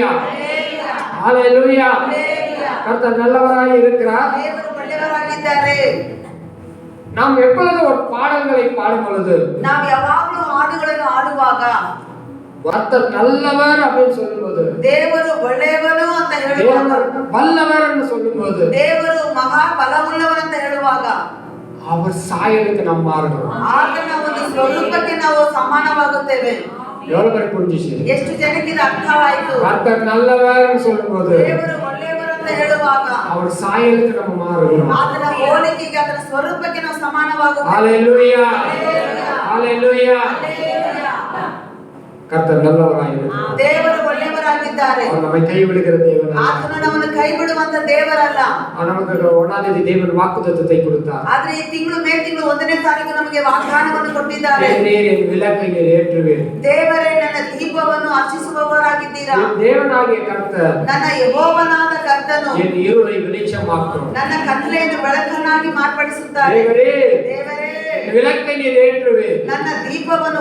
ஹalleluya ஹalleluya கர்த்தர் நல்லவராய் இருக்கிறார். ದೇವರು ಒಳ್ಳೆಯವರಾಗಿದ್ದಾರೆ. நாம் எப்பொழுது ஒரு பாடல்களை பாடும் பொழுது ನಾವು ಯಾವಾಗಲೂ ಹಾಡುಗಳನ್ನು ಹಾಡುವಾಗ கர்த்தர் நல்லவர் அப்படின்னு சொல்லும்போது ದೇವರು ಒಳ್ಳೆಯವನು ಅಂತ ಹೇಳುವಾಗ வல்லவர் என்று சொல்லும்போது ದೇವರು ಮಹಾ ಬಲವುಳ್ಳವನು ಅಂತ ಹೇಳುವಾಗ அவர் சாயலுக்கு நாம் மாறுகிறோம். ಆತನ ಒಂದು ಸ್ವರೂಪಕ್ಕೆ ನಾವು ಸಮಾನವಾಗುತ್ತೇವೆ. எவ்வளவு பேர் புரிஞ்சிச்சு? ಎಷ್ಟು ಜನಕ್ಕೆ ಇದು ಅರ್ಥವಾಯಿತು? கர்த்தர் நல்லவர் என்று சொல்லும்போது ದೇವರು ಒಳ್ಳೆಯವರು ಅಂತ ಹೇಳುವಾಗ அவர் சாயலுக்கு நம்ம மாறுகிறோம். ಆತನ ಹೋಲಿಕೆಗೆ ಆತನ ಸ್ವರೂಪಕ್ಕೆ ನಾವು ಸಮಾನವಾಗುತ್ತೇವೆ. ஹalleluya ஹalleluya கர்த்தர் நல்லவராய் இருக்கிறார். ದೇವರು ಒಳ್ಳೆಯವರಾಗಿದ್ದಾರೆ. அவர் நம்மை கைவிடுகிற தேவன் அல்ல. ಆತನು ನಮ್ಮನ್ನು ಕೈ ಬಿಡುವಂತ ದೇವರಲ್ಲ. நமக்கு 1ஆம் தேதி தேவன் வாக்குத்தத்தத்தை கொடுத்தார். ಆದ್ರೆ ಈ ತಿಂಗಳು ಮೇ ತಿಂಗಳು 1ನೇ ತಾರೀಕು ನಮಗೆ ವಾಗ್ದಾನವನ್ನು ಕೊಟ್ಟಿದ್ದಾರೆ. தேவரே என் விளக்கை நீர் ஏற்றுவீர். ದೇವರೇ ನನ್ನ ದೀಪವನ್ನು ಹಚ್ಚಿಸುವವರಾಗಿದ್ದೀರಾ. தேவனாகிய கர்த்தர் ನನ್ನ ಯೆಹೋವನಾದ ಕರ್ತನು என் இருளை வெளிச்சமாக்கும். ನನ್ನ ಕತ್ತಲೆಯನ್ನು ಬೆಳಕನ್ನಾಗಿ ಮಾರ್ಪಡಿಸುತ್ತಾರೆ. ದೇವರೇ விளக்கை நீர் ஏற்றுவீர். ನನ್ನ ದೀಪವನ್ನು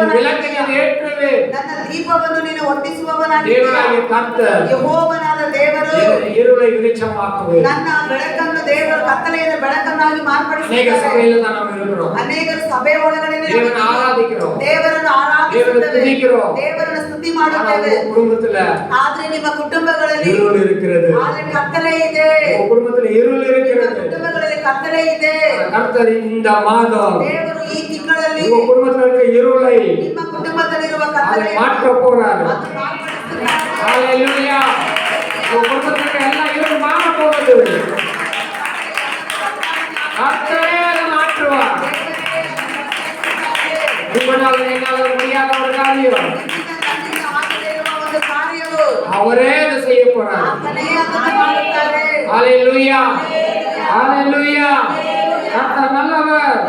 என் விளக்கை நீர் ஏற்றுவீர். ನನ್ನ ದೀಪವನ್ನು ನೀನು ಹೊತ್ತಿಸುವವನಾಗಿದ್ದೀಯ. தேவனாகிய கர்த்தர் ಯೆಹೋವನಾದ ದೇವರು இருளை வெளிச்சமாக்குவீர். ನನ್ನ ಬೆಳಕನ್ನು ದೇವರು ಕತ್ತಲೆಯನ್ನು ಬೆಳಕನ್ನಾಗಿ ಅನೇಕ ಮಾರ್ಪಡಿಸುತ್ತಾರೆ. ಸಭೆಯಲ್ಲಿ ನಾವು ಇರುತ್ತೇವೆ. ಅನೇಕ ಸಭೆ ಒಳಗಡೆ தேவனை ஆராதிக்கிறோம். ದೇವರನ್ನು தேவனை துதிக்கிறோம். ದೇವರನ್ನು ಸ್ತುತಿ ಮಾಡುತ್ತೇವೆ. குடும்பத்துல ಆದ್ರೆ ನಿಮ್ಮ ಕುಟುಂಬಗಳಲ್ಲಿ இருள் இருக்கிறது. ಆದ್ರೆ ಕತ್ತಲೆ ಇದೆ. குடும்பத்துல இருள் இருக்கிறது. ಕುಟುಂಬಗಳಲ್ಲಿ ಕತ್ತಲೆ ಇದೆ. கர்த்தர் இந்த மாதம் ದೇವರು ಈ ತಿಂಗಳಲ್ಲಿ உங்க குடும்பத்துல இருக்க இருளை ನಿಮ್ಮ ಕುಟುಂಬದಲ್ಲಿರುವ அதை ಕತ್ತಲೆ மாற்ற போறாரு. ಮಾರ್ಪಡಿಸುತ್ತಾರೆ. ஹalleluya உங்க குடும்பத்துல எல்லாம் இருள் மாற போகுது. கர்த்தரே அதை மாற்றுவார். உங்களால என்னால முடியாத ஒரு காரியம் ಒಂದು ಕಾರ್ಯವು அவரே அதை செய்ய போறாரு. ಆತನೇ ಅದನ್ನು ಮಾಡುತ್ತಾರೆ. ஹalleluya ஹalleluya கர்த்தர் நல்லவர்.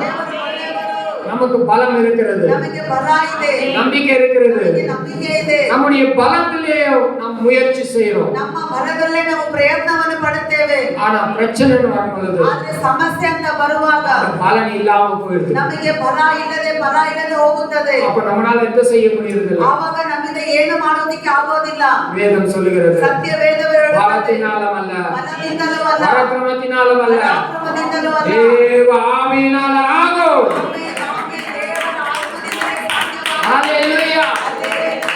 நமக்கு பலம் இருக்கிறது. ನಮಗೆ ಬಲ ಇದೆ. நம்பிக்கை இருக்கிறது. ನಮಗೆ ನಂಬಿಕೆ ಇದೆ. நம்முடைய பலத்திலே நாம் முயற்சி செய்றோம். ನಮ್ಮ ಬಲದಲ್ಲೇ ನಾವು ಪ್ರಯತ್ನವನ್ನು ಪಡುತ್ತೇವೆ. ஆனா பிரச்சனை வரும்போது ಆದ್ರೆ ಸಮಸ್ಯೆ ಅಂತ ಬರುವಾಗ பலன் இல்லாம போயிடுது. ನಮಗೆ ಬಲ ಇಲ್ಲದೆ ಹೋಗುತ್ತದೆ. அப்ப நம்மளால எந்த செய்ய முடியறதில்ல. ಆವಾಗ ನಮ್ಮಿಂದ ಏನು ಮಾಡೋದಕ್ಕೆ ಆಗೋದಿಲ್ಲ. வேதம் சொல்லுகிறது ಸತ್ಯ ವೇದವೇ ಹೇಳುತ್ತದೆ, பலத்தினாலும் அல்ல ಬಲದಿಂದಲೂ ಅಲ್ಲ, பராக்கிரமத்தினாலும் அல்ல, ಪರಾಕ್ರಮದಿಂದಲೂ ಅಲ್ಲ, தேவ ஆவியினால ஆகும். ஹalleluya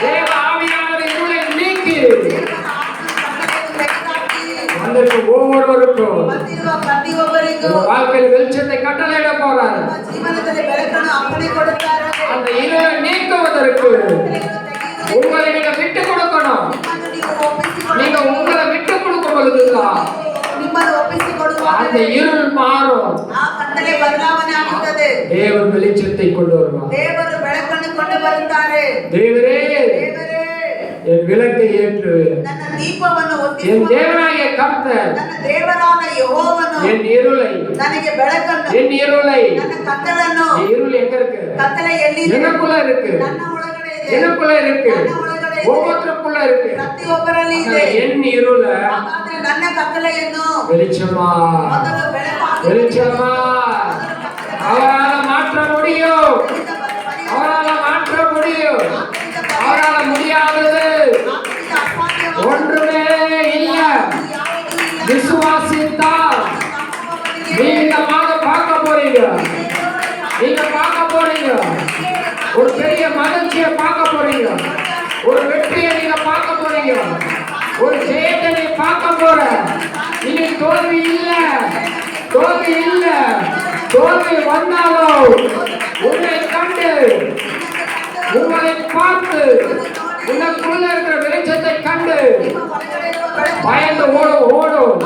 தேவ ஆவியானவர் இருளை நீக்கி வந்திருக்க ஒவ்வொருவருக்கும் ಬಂದಿರುವ ಪ್ರತಿಯೊಬ್ಬರಿಗೂ வாழ்க்கையில் வெளிச்சத்தை கட்டளையிட போறாரு. ಜೀವನದಲ್ಲಿ ಬೆಳಕನ್ನು ಅಪ್ಪಣೆ ಕೊಡುತ್ತಾರೆ. அந்த இருளை நீக்குவதற்கு உங்களை நீங்க விட்டு கொடுக்கணும். நீங்க உங்களை விட்டு கொடுக்கும் பொழுதுதான் ನಿಮ್ಮನ್ನು ಒಪ್ಪಿಸಿಕೊಡುವಾಗ அந்த இருள் மாறும். ಆ ಕತ್ತಲೆ ಬದಲಾವಣೆ ಆಗುತ್ತದೆ. தேவன் வெளிச்சத்தை கொண்டு வருவார். ದೇವರು ಬೆಳಕನ್ನು ಕೊಂಡು ಬರುತ್ತಾರೆ. தேவரே ದೇವರೇ என் விளக்கை ஏற்று. ನನ್ನ ದೀಪವನ್ನು என் ಹೊತ್ತಿಸುವ தேவனாகிய கர்த்தர் ನನ್ನ ದೇವರಾದ ಯೆಹೋವನು என் இருளை ನನಗೆ ಬೆಳಕನ್ನು, என் இருளை ನನ್ನ ಕತ್ತಲನ್ನು, இருள் எங்க இருக்கு? ಕತ್ತಲೆ ಎಲ್ಲಿದೆ? எனக்குள்ள இருக்கு. ನನ್ನ ಒಳಗಡೆ ಇದೆ. எனக்குள்ள இருக்கு. ನನ್ನ ಒಳಗಡೆ ಇದೆ. ஒவ்வொருத்தருக்குள்ள இருக்கு. ಪ್ರತಿಯೊಬ್ಬರಲ್ಲಿ ಇದೆ. என் இருள ಹಾಗಾದ್ರೆ ನನ್ನ ಕತ್ತಲೆಯನ್ನು வெளிச்சமா ಮೊದಲು ಬೆಳಕಾಗಿ வெளிச்சமா அவரால மாற்ற முடியும். அவரால மாற்ற முடியும். அவரால முடியாதது ஒன்றுமே இல்ல. விசுவாசித்தால் நீங்க பார்க்க போறீங்க. நீங்க பார்க்க போறீங்க. ஒரு பெரிய மகிழ்ச்சியை பார்க்க போறீங்க. ஒரு வெற்றியை நீங்க பார்க்க போறீங்க. ஒரு ஜெயத்தை நீங்க பார்க்க போற. நீங்க தோல்வி இல்ல, தோல்வி இல்ல. தோல்வி வந்தாலும் உன்னை கண்டு, உங்களை பார்த்து, உனக்குள்ள இருக்கிற வெளிச்சத்தை கண்டு பயந்து ஓடும்.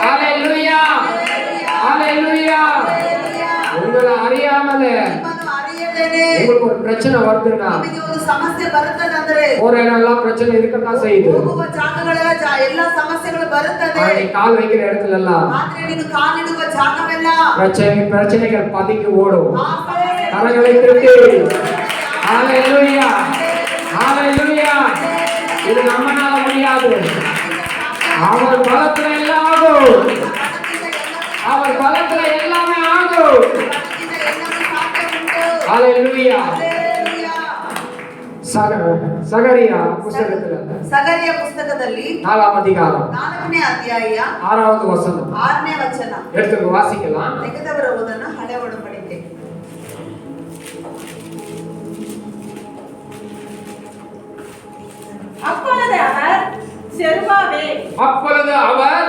ஹalleluya ஹalleluya உங்களை அறியாமலே உங்களுக்கு ஒரு பிரச்சனை வருதுன்னா, ನಿಮಗೆ ಒಂದು ಸಮಸ್ಯೆ ಬರುತ್ತದಂದ್ರೆ ஒரு இடம்லாம் பிரச்சனை இருக்கத்தான் செய்யுது. ಹೋಗುವ ಜಾಗಗಳೆಲ್ಲ ಎಲ್ಲ ಸಮಸ್ಯೆಗಳು ಬರುತ್ತದೆ. நீ கால் வைக்கிற இடத்துல எல்லாம் ಆದ್ರೆ ನೀನು ಕಾಲಿಡುವ ಜಾಗವೆಲ್ಲ பிரச்சனைகள் பதுக்கி ஓடும். ಆಸರೆ கரங்களை தட்டி ஹalleluya ஹalleluya. இது நம்மனால முடியாது. அவர் பலத்துல எல்லாம் ஆகும். அவர் பலத்துல எல்லாமே ஆகும். ஹalleluya. சகரியா புஸ்தகத்துல ಸಗರಿಯ ಪುಸ್ತಕದಲ್ಲಿ 4ஆம் அதிகாரம் 4ನೇ ಅಧ್ಯಾಯ 6வது வசனம் 6ನೇ ವಚನ எடுத்து வாசிக்கலாம். ತೆಗೆದವರ ಓದನ ಹಳೆ ಒಡಂಬಡಿಕೆ. அப்பொழுது அவர்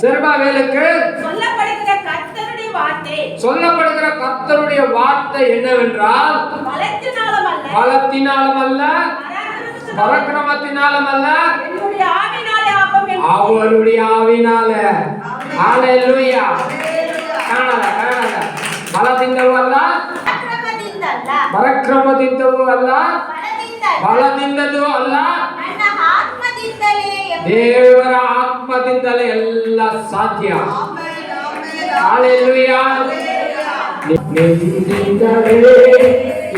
செருபாபேலுக்கு சொல்லப்படுகிற கர்த்தருடைய வார்த்தை என்னவென்றால், பலத்தினாலும் அல்ல பராக்கிரமத்தினாலும் அல்ல, அவருடைய ஆவினாலே. ஹalleluya. ಕಾಣಲ್ಲ ಬಲದಿಂದವೂ ಅಲ್ಲ ಪರಾಕ್ರಮದಿಂದವೂ ಅಲ್ಲ ಬಲದಿಂದಲೂ ಅಲ್ಲ, ದೇವರ ಆತ್ಮದಿಂದಲೇ ಎಲ್ಲ ಸಾಧ್ಯ. ಹalleluya. ನಿನ್ನಿಂದಲೇ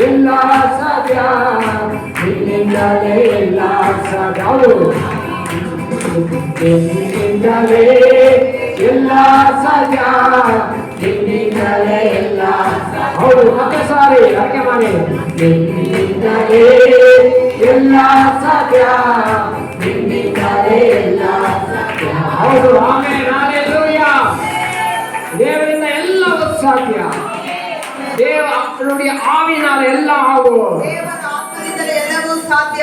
ಎಲ್ಲ ಸಾಧ್ಯ, ನಿನ್ನಿಂದಲೇ ಎಲ್ಲ ಸಾಧ್ಯ, ನಿನ್ನಿಂದಲೇ ಎಲ್ಲ ಸಾಧ್ಯ, ನಿನ್ನಿಂದಲೇ ಎಲ್ಲ. ಹೌದು, ಮತ್ತೆ ಸಾರಿ ಅರ್ಕೆ ಮಾಡಿ. ನಿನ್ನಿಂದಲೇ ಎಲ್ಲ ಸಾಧ್ಯ, ನಿನ್ನಿಂದಲೇ ಎಲ್ಲ ಸಾಧ್ಯ. ಹೌದು, ಆಮೆನ್, ಹalleluya. ದೇವರಿಂದ ಎಲ್ಲವೂ ಸಾಧ್ಯ. ದೇವರುடைய ಆವಿನಾಲ ಎಲ್ಲ ಆಗುವ. ದೇವರ ಆತ್ಮದಿಂದಲೇ ಎಲ್ಲವೂ ಸಾಧ್ಯ.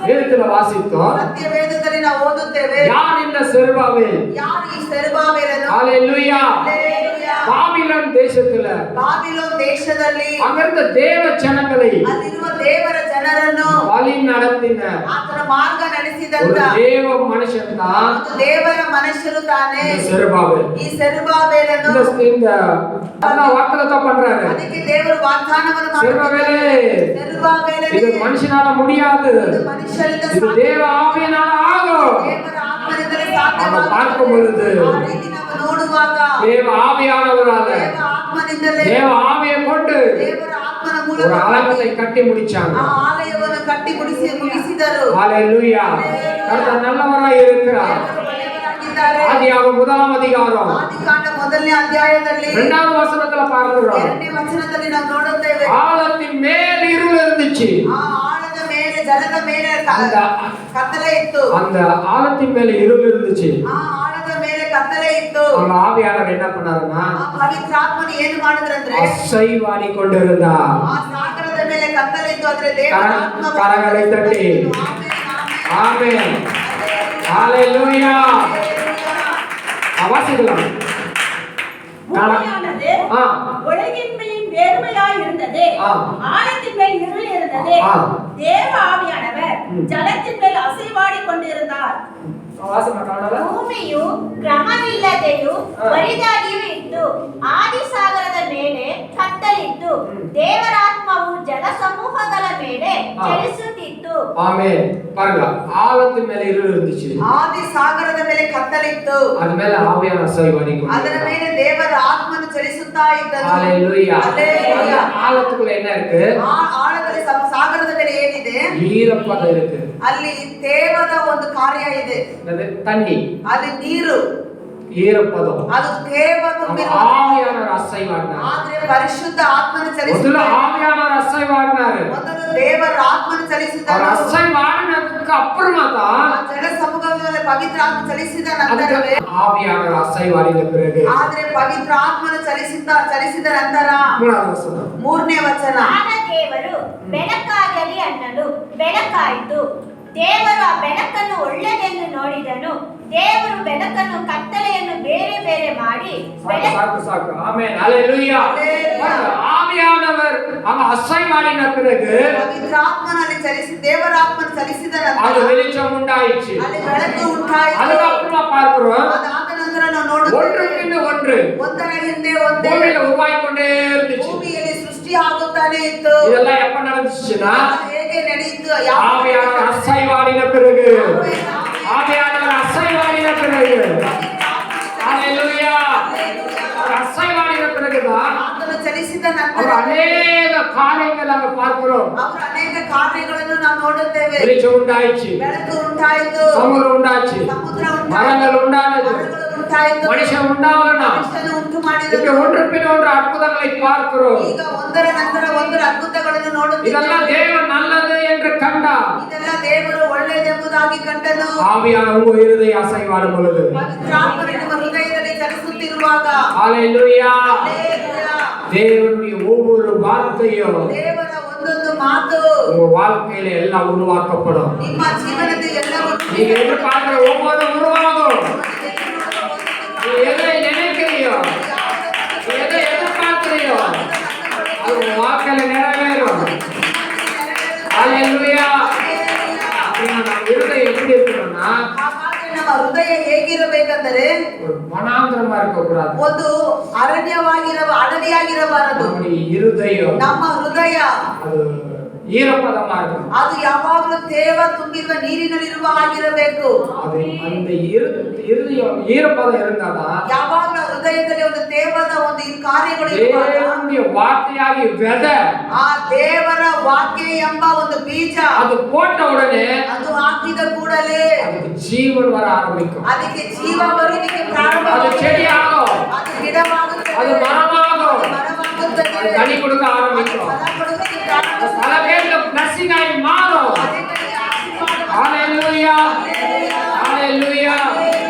ವೇದದಲ್ಲಿ ವಾಸಿತ್ತು, ಸತ್ಯವೇದದಲ್ಲಿ ನಾವು ಓದುತ್ತೇವೆ. ಯಾರಿಂದ ಸೆರುಬಾಬೆಲ್, ಯಾರು ಈ ಸೆರುಬಾಬೆಲನು? ಹalleluya. ಹalleluya. ಬಾಬಿಲೋನ್ ದೇಶದಲ್ಲಿ, ಬಾಬಿಲೋನ್ ದೇಶದಲ್ಲಿ அங்கிருந்த தேவ ஜனங்களை ಅಲ್ಲಿರುವ ದೇವರ ಜನರನ್ನು வழி நடத்தின ಆತನ ಮಾರ್ಗ ஒரு ನಡೆಸಿದಂತ தேவ மனுஷன் தான் ಒಂದು ದೇವರ ಮನುಷ್ಯರು ತಾನೇ செருபாபேல். ಈ ಸೆರುಬಾಬೆಲನು. இந்த வாக்குத்தத்தம் பண்றாரு. ಅದಕ್ಕೆ ದೇವರು ವಾಗ್ದಾನವನ್ನು செருபாபேலே, ಮಾಡುತ್ತಾರೆ. ಸೆರುಬಾಬೆಲನೇ, இது மனுஷனால முடியாது, ಇದು ಮನುಷ್ಯರಿಂದ இது தேவ ஆவியினால ஆகும். ದೇವರ ಆತ್ಮದಿಂದಲೇ நம்ம ಸಾಧ್ಯವಾಗುತ್ತದೆ. பார்க்கும் பொழுது ಆ ರೀತಿ ನಾವು ನೋಡುವಾಗ தேவ ஆவியானவரால ದೇವ ಆತ್ಮದಿಂದಲೇ தேவ ஆவியை கொண்டு ದೇವರ ಆತ್ಮನ ஒரு ಮೂಲಕ ஆலயத்தை கட்டி முடிச்சாங்க. ಆ ಆಲಯವನ್ನು ಕಟ್ಟಿ ಮುಗಿಸಿದರು. ஹalleluya. கர்த்தர் நல்லவராய் இருக்கிறார். ದೇವರು ಒಳ್ಳೆಯವರಾಗಿದ್ದಾರೆ. ஆதியாகமம் 1ஆம் அதிகாரம் ಆದಿಕಾಂಡ 1ನೇ ಅಧ್ಯಾಯದಲ್ಲಿ 2வது வசனத்துல பார்க்கிறோம். 2ನೇ ವಚನದಲ್ಲಿ ನಾವು ನೋಡುತ್ತೇವೆ. ஆழத்தின் மேல் இருள் இருந்துச்சு. ಆ ಆಳದ ಮೇಲೆ ಜಲದ ಮೇಲೆ ಕತ್ತಲೆ ಇತ್ತು. அந்த ஆழத்தின் மேல இருள் இருந்துச்சு. ಆ ಆಳದ ಮೇಲೆ ಕತ್ತಲೆ ಇತ್ತು. அவங்க ஆவியானவர் என்ன பண்ணாருன்னா, ಆ ಪವಿತ್ರಾತ್ಮನು ಏನು ಮಾಡಿದ್ರಂದ್ರೆ, அசைவாடி கொண்டிருந்தார். ಆ ಸಾಗರದ ಮೇಲೆ ಕತ್ತಲೆ ಇತ್ತು. ಆದ್ರೆ ದೇವರ ಆತ್ಮ கரங்களை தட்டி ஆமென், ஹalleluya. வாசிக்கலாம். பூமியானது உலகின்மையின் வேறுமையாய் இருந்தது, ஆழத்தின் மேல் இருள் இருந்தது. தேவ ஆவியானவர் ஜலத்தின் மேல் அசைவாடி கொண்டிருந்தார். ಭೂಮಿಯು ಕ್ರಮವಿಲ್ಲದೆಯೂ ಬರಿದಾಗಿಯೂ ಇತ್ತು, ಆದಿಸಾಗರದ ಮೇಲೆ ಕತ್ತಲಿತ್ತು, ದೇವರಾತ್ಮವು ಜಲಸಮೂಹಗಳ ಮೇಲೆ ಚಲಿಸುತ್ತಿತ್ತು. ஆமென். பாருங்க, ஆழத்தின் மேல இருள் இருந்துச்சு. ಆದಿ ಸಾಗರದ ಮೇಲೆ ಕತ್ತಲಿತ್ತು. அது மேல ஆவியான அசைவாடி ಅದರ கொண்டிருந்தார். ಮೇಲೆ ದೇವರ ಆತ್ಮನು ಚಲಿಸುತ್ತಾ ಇದ್ದನು. ஹalleluya. ಹalleluya. ஆழத்துக்குள்ள என்ன இருக்கு? ಆ ಆಳದಲ್ಲಿ ಸಾಗರದ ಮೇಲೆ ಏನಿದೆ? ஈரப்பதம் இருக்கு. ಅಲ್ಲಿ ತೇವದ ಒಂದು ಕಾರ್ಯ ಇದೆ. அது தண்ணி, ಅಲ್ಲಿ ನೀರು, ஈரப்பதம். ಅದು ತೇವ ತುಂಬಿರುವ. ஆவியானவர் அசைவாடினார். ಆದ್ರೆ ಪರಿಶುದ್ಧ ಆತ್ಮನು முதல்ல ಚಲಿಸುತ್ತಾನೆ. ஆவியானவர் அசைவாடினாரு. ಮೊದಲು ದೇವರ ಆತ್ಮನು அவர் ಚಲಿಸಿದನು. அசைவாடினதுக்கு அப்புறமா தான் ಆ ಜಲ ಸಮೂಹದಲ್ಲಿ ಪವಿತ್ರ ಆತ್ಮ ಚಲಿಸಿದ ನಂತರವೇ, ஆவியானவர் அசைவாடின பிறகு ಆದ್ರೆ ಪವಿತ್ರ ಆತ್ಮನು ಚಲಿಸಿದ ನಂತರ 3வது வசனம், 3ನೇ ವಚನ. ಆಗ ದೇವರು ಬೆಳಕಾಗಲಿ ಅನ್ನಲು ಬೆಳಕಾಯಿತು. ದೇವರು ಆ ಬೆಳಕನ್ನು ಒಳ್ಳೆಯದೆಂದು ನೋಡಿದನು. ದೇವರು ಬೆಳಕನ್ನು ಕತ್ತಲೆಯನ್ನು ಬೇರೆ ಬೇರೆ ಮಾಡಿ சாக்கு ஆமென், ஹalleluya. ஆவியானவர் அங்க அசைவாடின பிறகு ಪವಿತ್ರ ಆತ್ಮನಲ್ಲಿ ದೇವರ ಆತ್ಮನು ಚಲಿಸಿದ அது ನಂತರ வெளிச்சம் உண்டாயிச்சு. ಅಲ್ಲಿ ಬೆಳಕು ಉಂಟಾಯಿತು. அதுக்கப்புறமா பார்க்கிறோம், ಅದಾದ ನಂತರ ನಾವು ನೋಡುತ್ತೇವೆ, ஒன்றுக்கு ஒன்று ಒಂದರ ಹಿಂದೆ ಒಂದೇ பூமியில உருவாகிக்கொண்டே இருந்துச்சு. ಭೂಮಿಯಲ್ಲಿ ಸೃಷ್ಟಿ ಆಗುತ್ತಾನೆ ಇತ್ತು. இதெல்லாம் எப்ப நடந்துச்சுன்னா, ಹೇಗೆ ನಡೆಯಿತು? ஆவியானவர் அசைவாடின பிறகு, ஆவியானவர் அசைவாடின பிறகு, ஹalleluya. அசைவாடின பிறகுதான் ಆತನು ಚಲಿಸಿದ அவர் ನಂತರ அநேக காரியங்கள் அங்க பார்க்கிறோம். ಅವರು ಅನೇಕ ಅನೇಕ ಕಾರ್ಯಗಳನ್ನು ನಾವು ನೋಡುತ್ತೇವೆ. வெளிச்சம் உண்டாயிச்சு, ಬೆಳಕು ಉಂಟಾಯಿತು, சமுத்திரம் உண்டாச்சு, ಸಮುದ್ರ மரங்கள் உண்டானது, ಮರಗಳು ಉಂಟಾಯಿತು, மனுஷன் உண்டாவனா. ಮನುಷ್ಯನು ಉಂಟು இப்படி ಮಾಡಿದನು. ஒன்று பின் ஒன்று அற்புதங்களை பார்க்கிறோம். ಈಗ ಒಂದರ ನಂತರ ಒಂದು ಅದ್ಭುತಗಳನ್ನು ನೋಡುತ್ತಿದ್ದೇವೆ. இதெல்லாம் தேவன் நல்லது என்று கண்டார். ಇದೆಲ್ಲ ದೇವರು ಒಳ್ಳೆಯದೆಂಬುದಾಗಿ ಕಂಡನು. ஆவியான உங்க இருதய அசைவாடும் பொழுது, ಪವಿತ್ರಾತ್ಮನು ನಿಮ್ಮ ಹೃದಯದಲ್ಲಿ ಚಲಿಸುತ್ತಿರುವಾಗ, ஹalleluya, ಹಲ್ಲೆಲೂಯಾ, தேவனுடைய ஒவ்வொரு வார்த்தையும் ದೇವರ ಒಂದೊಂದು ಮಾತು உங்க வாழ்க்கையில எல்லாம் உருவாக்கப்படும். ನಿಮ್ಮ ಜೀವನದ ಎಲ್ಲವೂ நீங்க எதிர்பார்க்கிற ஒவ்வொரு உருவாகும். நீ எதை நினைக்கிறியோ, நீ எதை எதிர்பார்க்கிறியோ, அது உங்க வாழ்க்கையில நிறைவேறும். ஹalleluya. அப்படின்னா நம்ம இருதயம் எப்படி இருக்கணும்னா, ಹಾಗಾಗಿ ನಮ್ಮ ಹೃದಯ ಹೇಗಿರಬೇಕೆಂದರೆ ஒரு வனாந்திரமா இருக்கக்கூடாது. ಒಂದು ಅಡವಿಯಾಗಿರಬಾರದು. நம்முடைய இருதயம் ನಮ್ಮ ಹೃದಯ அது ஈரப்பதமா இருக்கணும். ಅದು ಯಾವಾಗಲೂ ತೇವ ತುಂಬಿರುವ ನೀರಿನಲ್ಲಿರುವ ಹಾಗಿರಬೇಕು. அது அந்த இருதயம் ஈரப்பதம் இருந்தாதான் ಯಾವಾಗಲೂ ಹೃದಯದಲ್ಲಿ ಒಂದು ತೇವದ ಒಂದು ಕಾರ್ಯಗಳು ಇರುವಾಗ தேவனுடைய வார்த்தையாகி விதை ಆ ದೇವರ ವಾಕ್ಯ ಎಂಬ ಒಂದು ಬೀಜ அது போட்ட உடனே ಅದು ಹಾಕಿದ ಕೂಡಲೇ அதுக்கு ஜீவன் வர ஆரம்பிக்கும். ಅದಕ್ಕೆ ಜೀವ ಬರುವುದಕ್ಕೆ அது ಪ್ರಾರಂಭವಾಗುತ್ತದೆ. செடியாகும், ಅದು ಗಿಡವಾಗುತ್ತದೆ, அது மரமாகும், ಅದು ಮರವಾಗುತ್ತದೆ, அது கனி கொடுக்க ಅದು ஆரம்பிக்கும். ಫಲ ಕೊಡುವುದಕ್ಕೆ ಪ್ರಾರಂಭಿಸುತ್ತದೆ. பல பேருக்கு blessing ஆகி மாறும். ಅನೇಕರಿಗೆ ಆಶೀರ್ವಾದ ஹalleluya, ஹalleluya.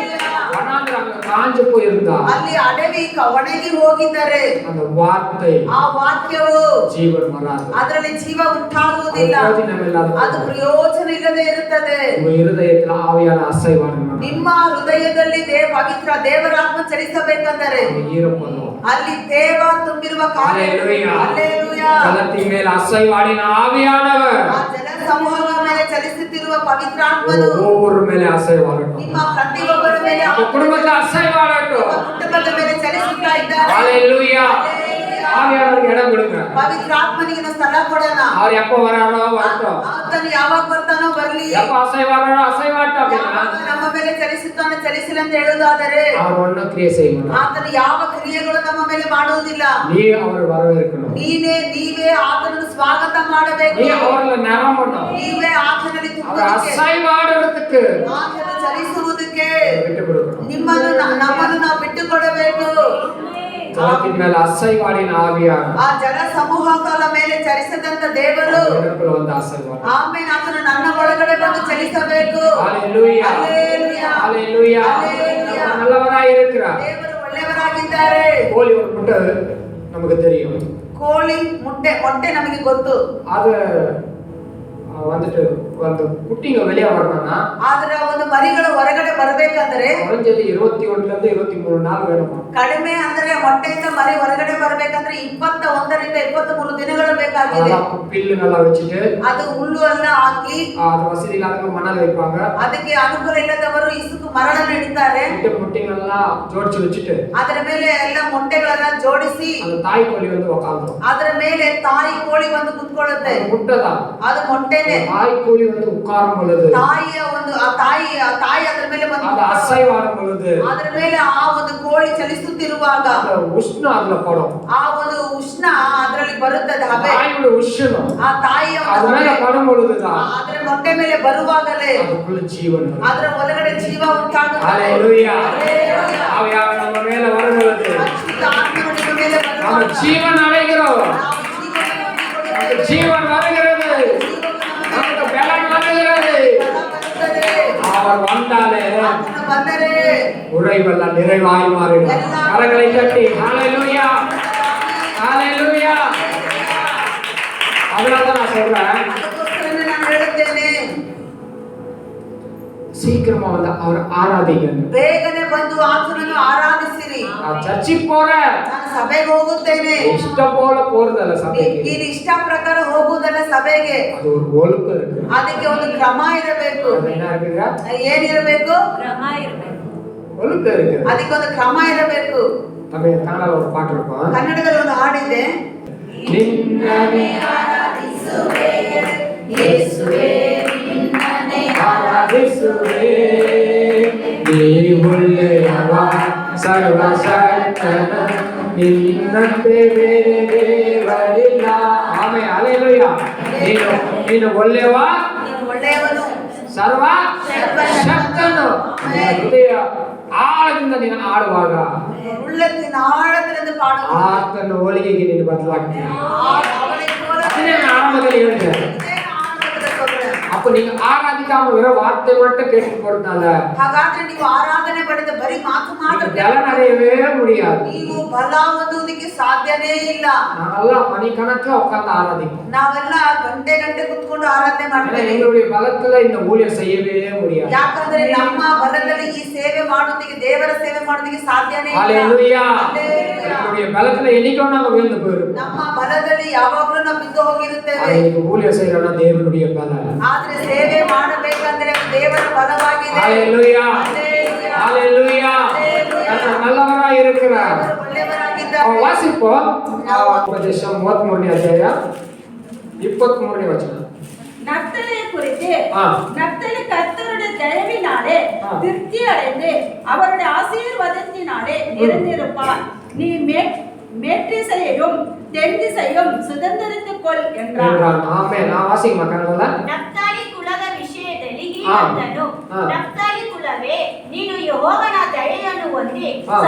வனாந்திரம் காஞ்சு போயிருந்தா ಅಲ್ಲಿ ಅಡವಿ ಒಣಗಿ ಹೋಗಿದ್ದಾರೆ. அந்த வார்த்தை ಆ ವಾಕ್ಯವು ஜீவன் வராது. ಅದರಲ್ಲಿ ಜೀವ ಉಂಟಾಗುವುದಿಲ್ಲ. ಅದು ಪ್ರಯೋಜನ ಇಲ್ಲದೆ ಇರುತ್ತದೆ. உங்க இருதயத்துல ஆவியான அசைவாடணும். ನಿಮ್ಮ ಹೃದಯದಲ್ಲಿ ಪವಿತ್ರ ದೇವರಾತ್ಮ ಚಲಿಸಬೇಕೆಂದರೆ ஈரப்பதம் ಅಲ್ಲಿ ದೇವ ತುಂಬಿರುವ ஹalleluya. ಹಲ್ಲೆಲೂಯಾ. ஜலத்தின் மேல் அசைவாடின ஆவியானவர் ಆ ಜನ ಸಮೂಹದ ಮೇಲೆ ಚಲಿಸುತ್ತಿರುವ ಪವಿತ್ರಾತ್ಮನು ஒவ்வொரு மேலே அசைவாடட்டும். ನಿಮ್ಮ ಪ್ರತಿಯೊಬ್ಬರ ಮೇಲೆ நம்ம குடும்பத்துல அசைவாடட்டும். ಕುಟುಂಬದ ಮೇಲೆ ಚಲಿಸುತ್ತಾ ಇದ್ದಾರೆ. ஹalleluya. ஆவியானவருக்கு இடம் கொடுங்க. ಪವಿತ್ರಾತ್ಮನಿಗೆ ನಾವು ಸ್ಥಳ ಕೊಡೋಣ. அவர் எப்ப வராரோ வரட்டும், ಆತನು ಯಾವಾಗ ಬರ್ತಾನೋ ಬರ್ಲಿ. எப்ப அசைவாடுறாரோ அசைவாட்டும். அப்படின்னா ಯಾವಾಗ ನಮ್ಮ ಮೇಲೆ ಚಲಿಸುತ್ತಾನೆ ಚಲಿಸಲಿ ಅಂತ ಹೇಳುವುದಾದರೆ அவர் ஒன்னும் கிரியை செய்யணும். ಆತನು ಯಾವ ಕ್ರಿಯೆಗಳು ನಮ್ಮ ಮೇಲೆ ಮಾಡುವುದಿಲ್ಲ. நீ அவர் வரவேற்கணும். ನೀವೇ ಆತನನ್ನು ಸ್ವಾಗತ ಮಾಡಬೇಕು. நீ அவர்ல நிரம்பணும். ನೀವೇ ಆತನಲ್ಲಿ அவர் ತುಂಬುವುದಕ್ಕೆ, அசைவாடுறதுக்கு ಆತನು ಚಲಿಸುವುದಕ್ಕೆ விட்டு கொடுக்கணும். ನಮ್ಮನ್ನು ನಾವು ಬಿಟ್ಟುಕೊಡಬೇಕು. ஜலத்தின் மேல் அசைவாடின ஆவியானவர் ಆ ಜನ ಸಮೂಹಗಳ ಮೇಲೆ ಚಲಿಸದಂತ ದೇವರು எனக்குள்ள வந்து அசைவாடு. ಆಮೇಲೆ ಆತನು ನನ್ನ ಒಳಗಡೆ ಬಂದು ಚಲಿಸಬೇಕು. ஹalleluya, ಹಲ್ಲೆಲೂಯಾ. ஹalleluya. ஹalleluya. அவர் நல்லவராய் இருக்கிறார். ದೇವರು ಒಳ್ಳೆಯವರಾಗಿದ್ದಾರೆ. கோழி ஒரு முட்டை நமக்கு தெரியும். ಕೋಳಿ ಮೊಟ್ಟೆ ನಮಗೆ ಗೊತ್ತು. அது வந்துட்டு அந்த குட்டிங்க வெளியே வரணும்னா ಆದ್ರೆ ಒಂದು ಮರಿಗಳು ಹೊರಗಡೆ ಬರಬೇಕಂದ್ರೆ குறைஞ்சது 21 ல இருந்து 23 நாள் வேணுமா. ಕಡಿಮೆ ಅಂದ್ರೆ ಮೊಟ್ಟೆಯಿಂದ ಮರಿ ಹೊರಗಡೆ ಬರಬೇಕಂದ್ರೆ 21 ರಿಂದ 23 ದಿನಗಳು ಬೇಕಾಗಿದೆ. அதெல்லாம் பில்லு நல்லா வச்சுட்டு ಅದು ಹುಲ್ಲು ಎಲ್ಲ ಹಾಕಿ அது வசதி இல்லாதவங்க மணல் வைப்பாங்க. ಅದಕ್ಕೆ ಅನುಕೂಲ ಇಲ್ಲದವರು ಇಸುಕು ಮರಳನ್ನು ಇಡ್ತಾರೆ. முட்டைங்கள்லாம் ஜோடிச்சு வச்சுட்டு ಅದರ ಮೇಲೆ ಎಲ್ಲ ಮೊಟ್ಟೆಗಳನ್ನ ಜೋಡಿಸಿ அந்த தாய் கோழி வந்து உட்காந்துரும். ಅದರ ಮೇಲೆ ತಾಯಿ ಕೋಳಿ ಬಂದು ಕುತ್ಕೊಳ್ಳುತ್ತೆ. முட்டை தான். ಅದು ಮೊಟ್ಟೆನೆ. தாய் கோழி வந்து உட்காரும் பொழுது ತಾಯಿಯ ಒಂದು ತಾಯಿ ಅದರ ಮೇಲೆ ಬಂದು அது அசைவாடும் பொழுது ಅದರ ಮೇಲೆ ಆ ಒಂದು ಕೋಳಿ ಚಲಿಸುತ್ತಿರುವಾಗ அந்த உஷ்ணம் அதுல படும். ಆ ಒಂದು ಉಷ್ಣ ಅದರಲ್ಲಿ ಬರುತ್ತದೆ. ಹಬೆ தாயோட உஷ்ணம் ಆ ತಾಯಿಯ அது மேல படும் பொழுதுதான் ಅದರ ಮೊಟ್ಟೆ ಮೇಲೆ ಬರುವಾಗಲೇ அதுக்குள்ள ஜீவன் வரும். ಅದರ ಒಳಗಡೆ ಜೀವ ಉಂಟಾಗುತ್ತದೆ. ஹalleluya. ஆவியானவர் நம்ம மேல வரும் பொழுது ಪರಿಶುದ್ಧ ಆತ್ಮನು ನಿಮ್ಮ ಮೇಲೆ நம்ம ಬರುವಾಗ ஜீவன் அடைகிறோம். ನಾವು ಜೀವವನ್ನು ಹೊಂದಿಕೊಳ್ಳುತ್ತೇವೆ. நமக்கு ஜீவன் வருகிறது, நமக்கு பலன் வருகிறது. ಬರುತ್ತದೆ. அவர் வந்தாலே ಆತನು ಬಂದರೆ உறைவெல்லாம் நிறைவாய் மாறிடும். கரங்களை தட்டி ஹalleluya, ஹalleluya. அதனாலதான் நான் சொல்றேன், ಅದಕ್ಕೋಸ್ಕರನೇ ನಾನು ಹೇಳುತ್ತೇನೆ, சீக்கிரமா வந்து அவர் ஆராதிக்கணும். ಬೇಗನೆ ಬಂದು ಆತನನ್ನು ಆರಾಧಿಸಿರಿ. நான் சர்ச்சுக்கு போறேன், ನಾನು ಸಭೆಗೆ ಹೋಗುತ್ತೇನೆ. இஷ்டம் போல போறதல்ல சபைக்கு. ನೀನು ಇಷ್ಟ ಪ್ರಕಾರ ಹೋಗುವುದಲ್ಲ ಸಭೆಗೆ. அது ஒரு ஒழுக்கம் இருக்கு. ಅದಕ್ಕೆ ಒಂದು ಕ್ರಮ ಇರಬೇಕು. அது என்ன இருக்குங்க? ಏನಿರಬೇಕು? ಕ್ರಮ ಇರಬೇಕು. ஒழுக்கம் இருக்கு. ಅದಕ್ಕೆ ಒಂದು ಕ್ರಮ ಇರಬೇಕು. நம்ம கன்னಡல ஒரு பாட்டு இருக்கும். ಕನ್ನಡದಲ್ಲಿ ಒಂದು ಹಾಡಿದೆ. ನಿನ್ನನೆ ಆರಾಧಿಸುವೆ ಯೇಸುವೇ, ನಿನ್ನನೆ ಆರಾಧಿಸುವೆ, ನೀ ಒಳ್ಳೆಯವ ಸರ್ವಶಕ್ತನ, ನಿನ್ನಂತೆ ಬೇರೆ ದೇವರಿಲ್ಲ. Amen, hallelujah. ನೀನು ಒಳ್ಳೆಯವ, ನೀನು ಒಳ್ಳೆಯವನು, ಸರ್ವ ಶಕ್ತನು. ಹೃದಯ ಆಳದಿಂದ ನೀನು ಆಡುವಾಗ உள்ளத்தின் ஆழத்திலிருந்து பாடுவோம். ಆತನ ಹೋಲಿಗೆಗೆ ನೀನು ಬದಲಾಗ್ತೀಯ. அவனை போல ಅದನ್ನೇ ನಾನು ಆರಂಭದಲ್ಲಿ ಹೇಳಿದೆ. இதே ஆனந்தத்துல சொல்றேன். அப்ப நீங்க ஆராதிக்காம வெறும் வார்த்தை மட்டும் கேட்டு போறதுனால ಹಾಗಾದ್ರೆ ನೀವು ಆರಾಧನೆ ಮಾಡಿದ ಬರೀ ಮಾತು ಮಾತ್ರ பலன் அடையவே முடியாது. ನೀವು ಬಲ ಹೊಂದುವುದಕ್ಕೆ ಸಾಧ್ಯನೇ ಇಲ್ಲ. நாங்கெல்லாம் மணிக்கணக்கில் உட்கார்ந்து ஆராதிப்போம். ನಾವೆಲ್ಲ ಗಂಟೆ ಗಂಟೆ ಕುತ್ಕೊಂಡು ಆರಾಧನೆ ஆனா ಮಾಡ್ತೇವೆ. எங்களுடைய பலத்துல இந்த ஊழியம் செய்யவே முடியாது. ಯಾಕಂದ್ರೆ ನಮ್ಮ ಬಲದಲ್ಲಿ ಈ ಸೇವೆ ಮಾಡೋದಕ್ಕೆ, ದೇವರ ಸೇವೆ ಮಾಡೋದಕ್ಕೆ ಸಾಧ್ಯನೇ ಇಲ್ಲ. ஹalleluya. Hallelujah. எங்களுடைய பலத்துல என்னைக்கும் நாங்க விழுந்து போயிடும். ನಮ್ಮ ಬಲದಲ್ಲಿ ಯಾವಾಗಲೂ ನಾವು ಬಿದ್ದು ಹೋಗಿರುತ್ತೇವೆ. ஆனா இன்னைக்கு ஊழியம் செய்யறோம்னா தேவனுடைய பலம். ಆದ್ರೆ ಸೇವೆ ಮಾಡಬೇಕಂದ್ರೆ ದೇವರ ಬಲವಾಗಿದೆ. ஹalleluya. Hallelujah. ஹalleluya. கர்த்தர் நல்லவராய் இருக்கிறார். ದೇವರು ಒಳ್ಳೆಯವರಾಗಿದ್ದಾರೆ. ವಾಸಿಪೋம் ಉಪದೇಶம் 33ನೇ ಅಧ್ಯಾಯ 23ನೇ ವಚನ. நப்தலியை குறித்து ஆ. நப்தலி கர்த்தருடைய தயவினாலே ஆ. திருப்தி அடைந்து அவருடைய ஆசீர்வாதத்தினாலே நிறைந்திருப்பார். நீ மேற்றிசையையும் தென் திசையும் சுதந்திரித்துக் கொள் என்றார். என்றான். ஆமென். நான் வாசிக்க மாட்டேன்ல. ನಫ್ತಾಲಿ ಕುಲದ ವಿಷಯದಲ್ಲಿ ಆ. ಹೀಗಂದನು. ಆ. ನಫ್ತಾಲಿ ಕುಲವೇ, ನೀನು ಯೆಹೋವನ ದಯೆಯನ್ನು ಹೊಂದಿ ಆ.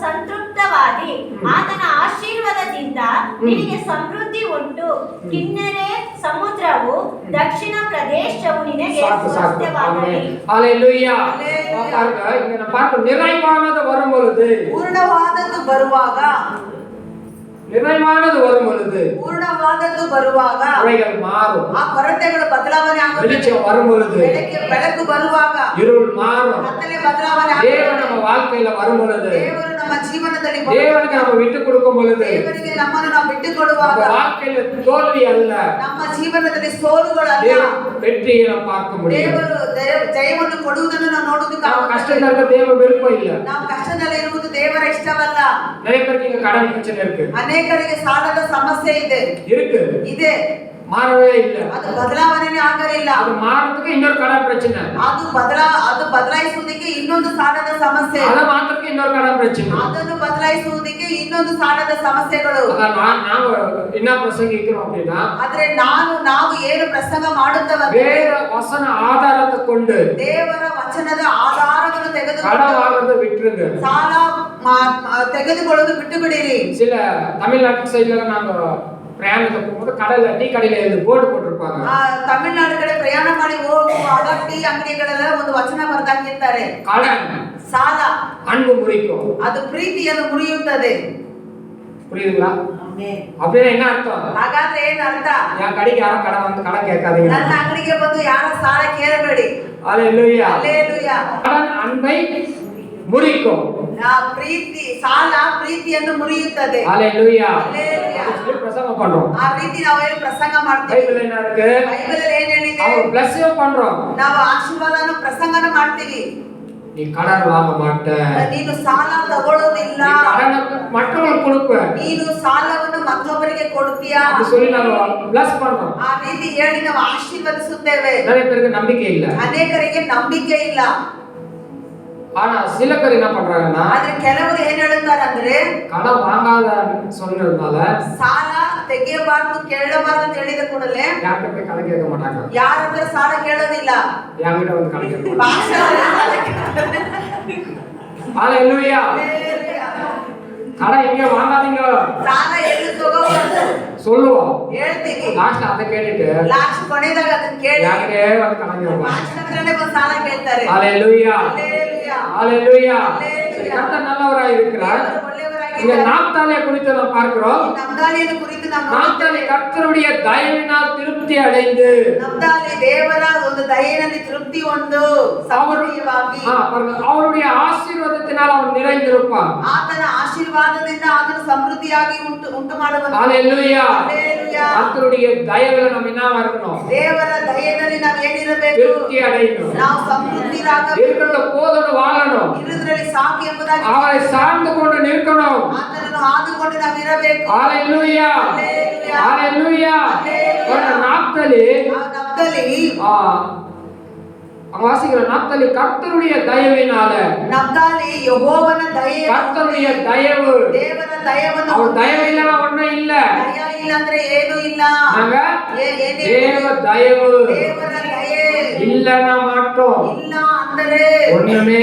ಸಂತೃಪ್ತವಾದಿ ಆತನ ಆಶೀರ್ವಾದದಿಂದ ನಿನಗೆ ಸಮೃದ್ಧಿ ಉಂಟು. ಕಿನ್ನರೆ ಸಮುದ್ರವು ದಕ್ಷಿಣ ಪ್ರದೇಶವು ನಿನಗೆ சாக்கு சாக்கு. ಸ್ವಾಸ್ಥ್ಯವಾಗಲಿ. ஆமென். ஹalleluya. Hallelujah. பாருங்க இங்க நான் பார்க்க நிறைவானது வரும் பொழுது ಪೂರ್ಣವಾದದ್ದು ಬರುವಾಗ, நிறைவானது வரும் பொழுது ಪೂರ್ಣವಾದದ್ದು ಬರುವಾಗ குறைகள் மாறும். ಆ ಕೊರತೆಗಳು ಬದಲಾವಣೆ ಆಗುತ್ತೆ. வெளிச்சம் வரும் பொழுது ಬೆಳಕು ಬರುವಾಗ இருள் மாறும். ಕತ್ತಲೆ ಬದಲಾವಣೆ தேவன் ಆಗುತ್ತೆ. நம்ம வாழ்க்கையில வரும் பொழுது, ದೇವರು ನಮ್ಮ ಜೀವನದಲ್ಲಿ தேவனுக்கு நம்ம விட்டு கொடுக்கும் பொழுது ದೇವರಿಗೆ ನಮ್ಮನ್ನು ನಾವು ಬಿಟ್ಟು ಕೊಡುವಾಗ நம்ம வாழ்க்கையில தோல்வி அல்ல, ನಮ್ಮ ಜೀವನದಲ್ಲಿ ಸೋಲುಗಳಲ್ಲ, தேவன் வெற்றியை நம்ம பார்க்க முடியும். ದೇವರು ಜಯವನ್ನು ಕೊಡುವುದನ್ನು ನಾವು ನೋಡುವುದಕ್ಕೆ ನಾವು ಆಗುತ್ತದೆ. கஷ்டத்துல இருக்க தேவ விருப்பம் இல்ல. ನಾವು ಕಷ್ಟದಲ್ಲಿ ಇರುವುದು ದೇವರ ಇಷ್ಟವಲ್ಲ. நிறைய பேருக்கு இங்க கடன் பிரச்சனை இருக்கு. ಅನೇಕರಿಗೆ ಸಾಲದ ಸಮಸ್ಯೆ ಇದೆ. ಇದೆ, மாறவே இல்ல. ಅದು ಬದಲಾವಣೆ ಆಗಲಿಲ್ಲ. அது மாறதுக்கு இன்னொரு கடன் பிரச்சனை, ಅದು ಬದಲಾಯಿಸುವುದಕ್ಕೆ ಇನ್ನೊಂದು ಸಾಲದ ಸಮಸ್ಯೆ, அதை மாத்துறதுக்கு இன்னொரு கடன் பிரச்சனை. ಅದನ್ನು ಬದಲಾಯಿಸುವುದಕ್ಕೆ ಇನ್ನೊಂದು ಸಾಲದ ಸಮಸ್ಯೆಗಳು. அதான் நாம என்ன பிரசங்கிக்கிறோம் அப்படின்னா, ಆದ್ರೆ ನಾವು ಏನು ಪ್ರಸಂಗ ಮಾಡುತ್ತೇವೆ, வேத வசன ஆதாரத்தை கொண்டு ದೇವರ ವಚನದ ಆಧಾರವನ್ನು கடன் ತೆಗೆದುಕೊಂಡು வாங்குறதை விட்டுருங்க. ಸಾಲ ತೆಗೆದುಕೊಳ್ಳೋದು ಬಿಟ್ಟು ಬಿಡಿರಿ. சில தமிழ்நாட்டு சைடுல நாங்க பிரயாணத்துக்கு போகும்போது கடல்ல டீ கடையில எழுதி போர்டு போட்டிருப்பாங்க. ತಮಿಳುನಾಡು ಕಡೆ ಪ್ರಯಾಣ ಮಾಡಿ ಹೋಗುವಾಗ ಟೀ ಅಂಗಡಿಗಳೆಲ್ಲ ಒಂದು ವಚನ ಬರೆದಾಕಿರ್ತಾರೆ, கடன் ಸಾಲ அன்பு முறிக்கும். ಅದು ಪ್ರೀತಿಯನ್ನು ಮುರಿಯುತ್ತದೆ. புரியுதுங்களா? அப்படின்னா என்ன அர்த்தம்? ಹಾಗಾದ್ರೆ ಏನ್ ಅರ್ಥ? என் கடைக்கு யாரும் கடன் வந்து கடன் கேட்காதீங்க. ನನ್ನ ಅಂಗಡಿಗೆ ಬಂದು ಯಾರ ಸಾಲ ಕೇಳಬೇಡಿ. ஹalleluya. ಹಲ್ಲೆಲೂಯಾ. கடன் அன்பை முறிக்கும். ಸಾಲ ಪ್ರೀತಿಯನ್ನು ಮುರಿಯುತ್ತದೆ. ஹalleluya. ಹಲ್ಲೆಲೂಯಾ. சொல்லி பிரசங்கம் பண்றோம். ಆ ರೀತಿ ನಾವೇನು ಪ್ರಸಂಗ ಮಾಡ್ತೀವಿ. பைபிள்ல என்ன இருக்கு? ಬೈಬಲ್ ಏನ್ ಹೇಳಿದೆ? அவங்க பிளஸ்ஸிங் பண்றோம். ನಾವು ಆಶೀರ್ವಾದನ ಪ್ರಸಂಗನ ಮಾಡ್ತೀವಿ. நீ கடன் வாங்க மாட்ட, ನೀನು ಸಾಲ ತಗೊಳ್ಳೋದಿಲ್ಲ, நீ கடனை மற்றவங்களுக்கு கொடுப்ப, ನೀನು ಸಾಲವನ್ನು ಮತ್ತೊಬ್ಬರಿಗೆ ಕೊಡ್ತೀಯಾ அப்படி சொல்லி நாங்க பிளஸ் பண்றோம். ಆ ರೀತಿ ಹೇಳಿ ನಾವು ಆಶೀರ್ವದಿಸುತ್ತೇವೆ. நிறைய பேருக்கு நம்பிக்கை இல்ல. ಅನೇಕರಿಗೆ ನಂಬಿಕೆ ಇಲ್ಲ. ஆனா சில பேர் என்ன பண்றாங்கன்னா, ಆದ್ರೆ ಕೆಲವರು ಏನ್ ಹೇಳುತ್ತಾರೆ ಅಂದ್ರೆ, கடன் வாங்காத சொன்னதுனால ಸಾಲ ತೆಗೆಯಬಾರ್ದು, ಕೇಳಬಾರ್ದು ಅಂತ ಹೇಳಿದ ಕೂಡಲೇ யார்கிட்ட போய் கடன் கேட்க மாட்டாங்க. ಯಾರ ಹತ್ರ ಸಾಲ ಕೇಳೋದಿಲ್ಲ. என்கிட்ட வந்து கடன் கேட்க மாட்டாங்க. ಭಾಷೆಯಲ್ಲಿ ಸಾಲ ಕೇಳ್ತಾರೆ. ஹalleluya. கடன் எங்க வாங்காதீங்க ಸಾಲ ಎಲ್ಲಿ ತಗೋಬಾರ್ದು சொல்லுவோம். ಹೇಳ್ತೀವಿ. லாஸ்ட் அதை கேட்டுட்டு ಲಾಸ್ಟ್ ಕೊನೆದಾಗ ಅದನ್ನ ಕೇಳಿ யார்கிட்டே வந்து கடன் கேட்பாங்க. ಭಾಷಣ ಹತ್ರನೇ ಬಂದು ಸಾಲ ಕೇಳ್ತಾರೆ. ஹalleluya. ಹಲ್ಲೆಲೂಯಾ. ஹalleluya. Hallelujah. கர்த்தர் நல்லவராய் இருக்கிறார். ದೇವರು ಒಳ್ಳೆಯವರಾಗಿದ್ದಾರೆ. இங்க நாப்தாலியை குறித்து நாம் பார்க்கிறோம். ನಮ್ದಾಲಿಯನ್ನು ಕುರಿತು ನಾವು நாப்தாலி கர்த்தருடைய தயவினால் திருப்தி அடைந்து, ನಮ್ದಾಲಿ ದೇವರ ಒಂದು ದಯೆಯಲ್ಲಿ ತೃಪ್ತಿ ಹೊಂದು ಸಮೃದ್ಧಿಯಾಗಿ அவருடைய ஆசீர்வாதத்தினால் அவன் நிறைந்திருப்பான். ಆತನ ಆಶೀರ್ವಾದದಿಂದ ಆತನು ಸಮೃದ್ಧಿಯಾಗಿ ಉಂಟು ಮಾಡುವನು. ஹalleluya. ಹಲ್ಲೆಲೂಯಾ. கர்த்தருடைய தயவுல நம்ம என்னவா இருக்கணும்? ದೇವರ ದಯೆಯಲ್ಲಿ ನಾವು ಏನಿರಬೇಕು? திருப்தி அடையணும். ನಾವು ಸಮೃದ್ಧಿರಾಗಬೇಕು. இருக்கிறத போதும்னு வாழணும். ಇರುವುದರಲ್ಲಿ ಸಾಕು ಎಂಬುದಾಗಿ அவரை சார்ந்து கொண்டு நிற்கணும். ಆತನನ್ನು ಆದುಕೊಂಡು ನಾವು ಇರಬೇಕು. ஹalleluya. Hallelujah. ஹalleluya. Hallelujah. நாப்தலி ಆ ನಬ್ದಲಿ வாசிக்கிற நாப்தலி கர்த்தருடைய தயவினால, ನಬ್ದಾಲಿ ಯೆಹೋವನ ದಯೆ, கர்த்தருடைய தயவு, ದೇವರ ದಯವನ್ನು அவர் தயவு இல்லைன்னா ஒண்ணும் இல்ல. ದಯ ಇಲ್ಲ ಅಂದ್ರೆ ಏನು ಇಲ್ಲ. நாங்க ಏನಿಲ್ಲ. தேவ தயவு ದೇವರ ದಯೆ இல்லைன்னா மாட்டோம். ಇಲ್ಲ ಅಂದರೆ ஒண்ணுமே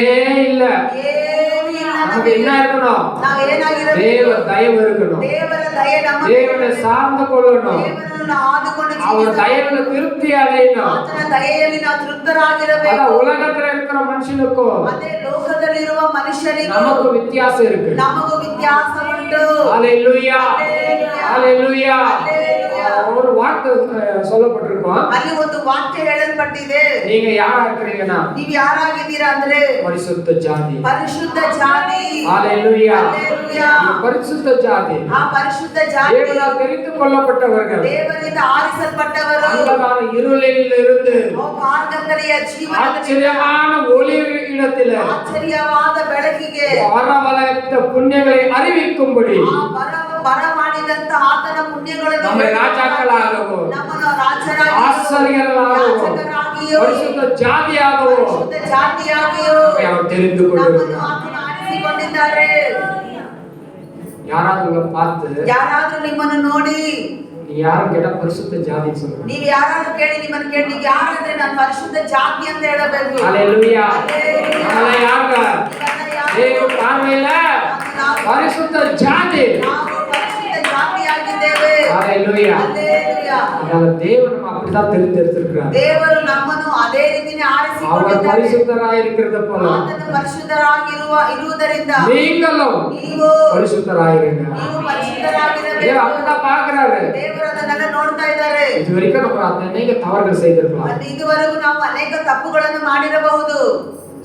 இல்ல. ಏನು ಇಲ್ಲ. நமக்கு என்ன இருக்கணும்? ನಾವು ಏನಾಗಿರಬೇಕು? தேவ தயவு இருக்கணும். ದೇವರ ದಯೆ ನಮ್ಮ தேவனை சார்ந்து கொள்ளணும். ದೇವರನ್ನು ಆದುಕೊಂಡು அவர் தயவுல திருப்தி அடையணும். ಆತನ ದಯೆಯಲ್ಲಿ ನಾವು ತೃಪ್ತರಾಗಿರಬೇಕು. அதான் உலகத்துல இருக்கிற மனுஷனுக்கும் ಅದೇ ಲೋಕದಲ್ಲಿರುವ ಮನುಷ್ಯರಿಗೂ நமக்கு வித்தியாசம் இருக்கு. ನಮಗೂ ವ್ಯತ್ಯಾಸ ಉಂಟು. ஹalleluya ஹalleluya. ஹalleluya. ஒரு வார்த்தை சொல்லப்பட்டிருக்கும். ಅಲ್ಲಿ ಒಂದು ವಾಕ್ಯ ಹೇಳಲ್ಪಟ್ಟಿದೆ. நீங்க யாரா இருக்கிறீங்கன்னா ನೀವು ಯಾರಾಗಿದ್ದೀರಾ ಅಂದ್ರೆ பரிசுத்த ஜாதி. ಪರಿಶುದ್ಧ ಜಾತಿ. ஹalleluya ஹalleluya. பரிசுத்த ஜாதி. ಆ ಪರಿಶುದ್ಧ ಜಾತಿ தேவனால் தெரிந்து கொள்ளப்பட்டவர்கள். ದೇವರಿಂದ ಆರಿಸಲ್ಪಟ್ಟವರು. அந்தகார இருளில் இருந்து ಕಾರ್ಗತ್ತಲೆಯ ಜೀವನದಲ್ಲಿ ஆச்சரியமான ஒளி இடத்தில ಆಶ್ಚರ್ಯವಾದ ಬೆಳಕಿಗೆ வரவழைத்த புண்ணியங்களை அறிவிக்கும்படி ಆ ಬರ ಮಾಡಿದಂತ ಆತನ ಪುಣ್ಯಗಳನ್ನು நம்மை ராஜாக்களாகவும் ನಮ್ಮನ್ನು ರಾಜರಾಗಿ ஆசாரியர்களாகவும் ಯಾಜಕರಾಗಿಯೂ பரிசுத்த ஜாதியாகவும் ಪರಿಶುದ್ಧ ಜಾತಿಯಾಗಿಯೂ நம்மை அவர் தெரிந்து ನಮ್ಮನ್ನು கொண்டிருக்கிறார். ಆತನ ಆರಿಸಿಕೊಂಡಿದ್ದಾರೆ. யாராவது உங்களை பார்த்து ಯಾರಾದ್ರೂ ನಿಮ್ಮನ್ನು ನೋಡಿ நீ யாரும் கேட்டா பரிசுத்த ஜாதின்னு சொல்லுங்க. ನೀವು ಯಾರಾದ್ರೂ ಕೇಳಿ ನಿಮ್ಮನ್ನು ಕೇಳಿ ನೀವು ಯಾರಂದ್ರೆ ನಾನು ಪರಿಶುದ್ಧ ಜಾತಿ ಅಂತ ಹೇಳಬೇಕು. ஹalleluya. ஹalleluya. நம்மள யாருங்க? தேவ பார்வையில பரிசுத்த ஜாதி. ನಾವು ಪರಿಶುದ್ಧ ಜಾತಿಯಾಗಿದ್ದೇವೆ. ஹalleluya. ஹalleluya. அதனால தேவன் நம்ம அப்படிதான் தெரிஞ்சிருக்கிறார். ದೇವರು ನಮ್ಮನ್ನು ಅದೇ ರೀತಿನೇ அவர் ಆರಿಸಿಕೊಂಡಿದ್ದಾರೆ. பரிசுத்தராய் இருக்கிறது போல ಆತನು ಪರಿಶುದ್ಧರಾಗಿರುವುದರಿಂದ நீங்களும் ನೀವು பரிசுத்தராயிருங்க. ನೀವು ಪರಿಶುದ್ಧರಾಗಿರಬೇಕು. தேவன் அப்படிதான் பார்க்கிறாரு. ದೇವರು ಅದನ್ನೆಲ್ಲ ನೋಡ್ತಾ ಇದ್ದಾರೆ. இது வரைக்கும் நம்ம அநேக தவறுகள் செய்திருக்கலாம். ಅದು ಇದುವರೆಗೂ ನಾವು ಅನೇಕ ತಪ್ಪುಗಳನ್ನು ಮಾಡಿರಬಹುದು.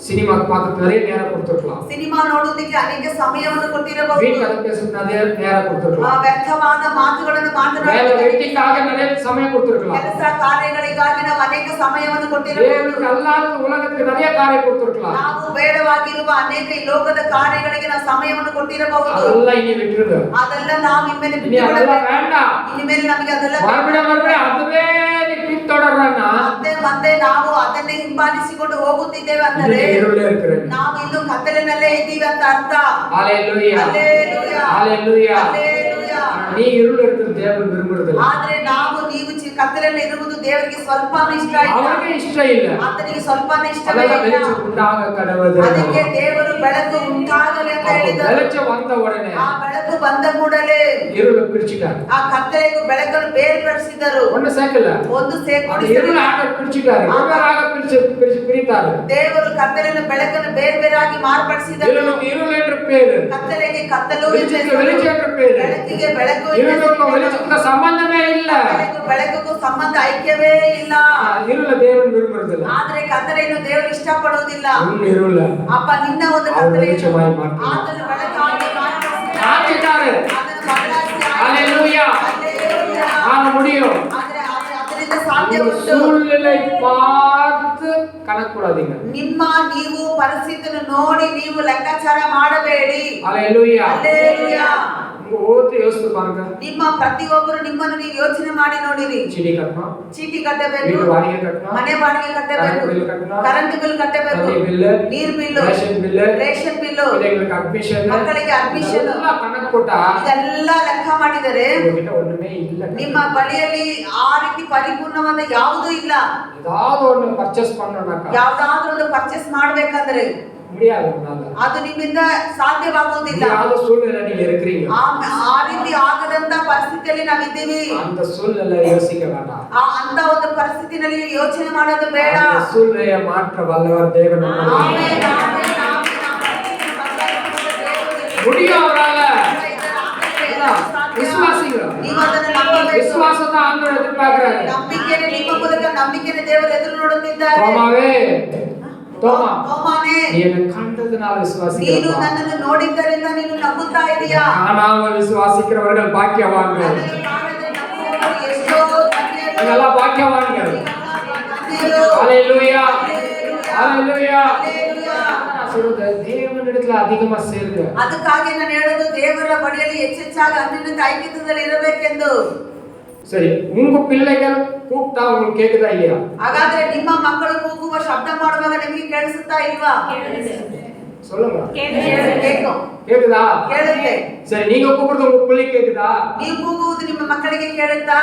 சினிமா பார்க்க நிறைய நேரம் கொடுத்துருக்கலாம். ಸಿನಿಮಾ ನೋಡುವುದಕ್ಕೆ ಅನೇಕ ಸಮಯವನ್ನು ಕೊಟ್ಟಿರಬಹುದು. வீட்டு கதை பேச நிறைய நேரம் கொடுத்துருக்கலாம். ವ್ಯರ್ಥವಾದ ಮಾತುಗಳನ್ನು வேலை ಮಾತನಾಡುವುದಕ್ಕೆ வெட்டிக்காக நிறைய சமயம் கொடுத்துருக்கலாம். ಕೆಲಸ ಕಾರ್ಯಗಳಿಗಾಗಿ ನಾವು ಅನೇಕ ಸಮಯವನ್ನು ಕೊಟ್ಟಿರಬಹುದು. தேவனுக்கு அல்லாத உலகத்துக்கு நிறைய காரியம் கொடுத்துருக்கலாம். ನಾವು ಬೇಡವಾಗಿರುವ ಅನೇಕ ಈ ಲೋಕದ ಕಾರ್ಯಗಳಿಗೆ ನಾವು ಸಮಯವನ್ನು ಕೊಟ್ಟಿರಬಹುದು. அதெல்லாம் இனி விட்டுருங்க. ಅದೆಲ್ಲ ನಾವು ಇನ್ಮೇಲೆ இனி அதெல்லாம் ಬಿಟ್ಟುಬಿಡಬೇಕು. வேண்டாம். ಇನ್ಮೇಲೆ ನಮಗೆ ಅದೆಲ್ಲ மறுபடியும் அதுவே நீ பின்தொடர்றன்னா ಮತ್ತೆ ನಾವು ಅದನ್ನೇ ಹಿಂಬಾಲಿಸಿಕೊಂಡು ಹೋಗುತ್ತಿದ್ದೇವೆ ಅಂದರೆ இருளே இருக்கிறேன். ನಾವು ಇನ್ನು ಕತ್ತಲಿನಲ್ಲೇ ಇದ್ದೀವಿ ಅಂತ ಅರ್ಥ. ஹalleluya ஹalleluya. ஹalleluya. ಹಲ್ಲೆಲೂಯಾ. நீ இருள் இருக்கிறது தேவன் விரும்புறதில்ல. ಆದ್ರೆ ನೀವು ಕತ್ತಲಲ್ಲಿ ಇರುವುದು ದೇವರಿಗೆ ಸ್ವಲ್ಪನೂ ಇಷ್ಟ ಇಲ್ಲ. அவருக்கு இஷ்டம் இல்ல. ಆತನಿಗೆ ಸ್ವಲ್ಪನೂ ಇಷ್ಟವೇ அதனால ಇಲ್ಲ. வெளிச்சம் உண்டாக கடவுது. ಅದಕ್ಕೆ ದೇವರು ಬೆಳಕು ಉಂಟಾಗಲಿ ಅಂತ ಹೇಳಿದರು. வெளிச்சம் வந்த உடனே ಆ ಬೆಳಕು ಬಂದ ಕೂಡಲೇ இருளை பிரிச்சுட்டாரு. ಆ ಕತ್ತಲೆಗೂ ಬೆಳಕನ್ನು ಬೇರ್ಪಡಿಸಿದರು. ஒண்ணு சேர்க்கல. ಒಂದು அந்த ಸೇರ್ಪಡಿಸಿದರು. இருளை ஆண்டவர் பிரிச்சுட்டாரு. வெவ்வேறாக பிரித்தாரு. ದೇವರು ಕತ್ತಲೆಯನ್ನು ಬೆಳಕನ್ನು ಬೇರೆ ಬೇರಾಗಿ ಮಾರ್ಪಡಿಸಿದರು. இருள் என்று பேரு. ಕತ್ತಲೆಗೆ ಕತ್ತಲು ಎಂದು வெளிச்சத்துக்கு வெளிச்சம் என்று பேரு. ಬೆಳಕಿಗೆ ಬೆಳಕು ಎಂದು இருளுக்கும் வெளிச்சத்துக்கும் சம்பந்தமே இல்ல. ಬೆಳಕಿಗೂ ಸಂಬಂಧ ಐಕ್ಯವೇ ಇಲ್ಲ. இருளை தேவன் விரும்புறதில்ல. ಆದ್ರೆ ಕತ್ತಲೆಯನ್ನು ದೇವರು ಇಷ್ಟಪಡುವುದಿಲ್ಲ. இருள ಅಪ್ಪ ನಿನ್ನ ಒಂದು அவர் ಕತ್ತಲೆ வெளிச்சமாய் மாற்றினார். ಆತನು ಬೆಳಕಾಗಿ மாற்றிட்டாரு. ಅದನ್ನು ಬದಲಾಯಿಸಿ ஹalleluya. ಹಲ್ಲೆಲೂಯಾ. ஆன முடியும். ಆದ್ರೆ ಅದರಿಂದ ಸಾಧ್ಯ உங்க ಉಂಟು. சூழ்நிலை பார்த்து கணக்கூடாதீங்க. ನೀವು ಪರಿಸ್ಥಿತಿಯನ್ನು ನೋಡಿ ನೀವು ಲೆಕ್ಕಾಚಾರ ಮಾಡಬೇಡಿ. ஹalleluya. ಹಲ್ಲೆಲೂಯಾ. உங்க ஒவ்வொருத்தரும் யோசித்து பாருங்க. ನಿಮ್ಮ ಪ್ರತಿಯೊಬ್ಬರು ನಿಮ್ಮನ್ನು ನೀವು ಯೋಚನೆ ಮಾಡಿ ನೋಡಿರಿ. ಚೀಟಿ ಕಟ್ಟணும், ಚೀಟಿ ಕಟ್ಟಬೇಕು, வீடு வாடகை கட்டணும், ಮನೆ ಬಾಡಿಗೆ ಕಟ್ಟಬೇಕು, ಕರೆಂಟ್ ಬಿಲ್ ಕಟ್ಟணும், ಕರೆಂಟ್ ಬಿಲ್ ಕಟ್ಟಬೇಕು, தண்ணி பில்லு, ನೀರ್ bill, ration bill, ration bill, பிள்ளைங்களுக்கு அட்மிஷன், ಮಕ್ಕಳಿಗೆ ಅಡ್ಮಿಷನ್ எல்லாம் கணக்கு போட்டா ಇದೆಲ್ಲ ಲೆಕ್ಕ ಮಾಡಿದರೆ உங்ககிட்ட ஒண்ணுமே இல்ல. ನಿಮ್ಮ ಬಳಿಯಲ್ಲಿ ಆ ರೀತಿ ಪರಿಪೂರ್ಣವಾದ ಯಾವುದೂ ಇಲ್ಲ. ஏதாவது ஒண்ணு பர்ச்சேஸ் பண்ணணும்னாக்கா ಯಾವ್ದಾದ್ರೂ ಒಂದು ಪರ್ಚೇಸ್ ಮಾಡ್ಬೇಕಂದ್ರೆ முடியாது. உங்களால ಅದು ನಿಮ್ಮಿಂದ ಸಾಧ್ಯವಾಗುವುದಿಲ್ಲ. முடியாத சூழ்நிலை நீங்க இருக்கிறீங்க. ಆ ರೀತಿ ಆಗದಂತ ಪರಿಸ್ಥಿತಿಯಲ್ಲಿ ನಾವಿದ್ದೀವಿ. அந்த சூழ்நிலை யோசிக்க வேண்டாம். ಅಂತ ಒಂದು ಪರಿಸ್ಥಿತಿನಲ್ಲಿ ಯೋಚನೆ ಮಾಡೋದು ಬೇಡ. அந்த சூழ்நிலையை மாற்ற வல்லவர் தேவன். Amen, amen, amen. முடியும் அவரால. விசுவாசிங்க. ನೀವು ಅದನ್ನು ನಂಬಬೇಕು. விசுவாசத்தை ஆண்டவர் எதிர்பார்க்கிறாரு. ನಂಬಿಕೆನೇ ನಿಮ್ಮ ಮೂಲಕ ನಂಬಿಕೆನೇ ದೇವರು ಎದುರು ನೋಡುತ್ತಿದ್ದಾರೆ. தோமாவே, தோமா, ತೋಮಾನೇ, நீ என்னை கண்டதுனால ನೀನು விசுவாசிக்கிறப்பா. ನನ್ನನ್ನು ನೋಡಿದ್ದರಿಂದ ನೀನು ನಂಬುತ್ತಾ ಇದೀಯಾ? காணாமல் விசுவாசிக்கிறவர்கள் பாக்கியவான்கள். ನನ್ನನ್ನು ಕಾಣದೆ ನಂಬುವವರು ಎಷ್ಟೋ ಧನ್ಯರು. நீங்கெல்லாம் பாக்கியவான்கள். ಧನ್ಯರು. ஹalleluya. ஹalleluya. ಹಲ್ಲೆಲೂಯಾ. நான் சொல்றது தேவனிடத்துல அதிகமா சேருங்க. ಅದಕ್ಕಾಗಿ ನಾನು ಹೇಳೋದು ದೇವರ ಬಳಿಯಲ್ಲಿ ಹೆಚ್ಚೆಚ್ಚಾಗಿ ಅನ್ಯನ ಐಕ್ಯತೆಯಲ್ಲಿ ಇರಬೇಕೆಂದು. சரி, உங்க பிள்ளைகள் கூப்பிட்டா உங்களுக்கு கேக்குதா இல்லையா? ಹಾಗಾದ್ರೆ ನಿಮ್ಮ ಮಕ್ಕಳು ಕೂಗುವ ಶಬ್ದ ಮಾಡುವಾಗ ನಿಮಗೆ ಕೇಳಿಸುತ್ತಾ ಇಲ್ವಾ? சொல்லுங்க. கேட்கும். கேக்குதா? ಕೇಳುತ್ತೆ. சரி, நீங்க கூப்பிடுறது உங்க பிள்ளை கேக்குதா? ನೀವು ಕೂಗುವುದು ನಿಮ್ಮ ಮಕ್ಕಳಿಗೆ ಕೇಳುತ್ತಾ?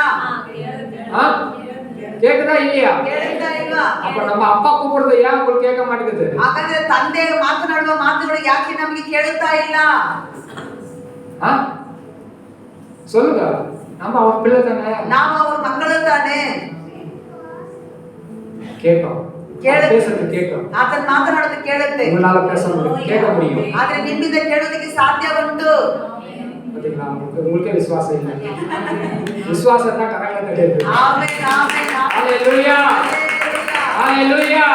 கேக்குதா இல்லையா? ಕೇಳುತ್ತಾ ಇಲ್ವಾ? அப்ப நம்ம அப்பா கூப்பிடுறது ஏன் உங்களுக்கு கேட்க மாட்டேங்குது? ಹಾಗಾದ್ರೆ ತಂದೆ ಮಾತನಾಡುವ ಮಾತುಗಳು ಯಾಕೆ ನಮಗೆ ಕೇಳುತ್ತಾ ಇಲ್ಲ? சொல்லுங்க. நம்ம அவர் பிள்ளை தானே, ನಾವು ಅವ್ರ ಮಕ್ಕಳು ತಾನೆ. கேட்கும். பேசுறது கேட்கும். ಆತನ ಮಾತನಾಡೋದು ಕೇಳುತ್ತೆ. உங்களால பேச முடியும், கேட்க முடியும். ಆದ್ರೆ ನಿಮ್ಮಿಂದ ಕೇಳೋದಕ್ಕೆ ಸಾಧ್ಯ ಉಂಟು. பாத்தீங்களா? உங்களுக்கே விசுவாசம் இல்லை. விசுவாசம் தான் கரங்களை தட்டியது. Amen, amen, amen. ஹalleluya, ஹalleluya.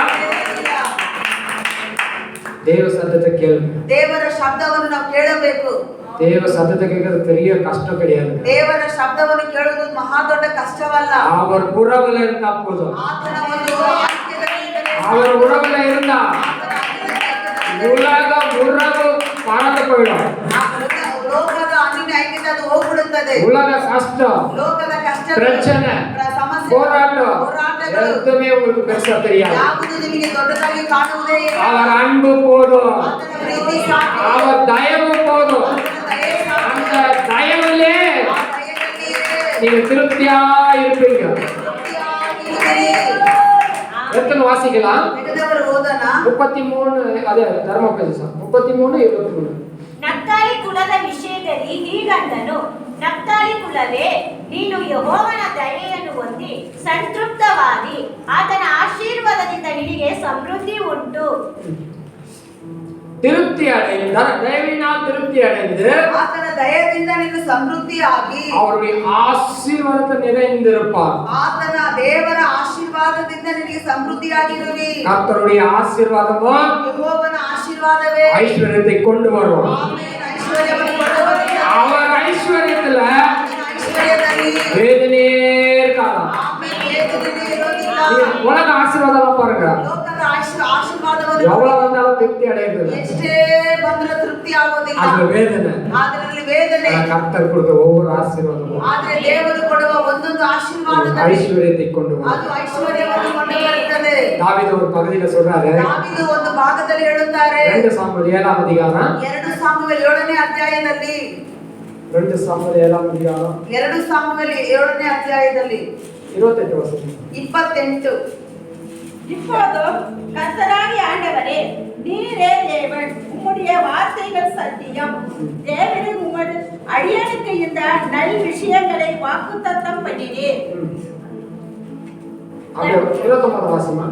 தேவ சத்தத்தை கேளுங்க. ದೇವರ ಶಬ್ದವನ್ನು ನಾವು ಕೇಳಬೇಕು. தேவ சத்தத்தை கேட்கிறது பெரிய கஷ்டம் கிடையாது. ದೇವರ ಶಬ್ದವನ್ನು ಕೇಳುವುದು ಮಹಾ ದೊಡ್ಡ ಕಷ್ಟವಲ್ಲ. அவர் உறவுல இருந்தா போதும். ಆತನ ಒಂದು ವಾಕ್ಯದಲ್ಲಿ ಇದ್ದರೆ அவர் உறவுல இருந்தா உலக உறவு பறந்து போயிடும். ಲೋಕದ ಅನ್ಯ ಐಕ್ಯತೆ ಅದು ಹೋಗ್ಬಿಡುತ್ತದೆ. உலக கஷ்டம், ಲೋಕದ ಕಷ್ಟ, பிரச்சனை, ಸಮಸ್ಯೆ, போராட்டம் எதுவுமே உங்களுக்கு பெருசா தெரியாது. ಯಾವುದು ನಿಮಗೆ ದೊಡ್ಡದಾಗಿ ಕಾಣುವುದೇ ಇಲ್ಲ. அவர் அன்பு போதும், ಆತನ ಪ್ರೀತಿ ಸಾಕು. அவர் தயவு போதும். ಆತನ ದಯೆ ಸಾಕು. அந்த தயவுலே ಆ ದಯೆಯಲ್ಲಿಯೇ நீங்க திருப்தியா இருப்பீங்க. ತೃಪ್ತಿಯಾಗಿರುವಿರಿ. எத்தனை வாசிக்கலாம்? ತೆಗೆದವರು ಓದೋಣ. 33 ಅದೇ ಧರ್ಮೋಪದೇಶ 33:23. ನಫ್ತಾಲಿ ಕುಲದ ವಿಷಯದಲ್ಲಿ ಹೀಗಂದನು, ನಫ್ತಾಲಿ ಕುಲವೇ, ನೀನು ಯೆಹೋವನ ದಯೆಯನ್ನು ಹೊಂದಿ ಸಂತೃಪ್ತವಾಗಿ ಆತನ ಆಶೀರ್ವಾದದಿಂದ ನಿನಗೆ ಸಮೃದ್ಧಿ ಉಂಟು. திருப்தி அடைந்து, தயவினால் திருப்தி அடைந்து ಆತನ ದಯದಿಂದ ನೀನು ಸಮೃದ್ಧಿಯಾಗಿ அவருடைய ஆசீர்வாதத்தை நிறைந்திருப்பார். ಆತನ ದೇವರ ಆಶೀರ್ವಾದದಿಂದ ನಿನಗೆ ಸಮೃದ್ಧಿಯಾಗಿರುವಿ. கர்த்தருடைய ஆசீர்வாதமும் ಯೆಹೋವನ ಆಶೀರ್ವಾದವೇ ஐஸ்வர்யத்தை கொண்டு வரும். ಆಮೆನ್. ಐಶ್ವರ್ಯವನ್ನು ಕೊಡುವನು. அவர் ஐஸ்வர்யத்துல ಐಶ್ವರ್ಯದಲ್ಲಿ வேதனையே இருக்காது. ಆಮೆನ್. ವೇದನೆ ಇರೋದಿಲ್ಲ. உலக ஆசீர்வாதம் பாருங்க, ಲೋಕದ ಆಶೀರ್ವಾದವನ್ನು எவ்வளவு வந்தாலும் திருப்தி அடையுது. ಎಷ್ಟೇ ಬಂದರೂ ತೃಪ್ತಿ ಆಗೋದಿಲ್ಲ. அது வேதனை. ಅದರಲ್ಲಿ ವೇದನೆ. கர்த்தர் கொடுத்த ஒவ்வொரு ஆசீர்வாதமும் ಆದ್ರೆ ದೇವರು ಕೊಡುವ ಒಂದೊಂದು ಆಶೀರ್ವಾದದಲ್ಲಿ ஐஸ்வர்யத்தை கொண்டு வரும். ಅದು ಐಶ್ವರ್ಯವನ್ನು ಕೊಂಡು ಬರುತ್ತದೆ. தாவீது ஒரு பகுதியில சொல்றாரு, ದಾವೀದು ಒಂದು ಭಾಗದಲ್ಲಿ ಹೇಳುತ್ತಾರೆ, 2 சாமுவேல் 7ஆம் அதிகாரம் 2 ಸಾಮುವೇಲ್ 7ನೇ ಅಧ್ಯಾಯದಲ್ಲಿ 2 சாமுவேல் 7ஆம் அதிகாரம் 2 ಸಾಮುವೇಲ್ 7ನೇ ಅಧ್ಯಾಯದಲ್ಲಿ 28 வசனம். 28. இப்போதும் கர்த்தராகிய ஆண்டவரே, நீரே தேவன், உம்முடைய வார்த்தைகள் சத்தியம். தேவனின் உமது அடியனுக்கு இந்த நல் விஷயங்களை வாக்குத்தத்தம் பண்ணினீர். அப்படியே 29 வாசிமா.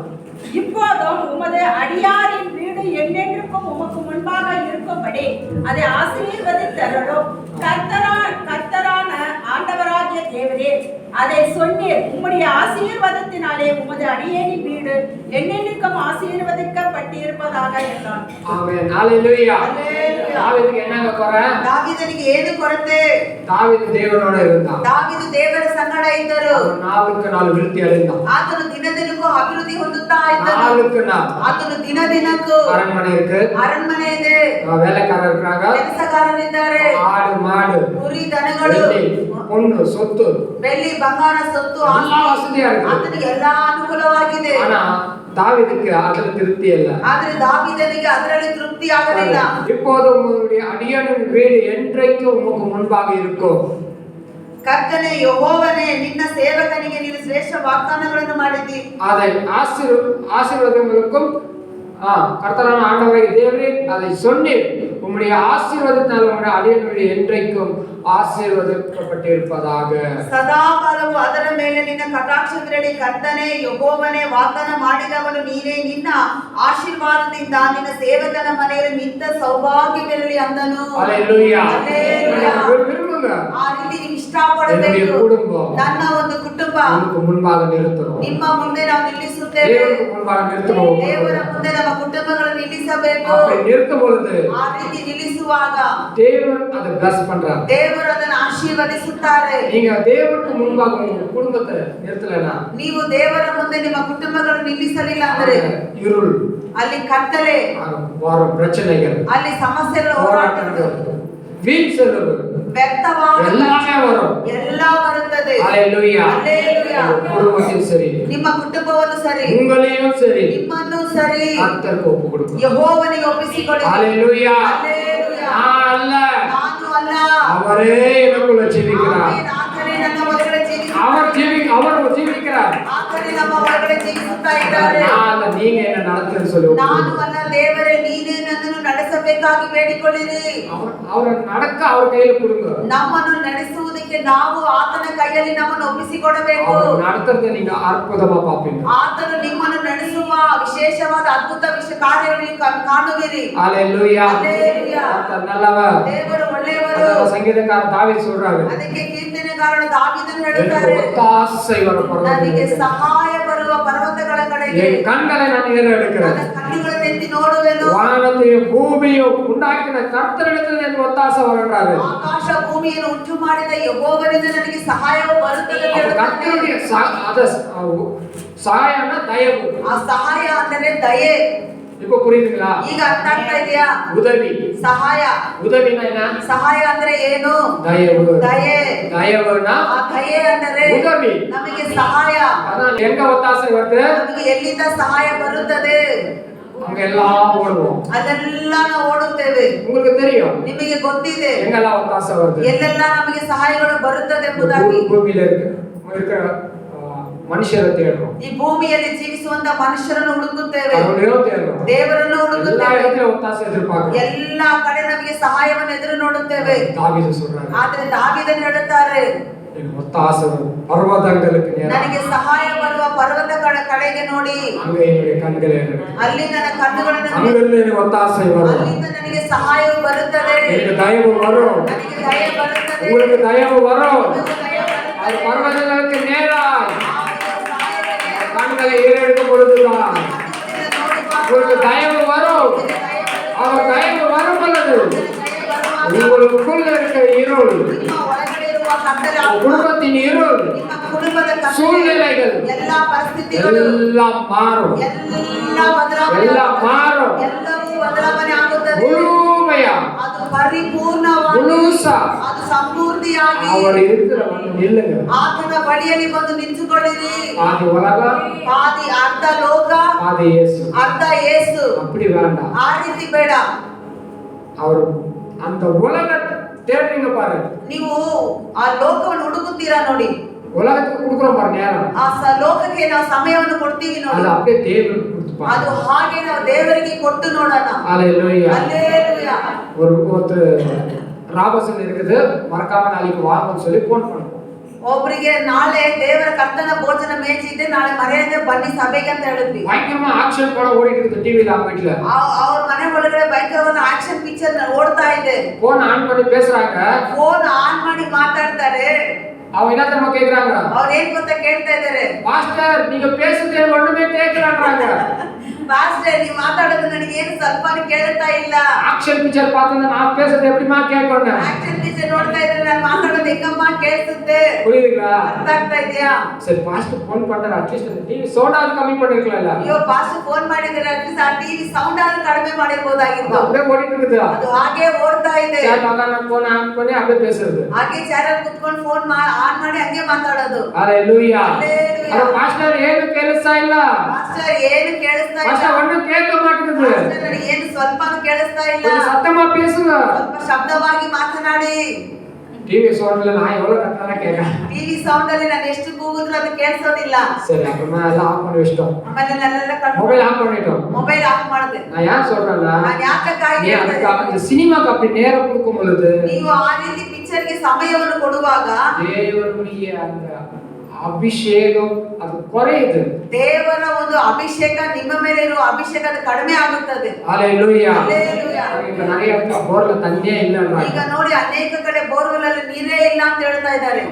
இப்போதும் உமது அடியாரின் வீடு என்றென்றுக்கும் உமக்கு முன்பாக இருக்கும்படி அதை ஆசீர்வதித்தருளும். கர்த்தரான ஆண்டவராகிய தேவரே, அதை சொன்னீர். உம்முடைய ஆசீர்வாதத்தினாலே உமது அடியேனின் வீடு என்னென்னுக்கும் ஆசீர்வதிக்கப்பட்டிருப்பதாக என்றான். ஆமென். ஹalleluya. தாவீதுக்கு என்னங்க குறை? ದಾವೀದನಿಗೆ ಏನು ಕೊರತೆ? தாவீது தேவனோட இருந்தான். ದಾವೀದು ದೇವರ ಸಂಗಡ ಇದ್ದರು. அவன் நாளுக்கு நாள் விருத்தி அடைந்தான். ಆತನು ದಿನದಿನಕ್ಕೂ ಅಭಿವೃದ್ಧಿ ಹೊಂದುತ್ತಾ ಇದ್ದನು. நாளுக்கு நாள் ಆತನು ದಿನದಿನಕ್ಕೂ அரண்மனை இருக்கு, ಅರಣ್ಮನೆ ಇದೆ, வேலைக்காரர் இருக்காங்க, ಕೆಲಸಗಾರರಿದ್ದಾರೆ, ஆடு மாடு, ಕುರಿ ದನಗಳು, வெள்ளி, பொண்ணு, சொத்து, ಬೆಳ್ಳಿ ಬಂಗಾರ, ಸೊತ್ತು, எல்லா வசதியா இருக்கு. ಆತನಿಗೆ ಎಲ್ಲಾ ಅನುಕೂಲವಾಗಿದೆ. ஆனா தாவீதுக்கு அதுல திருப்தி இல்ல. ಆದ್ರೆ ದಾವೀದನಿಗೆ ಅದರಲ್ಲಿ ತೃಪ್ತಿ ಆಗಲಿಲ್ಲ. இப்போது உங்களுடைய அடியானின் வீடு என்றைக்கு உமக்கு முன்பாக இருக்கும். ಕರ್ತನೇ, ಯೆಹೋವನೇ, ನಿನ್ನ ಸೇವಕನಿಗೆ ನೀನು ಶ್ರೇಷ್ಠ ವಾಗ್ದಾನಗಳನ್ನು ಮಾಡಿದಿ. அதை ஆசீர்வாதங்களுக்கும் கர்த்தரான ஆண்டவராகிய தேவரே, அதை சொன்னீர். உம்முடைய ஆசீர்வாதத்தால் உம்முடைய அடியானுடைய என்றைக்கும் ஆசீர்வதிக்கப்பட்டிருப்பதாக. ಸದಾಕಾಲವು ಅದರ ಮೇಲೆ ನಿನ್ನ ಕಟಾಕ್ಷವಿರಲಿ. ಕರ್ತನೇ, ಯೆಹೋವನೇ, ವಾಗ್ದಾನ ಮಾಡಿದವನು ನೀನೇ. ನಿನ್ನ ಆಶೀರ್ವಾದದಿಂದ ನಿನ್ನ ಸೇವಕನ ಮನೆಯಲ್ಲಿ ನಿಂತ ಸೌಭಾಗ್ಯವಿರಲಿ ಅಂದನು. ஹalleluya. ಹಲ್ಲೆಲೂಯಾ. விரும்புங்க. ಆ ರೀತಿ ನೀವು ಇಷ್ಟಪಡಬೇಕು. என்னுடைய குடும்பம் ನನ್ನ ಒಂದು ಕುಟುಂಬ உங்களுக்கு முன்பாக நிறுத்தணும். ನಿಮ್ಮ ಮುಂದೆ ನಾವು ನಿಲ್ಲಿಸುತ್ತೇವೆ. தேவனுக்கு முன்பாக நிறுத்தணும். ದೇವರ ಮುಂದೆ ನಮ್ಮ ಕುಟುಂಬಗಳನ್ನು ನಿಲ್ಲಿಸಬೇಕು. அப்படி நிறுத்தும் பொழுது ಆ ರೀತಿ ನಿಲ್ಲಿಸುವಾಗ தேவன் அதை bless பண்றார். ದೇವರು ಅದನ್ನು ಆಶೀರ್ವದಿಸುತ್ತಾರೆ. நீங்க தேவனுக்கு முன்பாக உங்க குடும்பத்தை நிறுத்தலைன்னா, ನೀವು ದೇವರ ಮುಂದೆ ನಿಮ್ಮ ಕುಟುಂಬಗಳನ್ನು ನಿಲ್ಲಿಸಲಿಲ್ಲ ಅಂದರೆ இருள், ಅಲ್ಲಿ ಕತ್ತಲೆ, வரும் பிரச்சனைகள், ಅಲ್ಲಿ ಸಮಸ್ಯೆಗಳು, போராட்டங்கள், வீண் செலவு, ವ್ಯರ್ಥವಾದ எல்லாமே வரும். ಎಲ್ಲ ಬರುತ್ತದೆ. ஹalleluya. ಹಲ್ಲೆಲೂಯಾ. குடும்பத்தில் சரி, ನಿಮ್ಮ ಕುಟುಂಬವನ್ನು ಸರಿ, உங்களையும் சரி ನಿಮ್ಮನ್ನು ಸರಿ கர்த்தருக்கு ஒப்பு கொடுக்கணும். ಯೆಹೋವನಿಗೆ ಒಪ್ಪಿಸಿಕೊಡಿ. ஹalleluya. ಹಲ್ಲೆಲೂಯಾ. நான் அல்ல, ನಾನು ಅಲ್ಲ, அவரே எனக்குள்ள ஜீவிக்கிறார். ಆಮೆನ್. ಆತನೇ ನನ್ನ ಒಳಗಡೆ ಜೀವಿಸುತ್ತಾರೆ. அவர் ஜீவிக்கிறார். ಆತನೇ ನಮ್ಮ ಒಳಗಡೆ ಜೀವಿಸುತ್ತಾ ಇದ್ದಾರೆ. நான் அல்ல, நீங்க என்ன நடத்துன்னு சொல்லி ஒப்பு ನಾನು கொடுக்கணும். ಅಲ್ಲ, ದೇವರೇ ನೀನೇ ನನ್ನನ್ನು ನಡೆಸಬೇಕಾಗಿ ಬೇಡಿಕೊಳ್ಳಿರಿ. அவரை நடக்க அவர் கையில கொடுங்க. ನಮ್ಮನ್ನು ನಡೆಸುವುದಕ್ಕೆ ನಾವು ಆತನ ಕೈಯಲ್ಲಿ ನಮ್ಮನ್ನು ಒಪ್ಪಿಸಿಕೊಡಬೇಕು. அவர் நடத்துறதை நீங்க அற்புதமா பாப்பீங்க. ಆತನು ನಿಮ್ಮನ್ನು ನಡೆಸುವ ವಿಶೇಷವಾದ ಅದ್ಭುತ ಕಾರ್ಯಗಳನ್ನು ಕಾಣುವಿರಿ. ஹalleluya. ಹಲ್ಲೆಲೂಯಾ. கர்த்தர் நல்லவர். ದೇವರು ಒಳ್ಳೆಯವರು. அதான் சங்கீதக்காரர் தாவீது சொல்றாரு, ಅದಕ್ಕೆ ಕೀರ್ತನೆಗಾರನು ದಾವೀದನು எனக்கு ಹೇಳುತ್ತಾರೆ, ஒத்தாசை வர ನನಗೆ பர்வதங்கள், ಸಹಾಯ ಬರುವ ಪರ್ವತಗಳ ಕಡೆಗೆ என் கண்களை நான் ஏறெடுக்கிறேன். ನನ್ನ ಕಣ್ಣುಗಳನ್ನು ಎತ್ತಿ ನೋಡುವೆನು. வானத்தையும் பூமியும் உண்டாக்கின கர்த்தரிடத்தில் எனக்கு ஒத்தாசை வருன்றாரு. ಆಕಾಶ ಭೂಮಿಯನ್ನು ಉಂಟು ಮಾಡಿದ ಯೆಹೋವನಿಂದ ನನಗೆ ಸಹಾಯವು ಬರುತ್ತದೆ ಅಂತ ಹೇಳುತ್ತಾನೆ. கர்த்தருடைய சகாயம்னா தயவு. ಆ ಸಹಾಯ ಅಂದರೆ ದಯೆ. இப்ப புரியுதுங்களா? ಈಗ ಅರ್ಥ ಆಗ್ತಾ ಇದೆಯಾ? உதவி. ಸಹಾಯ. உதவினா என்ன? ಸಹಾಯ ಅಂದ್ರೆ ಏನು? தயவு. ದಯೆ. தயவுனா ಆ ದಯೆ ಅಂದರೆ உதவி. ನಮಗೆ ಸಹಾಯ. அதான் எங்க ஒத்தாசை வருது? ನಮಗೆ ಎಲ್ಲಿಂದ ಸಹಾಯ ಬರುತ್ತದೆ? அங்க எல்லாம் ஓடுவோம். ಅದೆಲ್ಲ ನಾವು ಓಡುತ್ತೇವೆ. உங்களுக்கு தெரியும் ನಿಮಗೆ ಗೊತ್ತಿದೆ எங்கெல்லாம் ஒத்தாசை வருது. ಎಲ್ಲೆಲ್ಲ ನಮಗೆ ಸಹಾಯಗಳು ಬರುತ್ತದೆ ಎಂಬುದಾಗಿ. பூமியில இருக்கிற மனுஷரை தேடுறோம். ಈ ಭೂಮಿಯಲ್ಲಿ ಜೀವಿಸುವಂತ ಮನುಷ್ಯರನ್ನು ಹುಡುಕುತ್ತೇವೆ. அவரையும் தேடுறோம். ದೇವರನ್ನು எல்லா ಹುಡುಕುತ್ತೇವೆ. இடத்துல ஒத்தாசை எதிர்பார்க்கிறோம். ಎಲ್ಲಾ ಕಡೆ ನಮಗೆ ಸಹಾಯವನ್ನು ಎದುರು ನೋಡುತ್ತೇವೆ. தாவீது சொல்றாரு, ಆದ್ರೆ ದಾವೀದನು ಹೇಳುತ್ತಾರೆ, எனக்கு ஒத்தாசை வரும் பர்வதங்களுக்கு நேரா, ನನಗೆ ಸಹಾಯ ಬರುವ ಪರ್ವತಗಳ ಕಡೆಗೆ ನೋಡಿ, அங்க என்னுடைய கண்களை ஏறெடுக்கிறேன். ಅಲ್ಲಿ ನನ್ನ ಕಣ್ಣುಗಳನ್ನು அங்கிருந்து எனக்கு ஒத்தாசை வரும். ಅಲ್ಲಿಂದ ನನಗೆ ಸಹಾಯವು ಬರುತ್ತದೆ. எனக்கு தயவு வரும். ನನಗೆ ದಯ ಬರುತ್ತದೆ. உங்களுக்கு தயவு வரும். ನನಗೆ ದಯ அது ಬರುತ್ತದೆ. பர்வதங்களுக்கு நேராய் ಆತನ ಸಹಾಯದ ಮೇಲೆ கண்களை ஏறெடுக்கும் பொழுதுதான் ಕಣ್ಣುಗಳನ್ನು ನೋಡುವಾಗ உங்களுக்கு தயவு வரும். ನನಗೆ ದಯ ಬರುತ್ತದೆ. அவர் தயவு வரும் பொழுது ನನಗೆ ದಯ ಬರುವಾಗ உங்களுக்குள்ள இருக்கிற இருள், ನಿಮ್ಮ ಒಳಗಡೆ ಇರುವ ಕತ್ತಲೆ உங்க குடும்பத்தின் இருள், ನಿಮ್ಮ ಕುಟುಂಬದ ಕತ್ತಲೆ, சூழ்நிலைகள் ಎಲ್ಲಾ ಪರಿಸ್ಥಿತಿಗಳು எல்லாம் மாறும். ಎಲ್ಲ ಬದಲಾವಣೆ எல்லாம் மாறும். ಎಲ್ಲವೂ ಬದಲಾವಣೆ ಆಗುತ್ತದೆ. முழுமையா ಅದು ಪರಿಪೂರ್ಣವಾಗಿ, முழுசா ಅದು ಸಂಪೂರ್ತಿಯಾಗಿ அவர் இருக்கிற வந்து நில்லுங்க. ಆತನ ಬಳಿಯಲ್ಲಿ ಬಂದು ನಿಂತುಕೊಳ್ಳಿರಿ. பாதி உலகம், ಪಾದಿ ಅರ್ಧ ಲೋಕ, பாதி இயேசு. ಅರ್ಧ ಯೇಸು. அப்படி வேண்டாம். ಆ ರೀತಿ ಬೇಡ. அவர் அந்த உலகத்தை தேடுறீங்க பாருங்க. ನೀವು ಆ ಲೋಕವನ್ನು ಹುಡುಕುತ್ತೀರಾ ನೋಡಿ. உலகத்துக்கு கொடுக்குறோம் பாருங்க நேரம், ಆ ಲೋಕಕ್ಕೆ ನಾವು ಸಮಯವನ್ನು ಕೊಡ್ತೀವಿ ನೋಡಿ. அது அப்படியே தேவனுக்கு கொடுத்து ಅದು பாருங்க. ಹಾಗೆ ನಾವು ದೇವರಿಗೆ ಕೊಟ್ಟು ನೋಡೋಣ. ஹalleluya. ಹಲ್ಲೆಲೂಯಾ. ஒருத்தர் ராபசன் இருக்குது, மறக்காம நாளைக்கு வாங்கன்னு சொல்லி போன் பண்ணுவோம். ಒಬ್ಬರಿಗೆ ನಾಳೆ ದೇವರ ಕರ್ತನ ಭೋಜನ ಮೇಜಿದೆ, ನಾಳೆ ಮರೆಯದೆ ಬನ್ನಿ ಸಭೆಗೆ ಅಂತ ಹೇಳಿದ್ವಿ. பயங்கரமா ஆக்ஷன் படம் ஓடிட்டு இருக்குது டிவில அவங்க வீட்டுல. ಅವ್ರ ಮನೆ ಒಳಗಡೆ ಭಯಂಕರವಾದ ಆಕ್ಷನ್ ಪಿಕ್ಚರ್ ಓಡ್ತಾ ಇದೆ. போன் ஆன் பண்ணி பேசுறாங்க. ಫೋನ್ ಆನ್ ಮಾಡಿ ಮಾತಾಡ್ತಾರೆ. அவங்க என்ன தெரியுமா கேக்குறாங்க? ಅವ್ರು ಏನ್ ಗೊತ್ತಾ ಕೇಳ್ತಾ ಇದ್ದಾರೆ, பாஸ்டர் நீங்க பேசுறது எனக்கு ஒண்ணுமே கேட்கலன்றாங்க. ಪಾಸ್ಟರ್ ನೀವು ಮಾತಾಡೋದು ನನಗೆ ಏನು ಸ್ವಲ್ಪ ಕೇಳ್ತಾ ಇಲ್ಲ. ஆக்ஷன் பிக்சர் பார்த்தா நான் பேசுறது எப்படிமா கேட்கணும்? ಆಕ್ಷನ್ ಪಿಕ್ಚರ್ ನೋಡ್ತಾ ಇದ್ರೆ ನಾನು ಮಾತಾಡೋದು ಹೆಂಗಮ್ಮ ಕೇಳಿಸುತ್ತೆ. புரியுதுங்களா? ಅರ್ಥ ಆಗ್ತಾ ಇದೆಯಾ? சரி பாஸ்டர் போன் பண்றாரு, அட்லீஸ்ட் அந்த டிவி சவுண்டாவது கம்மி பண்ணிருக்கலாம்ல. ಅಯ್ಯೋ ಪಾಸ್ಟರ್ ಫೋನ್ ಮಾಡಿದ್ರೆ ಅಟ್ಲೀಸ್ಟ್ ಆ ಟಿವಿ ಸೌಂಡ್ ಆದ್ರೂ ಕಡಿಮೆ ಮಾಡಿರ್ಬೋದಾಗಿತ್ತು. அப்படியே ஓடிட்டு இருக்குது. ಅದು ಹಾಗೆ ಓಡ್ತಾ ಇದೆ. சரி நான் போன் ஆன் பண்ணி அப்படியே பேசுறது. ಹಾಗೆ ಚಾನಲ್ ಕುತ್ಕೊಂಡು ಫೋನ್ ಆನ್ ಮಾಡಿ ಹಂಗೆ ಮಾತಾಡೋದು. ஹalleluya. ಹಲ್ಲೆಲೂಯಾ. ಅರೆ ಪಾಸ್ಟರ್ ಏನು ಕೇಳಿಸ್ತಾ ಇಲ್ಲ. ಪಾಸ್ಟರ್ ಏನು ಕೇಳಿಸ್ತಾ ಇಲ್ಲ. ಪಾಸ್ಟರ್ ஒண்ணு கேட்க மாட்டேங்குது. ಪಾಸ್ಟರ್ ನನಗೆ ಏನು ಸ್ವಲ್ಪನೂ ಕೇಳಿಸ್ತಾ ಇಲ್ಲ. கொஞ்சம் சத்தமா பேசுங்க. ಸ್ವಲ್ಪ ಶಬ್ದವಾಗಿ ಮಾತನಾಡಿ. டிவி சவுண்ட்ல நான் எவ்வளவு கத்தனா கேட்கறேன். ಟಿವಿ ಸೌಂಡ್ ಅಲ್ಲಿ ನಾನು ಎಷ್ಟು ಕೂಗಿದ್ರು ಅದು ಕೇಳಿಸೋದಿಲ್ಲ. சரி அப்புறமா எல்லாம் ஆஃப் பண்ணி வச்சிட்டோம். ಆಮೇಲೆ ನನ್ನೆಲ್ಲ ಮೊಬೈಲ್ ಆಫ್ பண்ணிட்டோம். ಮೊಬೈಲ್ ಆಫ್ ಮಾಡಿದೆ. நான் ஏன் சொல்றேன்னா, ನಾನು ಯಾಕೆ நீ அதுக்கு அந்த சினிமாக்கு அப்படி நேரம் கொடுக்கும் பொழுது ನೀವು ಆ ರೀತಿ ಪಿಕ್ಚರ್ಗೆ ಸಮಯವನ್ನು ಕೊಡುವಾಗ தேவனுடைய அந்த அபிஷேகம் அது குறையுது. ದೇವರ ಒಂದು ಅಭಿಷೇಕ ನಿಮ್ಮ ಮೇಲೆ ಇರುವ ಅಭಿಷೇಕ ಅದು ಕಡಿಮೆ ಆಗುತ್ತದೆ. ஹalleluya. ಹಲ್ಲೆಲೂಯಾ. இப்ப நிறைய இடத்துல போர்ல தண்ணியே இல்லன்றாங்க. ಈಗ ನೋಡಿ ಅನೇಕ ಕಡೆ ಬೋರ್ವೆಲ್ ಅಲ್ಲಿ ನೀರೇ ಇಲ್ಲ ಅಂತ ಹೇಳ್ತಾ ಇದ್ದಾರೆ.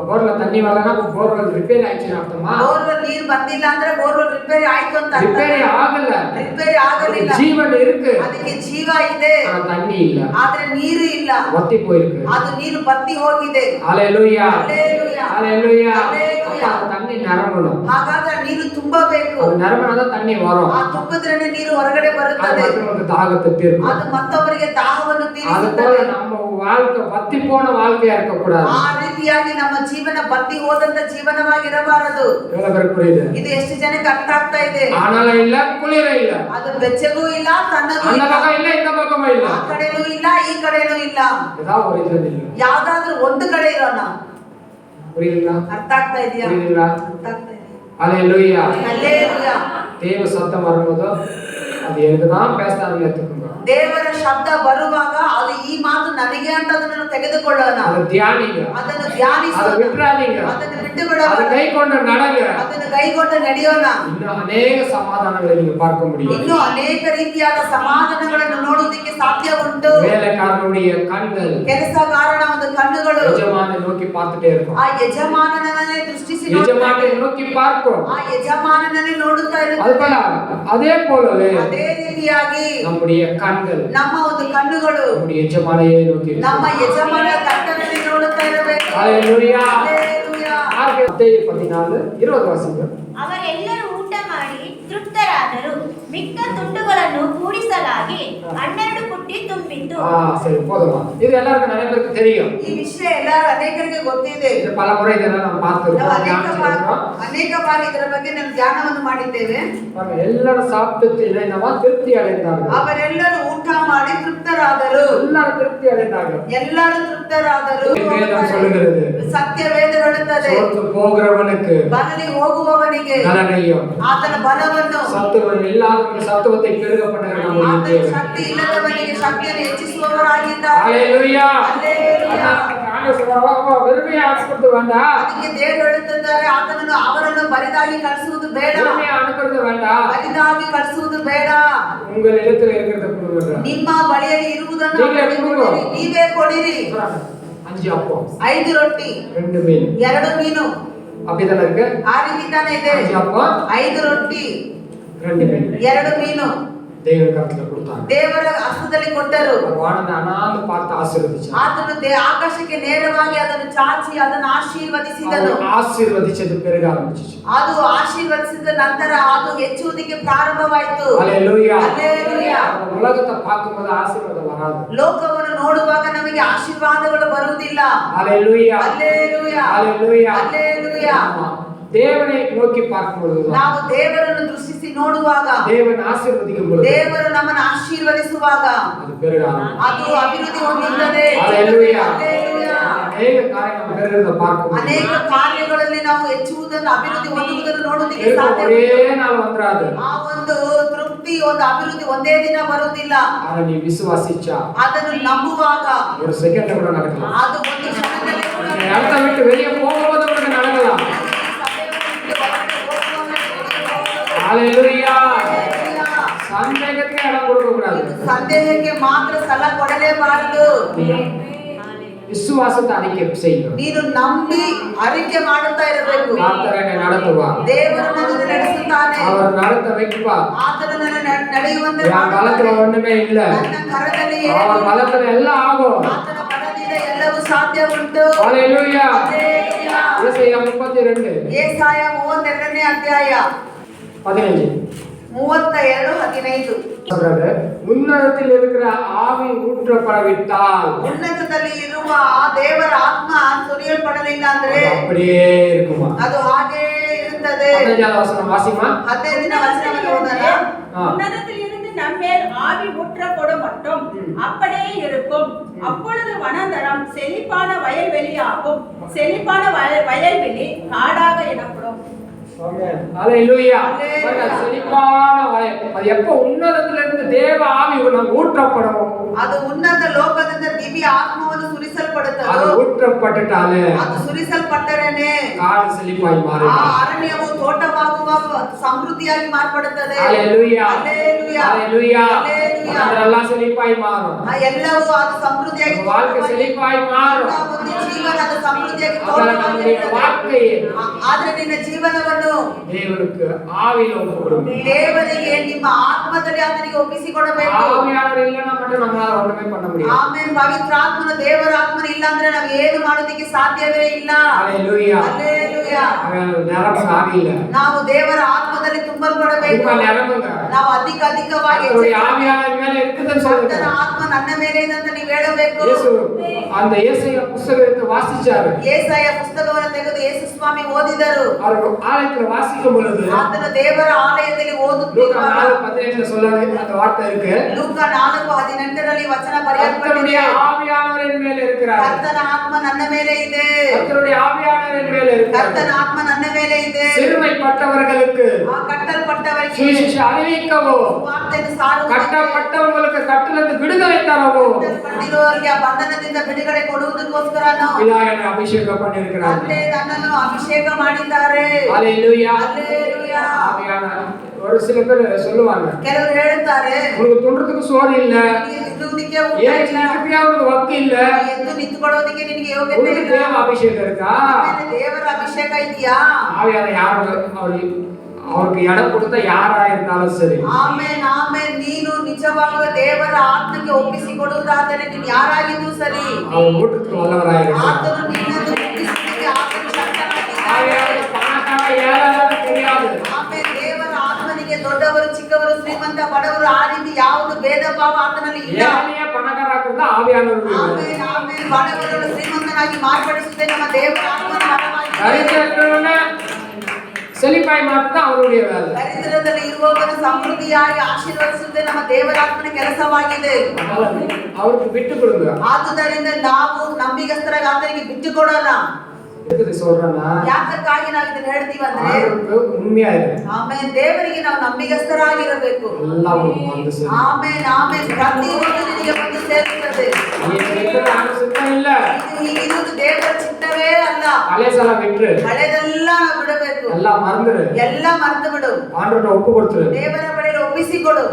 போர்ல தண்ணி வரலனா போர்வெல் ரிப்பேர் ஆயிடுச்சுன்னு அர்த்தமா? ಬೋರ್ವೆಲ್ ನೀರು ಬಂದಿಲ್ಲ ಅಂದ್ರೆ ಬೋರ್ವೆಲ್ ರಿಪೇರಿ ಆಯ್ತು ಅಂತ ಅರ್ಥ. ರಿಪೇರಿ ಆಗಲ್ಲ. ರಿಪೇರಿ ಆಗಲಿಲ್ಲ. ஜீவன் இருக்கு, ಅದಕ್ಕೆ ಜೀವ ಇದೆ, ஆனா தண்ணி இல்ல, ಆದ್ರೆ ನೀರು ಇಲ್ಲ. வத்தி போயிருக்கு. ಅದು ನೀರು ಬತ್ತಿ ಹೋಗಿದೆ. ஹalleluya. ಹಲ್ಲೆಲೂಯಾ. ஹalleluya. ಹಲ್ಲೆಲೂಯಾ. Hallelujah. அந்த தண்ணி நிரம்பணும். ಹಾಗಾದ್ರೆ ನೀರು ತುಂಬಬೇಕು. அது நிரம்பினாதான் தண்ணி வரும். ಆ ತುಂಬಿದ್ರೇನೆ ನೀರು ಹೊರಗಡೆ அது ಬರುತ್ತದೆ. மற்றவங்களுக்கு தாகத்தை தீர்க்கும். ಅದು ಮತ್ತೊಬ್ಬರಿಗೆ ದಾಹವನ್ನು அது ತೀರಿಸುತ್ತದೆ. போல நம்ம வாழ்க்கை வத்தி போன வாழ்க்கையா இருக்க கூடாது. ಆ ರೀತಿಯಾಗಿ ನಮ್ಮ ಜೀವನ ಬತ್ತಿ ಹೋದಂತ ಜೀವನವಾಗಿರಬಾರದು. எவ்வளவு பேருக்கு புரியுது? ಇದು ಎಷ್ಟು ಜನಕ್ಕೆ ಅರ್ಥ ಆಗ್ತಾ ಇದೆ? ஆனாலும் இல்ல குளிர இல்ல, ಅದು ಬೆಚ್ಚಗೂ ಇಲ್ಲ ತಣ್ಣಗೂ அந்த ಇಲ್ಲ, பக்கம் இல்ல இந்த பக்கமும் இல்ல, ಆ ಕಡೆನೂ ಇಲ್ಲ ಈ ಕಡೆನೂ ಇಲ್ಲ, ஏதாவது ஒரு இதுல இல்ல. ಯಾವ್ದಾದ್ರೂ ಒಂದು ಕಡೆ ಇರೋಣ. புரியுதுங்களா? ಅರ್ಥ ಆಗ್ತಾ ಇದೆಯಾ? புரியுதுங்களா? ಅರ್ಥ ಆಗ್ತಾ ಇದೆ. ஹல்லேலூயா. ಹಲ್ಲೆಲೂಯಾ. தேவ சத்தம் வரும்போது அது எனக்குதான் பேசாம ஏத்துக்குங்க. ದೇವರ ಶಬ್ದ ಬರುವಾಗ ಅದು ಈ ಮಾತು ನನಗೆ ಅಂತ ಅದನ್ನು ತೆಗೆದುಕೊಳ್ಳೋಣ. அதை தியானிங்க, ಅದನ್ನು அதை ಧ್ಯಾನಿಸೋಣ. விட்டுறாதீங்க, ಅದನ್ನು ಬಿಟ್ಟು அதை ಬಿಡೋಣ. கை கொண்டு நடங்க. ಅದನ್ನು ಕೈಗೊಂಡು ನಡೆಯೋಣ. இன்னும் ಅನೇಕ சமாதானங்களை நீங்க பார்க்க முடியும். ಇನ್ನು ಅನೇಕ ರೀತಿಯಾದ ಸಮಾಧಾನಗಳನ್ನು ನೋಡುವುದಕ್ಕೆ ಸಾಧ್ಯ ಉಂಟು. வேலைக்காரனுடைய கண்கள் ಕೆಲಸಗಾರನ ಒಂದು ಕಣ್ಣುಗಳು ಯಜಮಾನ நோக்கி பார்த்துட்டே இருக்கும். ಆ ಯಜಮಾನನನ್ನೇ ದೃಷ್ಟಿಸಿ ಯಜಮಾನ நோக்கி பார்க்கும். ಆ ಯಜಮಾನನನ್ನೇ ನೋಡುತ್ತಾ அது ಇರುತ್ತದೆ. போல அதே போலவே ಅದೇ ರೀತಿಯಾಗಿ நம்முடைய கண்கள் ನಮ್ಮ ಒಂದು ಕಣ್ಣುಗಳು நம்முடைய ಯಜಮಾனையே நோக்கி ನಮ್ಮ ಯಜಮಾನ ಕರ್ತನನ್ನೇ ನೋಡುತ್ತಾ ಇರಬೇಕು. ஹல்லேலூயா. ಹಲ್ಲೆಲೂಯಾ. மத்தேயு 14:20 வாசிங்க. ಅವರೆಲ್ಲರೂ ಊಟ ಮಾಡಿ ತೃಪ್ತರಾದರು. ಮಿಕ್ಕ ತುಂಡುಗಳನ್ನು ಕೂಡಿಸಲಾಗಿ 12 ಪುಟ್ಟಿ ತುಂಬಿತು. சரி போதுமா? இது எல்லாருக்கும் நிறைய பேருக்கு தெரியும். ಈ ವಿಷಯ ಎಲ್ಲರೂ ಅನೇಕರಿಗೆ ಗೊತ್ತಿದೆ. இது பல முறை இதெல்லாம் நம்ம ನಾವು பார்த்திருக்கோம், ಅನೇಕ ಬಾರಿ ಇದರ ಬಗ್ಗೆ ನಾವು ಧ್ಯಾನವನ್ನು ಮಾಡಿದ್ದೇವೆ. பாருங்க, எல்லாரும் சாப்பிட்டு என்னவா திருப்தி அடைந்தார்கள். ಅವರೆಲ್ಲರೂ ಊಟ ಮಾಡಿ ತೃಪ್ತರಾದರು. எல்லாரும் திருப்தி அடைந்தார்கள். ಎಲ್ಲರೂ ತೃಪ್ತರಾದರು. வேதம் சொல்லுகிறது, ಸತ್ಯ ವೇದ ಹೇಳುತ್ತದೆ, சோர்ந்து போகிறவனுக்கு ಬರಲಿ ಹೋಗುವವನಿಗೆ நலனையும் ಆತನ ಬಲವನ್ನು, சத்துவம் இல்லாதவனுக்கு சத்துவத்தை பெருக பண்ணுகிற நம்முடைய ಆತನ தேவன். ಶಕ್ತಿ ಇಲ್ಲದವನಿಗೆ ಶಕ್ತಿಯನ್ನು ಹೆಚ್ಚಿಸುವವರಾಗಿದ್ದಾರೆ. ஹல்லேலூயா. ಹಲ್ಲೆಲೂಯಾ. ஆண்டவர் சொல்றாரு, வெறுமையா அனுப்புறது வேண்டாம், ಅದಕ್ಕೆ ದೇವರು ಹೇಳುತ್ತಿದ್ದಾರೆ, ಆತನನ್ನು ಅವರನ್ನು ಬರಿದಾಗಿ ಕಳಿಸುವುದು ಬೇಡ, வெறுமையா அனுப்புறது வேண்டாம், ಬರಿದಾಗಿ ಕಳಿಸುವುದು ಬೇಡ. உங்கள் இடத்துல இருக்கிறத கொடுங்க. ನಿಮ್ಮ ಬಳಿಯಲ್ಲಿ ಇರುವುದನ್ನು ನೀವೇ ಕೊಡು. ನೀವೇ ಕೊಡಿರಿ. 5 அப்பம் 5 ರೊಟ್ಟಿ 2 மீன் 2 ಮೀನು அப்படிதானே இருக்கு. ಆ ರೀತಿ ತಾನೇ ಇದೆ. 5 அப்பம் 5 ರೊಟ್ಟಿ 2 மீன் 2 ಮೀನು தேவ கரத்துல கொடுத்தாங்க. ದೇವರ ಹಸ್ತದಲ್ಲಿ ಕೊಟ್ಟರು. வானத்தை அனாந்து பார்த்து ஆசீர்வதிச்சார். ಆತನು ಆಕಾಶಕ್ಕೆ ನೇರವಾಗಿ ಅದನ್ನು ಚಾಚಿ ಅದನ್ನು ಆಶೀರ್ವದಿಸಿದನು. ஆசீர்வதிச்சது பெருக ஆரம்பிச்சிச்சு. ಅದು ಆಶೀರ್ವದಿಸಿದ ನಂತರ ಅದು ಹೆಚ್ಚುವುದಕ್ಕೆ ಪ್ರಾರಂಭವಾಯಿತು. ஹல்லேலூயா. ಹಲ್ಲೆಲೂಯಾ. உலகத்தை பார்க்கும்போது ஆசீர்வாதம் வராது. ಲೋಕವನ್ನು ನೋಡುವಾಗ ನಮಗೆ ಆಶೀರ್ವಾದಗಳು ಬರುವುದಿಲ್ಲ. ஹல்லேலூயா. ಹಲ್ಲೆಲೂಯಾ. ஹல்லேலூயா. ಹಲ್ಲೆಲೂಯಾ. தேவனை நோக்கி பார்க்கும் பொழுது, ನಾವು ದೇವರನ್ನು ದೃಷ್ಟಿಸಿ ನೋಡುವಾಗ, தேவன் ஆசீர்வதிக்கும் பொழுது, ದೇವರು ನಮ್ಮನ್ನು ಆಶೀರ್ವದಿಸುವಾಗ அது பெருக ஆரம்பிக்கும். ಅದು ಅಭಿವೃದ್ಧಿ ಹೊಂದುತ್ತದೆ. ஹல்லேலூயா. ಹಲ್ಲೆಲೂಯಾ. அநேக காரியங்கள் பெருகிறத பார்க்கும். ಅನೇಕ ಕಾರ್ಯಗಳಲ್ಲಿ ನಾವು ಹೆಚ್ಚುವುದನ್ನು ಅಭಿವೃದ್ಧಿ ಹೊಂದುವುದನ್ನು ನೋಡುವುದಕ್ಕೆ பெருக ಸಾಧ್ಯ. ஒரே நாள் வந்துராது. ಆ ಒಂದು ತೃಪ್ತಿ, ಒಂದು ಅಭಿವೃದ್ಧಿ ಒಂದೇ ದಿನ ಬರುವುದಿಲ್ಲ. ஆனா நீ விசுவாசிச்சா ಅದನ್ನು ನಂಬುವಾಗ ஒரு செகண்ட்ல கூட நடக்கலாம். ಅದು ಒಂದು ಕ್ಷಣದಲ್ಲಿ ಕೂಡ நீ இடத்தை விட்டு வெளியே போகும்போது கூட நடக்கலாம். ஹல்லேலூயா. சந்தேகத்துக்கு இடம் கொடுக்க கூடாது. ಸಂದೇಹಕ್ಕೆ ಮಾತ್ರ ಸ್ಥಳ ಕೊಡಲೇಬಾರದು. விசுவாசத்தை அறிக்கை செய்யணும். ನೀನು ನಂಬಿ ಅರಿಕೆ ಮಾಡುತ್ತಾ ಇರಬೇಕು. கர்த்தரை நடத்துவார். ದೇವರು ನನ್ನನ್ನು ನಡೆಸುತ್ತಾನೆ. அவர் நடத்த வைப்பார். ಆತನು ನನ್ನ ನಡೆಯುವಂತೆ என் பலத்துல ಮಾಡುತ್ತಾನೆ. ஒண்ணுமே இல்ல, ನನ್ನ ಕರದಲ್ಲಿ அவர் ಏನಿಲ್ಲ. பலத்துல எல்லாம் ஆகும். ಆತನ ಬಲದಿಂದ ಎಲ್ಲವೂ ಸಾಧ್ಯ ಉಂಟು. ஹல்லேலூயா. ಹಲ್ಲೆಲೂಯಾ. ஏசாயா 32 ಯೆಶಾಯ 32ನೇ ಅಧ್ಯಾಯ 15 32:15. சொல்றாரு, உன்னதத்தில் இருக்கிற ஆவி ஊற்றப்படவிட்டால் ಉನ್ನತದಲ್ಲಿ ಇರುವ ಆ ದೇವರ ಆತ್ಮ ಸುರಿಯಲ್ಪಡಲಿಲ್ಲ ಅಂದ್ರೆ அது அப்படியே இருக்குமா? ಅದು ಹಾಗೆ ಇರುತ್ತದೆ. 15வது வசனம் வாசிமா. 15ನೇ ವಚನವನ್ನು ಓದೋಣ. உன்னதத்தில் இருந்து நம்மேல் ஆவி ஊற்றப்படும் மட்டும் அப்படியே இருக்கும். அப்பொழுது வனாந்தரம் செழிப்பான வயல்வெளியாகும். செழிப்பான வயல்வெளி காடாக எனப்படும். ஹல்லேலூயா. செழிப்பான வயல். அது எப்ப உன்னதத்துல இருந்து தேவ ஆவி நமக்கு ஊற்றப்படும், ಅದು ಉನ್ನತ ಲೋಕದಿಂದ ದಿವ್ಯ ಆತ್ಮವನ್ನು அது ಸುರಿಸಲ್ಪಡುತ್ತದೆ. ஊற்றப்பட்டுட்டாலே ಅದು ಸುರಿಸಲ್ಪಟ್ಟರೇನೆ காடு செழிப்பாய் ಆ மாறும். ಅರಣ್ಯವು ತೋಟವಾಗುವ ಸಮೃದ್ಧಿಯಾಗಿ ಮಾರ್ಪಡುತ್ತದೆ. ஹல்லேலூயா. ಹಲ್ಲೆಲೂಯಾ. ஹல்லேலூயா. ஹல்லேலூயா. அதெல்லாம் செழிப்பாய் மாறும். ಎಲ್ಲವೂ ಅದು ಸಮೃದ್ಧಿಯಾಗಿ வாழ்க்கை செழிப்பாய் மாறும். ಒಂದು ಜೀವನ ಅದು ಸಮೃದ್ಧಿಯಾಗಿ அதனால நம்முடைய வாழ்க்கையை ಆದ್ರೆ ನಿನ್ನ ಜೀವನವನ್ನು தேவனுக்கு ஆவியில ஒப்புக்கொடுங்க. ದೇವರಿಗೆ ನಿಮ್ಮ ಆತ್ಮ ಆತ್ಮದಲ್ಲಿ ಆತನಿಗೆ ಒಪ್ಪಿಸಿಕೊಡಬೇಕು. ஆவியானவர் இல்லைன்னா மட்டும் நம்மளால ஒண்ணுமே பண்ண முடியாது. ಆಮೆನ್. ಪವಿತ್ರ ಆತ್ಮನ ದೇವರ ಆತ್ಮನ ಇಲ್ಲ ಅಂದ್ರೆ ನಾವು ಏನು ಮಾಡೋದಕ್ಕೆ ಸಾಧ್ಯವೇ ಇಲ್ಲ. ஹalleluya. ಹಲ್ಲೆಲೂಯಾ. நிரம்புங்க ஆவியில. ನಾವು ದೇವರ ಆತ್ಮದಲ್ಲಿ ತುಂಬಲ್ಪಡಬೇಕು. நிரம்புங்க. ನಾವು ಅಧಿಕವಾಗಿ ஆவியானவர் மேல இருக்குதுன்னு சொல்லுங்க. ಕರ್ತನ ಆತ್ಮ ನನ್ನ ಮೇಲೆ ಇದೆ ಅಂತ ನೀವು ಹೇಳಬೇಕು. ಯೇಸು அந்த ஏசாயா புத்தகத்தை வாசிச்சாரு. ಏಸಾಯ ಪುಸ್ತಕವನ್ನು ತೆಗೆದು ಯೇಸು ಸ್ವಾಮಿ ಓದಿದರು. அவர் ஆலயத்துல வாசிக்கும் பொழுது ಆತನ ದೇವರ ಆಲಯದಲ್ಲಿ லூக்கா ಓದುತ್ತಿರುವಾಗ 4:18 சொல்லாத அந்த வார்த்தை இருக்கு. ಲೂಕ 4:18ರಲ್ಲಿ ವಚನ கர்த்தருடைய ಬರೆಯಲ್ಪಟ್ಟಿದೆ. ஆவியானவர் என் மேல இருக்கிறார். ಕರ್ತನ ಆತ್ಮ ನನ್ನ ಮೇಲೆ ಇದೆ. கர்த்தருடைய ஆவியானவர் என் மேல இருக்கிறார். ಕರ್ತನ ಆತ್ಮ ನನ್ನ ಮೇಲೆ ಇದೆ. சிறுமைப்பட்டவர்களுக்கு ಆ ಕಟ್ಟಲ್ಪಟ್ಟವರಿಗೆ சுவிசேஷம் அறிவிக்கவோ, ಸುವಾರ್ತೆಯನ್ನು ಸಾರುವುದಕ್ಕೆ, கட்டப்பட்டவங்களுக்கு கட்டிலிருந்து விடுதலை தரவோ ಕಟ್ಟಲ್ಪಟ್ಟಿರುವವರಿಗೆ ಆ ಬಂಧನದಿಂದ ಬಿಡುಗಡೆ ಕೊಡುವುದಕ್ಕೋಸ್ಕರನು பிதா என்னை அபிஷேகம் பண்ணியிருக்கிறார். ತಂದೆ ನನ್ನನ್ನು ಅಭಿಷೇಕ ಮಾಡಿದ್ದಾರೆ. ஹalleluya. ಹಲ್ಲೆಲೂಯಾ. ஆவியானவர் ஒரு சில பேர் சொல்லுவாங்க, ಕೆಲವರು ಹೇಳುತ್ತಾರೆ, உனக்கு துன்றதுக்கு சோறு இல்ல, ನಿನಗೆ ತಿನ್ನುವುದಕ್ಕೆ ಊಟ ஏன் ಇಲ್ಲ, உனக்கு வக்கு இல்ல, ಎದ್ದು ನಿಂತುಕೊಳ್ಳೋದಕ್ಕೆ ನಿನಗೆ ಯೋಗ್ಯತೆ உனக்கு ಇಲ್ಲ, தேவ அபிஷேகம் இருக்கா? ಆಮೇಲೆ ದೇವರ ಅಭಿಷೇಕ ಇದೆಯಾ? ஆவியானவர் யாரு அவருக்கு இடம் கொடுத்தா யாரா இருந்தாலும் சரி, ಆಮೇನ್ ಆಮೇನ್. ನೀನು ನಿಜವಾಗಲೂ ದೇವರ ಆತ್ಮಕ್ಕೆ ಒಪ್ಪಿಸಿಕೊಡುವುದಾದರೆ ನೀನು ಯಾರಾಗಿದ್ರೂ ಸರಿ, அவர் ஊட்டத்துக்கு வல்லவராயிருக்கிறார். ಆತನು ನಿನ್ನನ್ನು ಒಪ್ಪಿಸುವುದಕ್ಕೆ ಆತನು ಶಕ್ತನಾಗಿದ್ದಾನೆ. ஆவியானவர் பணக்கார ஏழைன்னு தெரியாது. ಆಮೇಲೆ ದೇವರ ಆತ್ಮನಿಗೆ ದೊಡ್ಡವರು ಚಿಕ್ಕವರು ಶ್ರೀಮಂತ ಬಡವರು ಆ ರೀತಿ ಯಾವುದು ಭೇದ ಭಾವ ಆತನಲ್ಲಿ ಇಲ್ಲ. ஏழைய பணக்காரருக்கு ஆவியானவர். ಆಮೇನ್ ಆಮೇನ್. ಬಡವರನ್ನು ಶ್ರೀಮಂತನಾಗಿ ಮಾರ್ಪಡಿಸುತ್ತೆ ನಮ್ಮ ದೇವರ ಆತ್ಮನ ಬಲವಾಗಿದೆ. தரித்திரனை செழிப்பாய் மாற்றுதான் அவருடைய வேலை. ದರಿದ್ರದಲ್ಲಿ ಇರುವವರನ್ನು ಸಮೃದ್ಧಿಯಾಗಿ ಆಶೀರ್ವದಿಸುತ್ತೆ ನಮ್ಮ ದೇವರ ಆತ್ಮನ ಕೆಲಸವಾಗಿದೆ. அவருக்கு விட்டு கொடுங்க. ಆದುದರಿಂದ ನಾವು ನಂಬಿಗಸ್ತರಾಗಿ ಆತನಿಗೆ ಬಿಟ್ಟು ಕೊಡೋಣ. எதுக்கு சொல்றேன்னா, ಯಾತಕ್ಕಾಗಿ ನಾವು ಇದನ್ನ ಹೇಳ್ತೀವಂದ್ರೆ, அவருக்கு உண்மையா இருக்கு. ಆಮೇಲೆ ದೇವರಿಗೆ ನಾವು ನಂಬಿಗಸ್ತರಾಗಿರಬೇಕು. எல்லாம் உங்களுக்கு வந்து சேரும். ಆಮೇಲೆ ಆಮೇಲೆ ಪ್ರತಿಯೊಂದು ನಿನಗೆ ಬಂದು ಸೇರುತ್ತದೆ. நீ இருக்கிற சுத்தம் இல்ல, ಇದು ದೇವರ ಚಿತ್ತವೇ ಅಲ್ಲ. பழையசெல்லாம் விட்டுரு, ಹಳೆದೆಲ್ಲ ನಾವು ಬಿಡಬೇಕು. எல்லாம் மறந்துரு, ಎಲ್ಲ ಮರೆತು ಬಿಡು. ஆண்டவர்கிட்ட ஒப்பு கொடுத்துரு. ದೇವರ ಬಳಿಯಲ್ಲಿ ಒಪ್ಪಿಸಿಕೊಡು.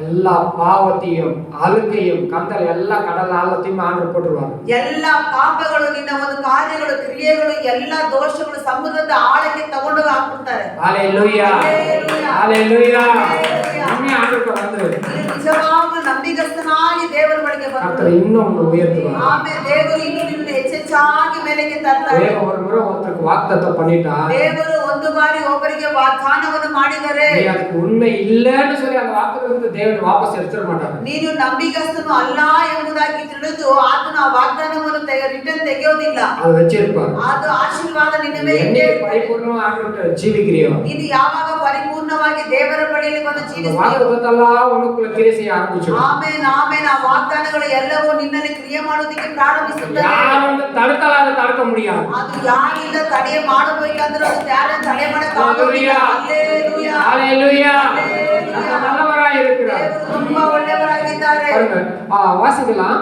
எல்லா பாவத்தையும் அழுக்கையும் கந்தல் எல்லா கடல் ஆழத்தையும் ஆண்டவர் போட்டுருவாங்க. ಎಲ್ಲ ಪಾಪಗಳು, ನಿನ್ನ ಒಂದು ಕಾರ್ಯಗಳು, ಕ್ರಿಯೆಗಳು, ಎಲ್ಲ ದೋಷಗಳು ಸಮುದ್ರದ ಆಳಕ್ಕೆ ತಗೊಂಡು ಹಾಕ್ಬಿಡ್ತಾರೆ. ஹalleluya. ஹalleluya. ஹalleluya. ஹalleluya. உண்மையா ஆண்டவர் வந்து ನೀನು ನಿಜವಾಗ್ಲೂ ನಂಬಿಗಸ್ತನಾಗಿ ದೇವರ ಬಳಿಗೆ கர்த்தர் ಬಂದು இன்னும் உன்னை உயர்த்துவார். ಆಮೇಲೆ ದೇವರು ಇನ್ನು ನಿನ್ನನ್ನು ಹೆಚ್ಚೆಚ್ಚಾಗಿ ಮೇಲೆಗೆ ತರ್ತಾರೆ. தேவன் ஒரு முறை ஒருத்தருக்கு வாக்குத்தத்தம் பண்ணிட்டா, ದೇವರು ಒಂದು ಬಾರಿ ಒಬ್ಬರಿಗೆ ವಾಗ್ದಾನವನ್ನು ಮಾಡಿದರೆ நீ அதுக்கு உண்மை இல்லைன்னு சொல்லி அந்த வாக்குத்தத்தத்தை தேவன் வாபஸ் எடுத்துட மாட்டாரு. ನೀನು ನಂಬಿಗಸ್ತನು ಅಲ್ಲ ಎಂಬುದಾಗಿ ತಿಳಿದು ಆತನು ಆ ವಾಗ್ದಾನವನ್ನು ರಿಟರ್ನ್ ತೆಗೆಯೋದಿಲ್ಲ. அதை வச்சிருப்பார். ಅದು ಆಶೀರ್ವಾದ ನಿನ್ನ ಮೇಲೆ என்னைக்கு ಇದ್ದೇ ಇರ್ತದೆ. பரிபூர்ணமா ஆண்டவர்கிட்ட ஜீவிக்கிறியோ, ನೀನು ಯಾವಾಗ ಪರಿಪೂರ್ಣವಾಗಿ ದೇವರ ಬಳಿಯಲ್ಲಿ ಬಂದು அந்த ಜೀವಿಸ್ತೀಯೋ, வாக்குத்தத்தெல்லாம் உனக்குள்ள கிரியை செய்ய ஆரம்பிச்சிடும். ಆಮೇನ್ ಆಮೇನ್. ಆ ವಾಗ್ದಾನಗಳು ಎಲ್ಲವೂ ನಿನ್ನಲ್ಲಿ ಕ್ರಿಯೆ ಮಾಡೋದಕ್ಕೆ ಪ್ರಾರಂಭಿಸುತ್ತದೆ. யாரும் வந்து தடுத்தாலும் அதை தடுக்க முடியாது. ಅದು ಯಾರಿಂದ ತಡೆ ಮಾಡಬೇಕಂದ್ರೆ ಅದು ಯಾರನ್ನ ತಡೆ ಮಾಡಕ್ಕಾಗೋದಿಲ್ಲ. ಹಲ್ಲೆಲೂಯಾ. ஹalleluya. ஹalleluya. நம்ம நல்லவராய் இருக்கிறார். ದೇವರು ತುಂಬಾ ಒಳ್ಳೆಯವರಾಗಿದ್ದಾರೆ. பாருங்க, வாசிக்கலாம்.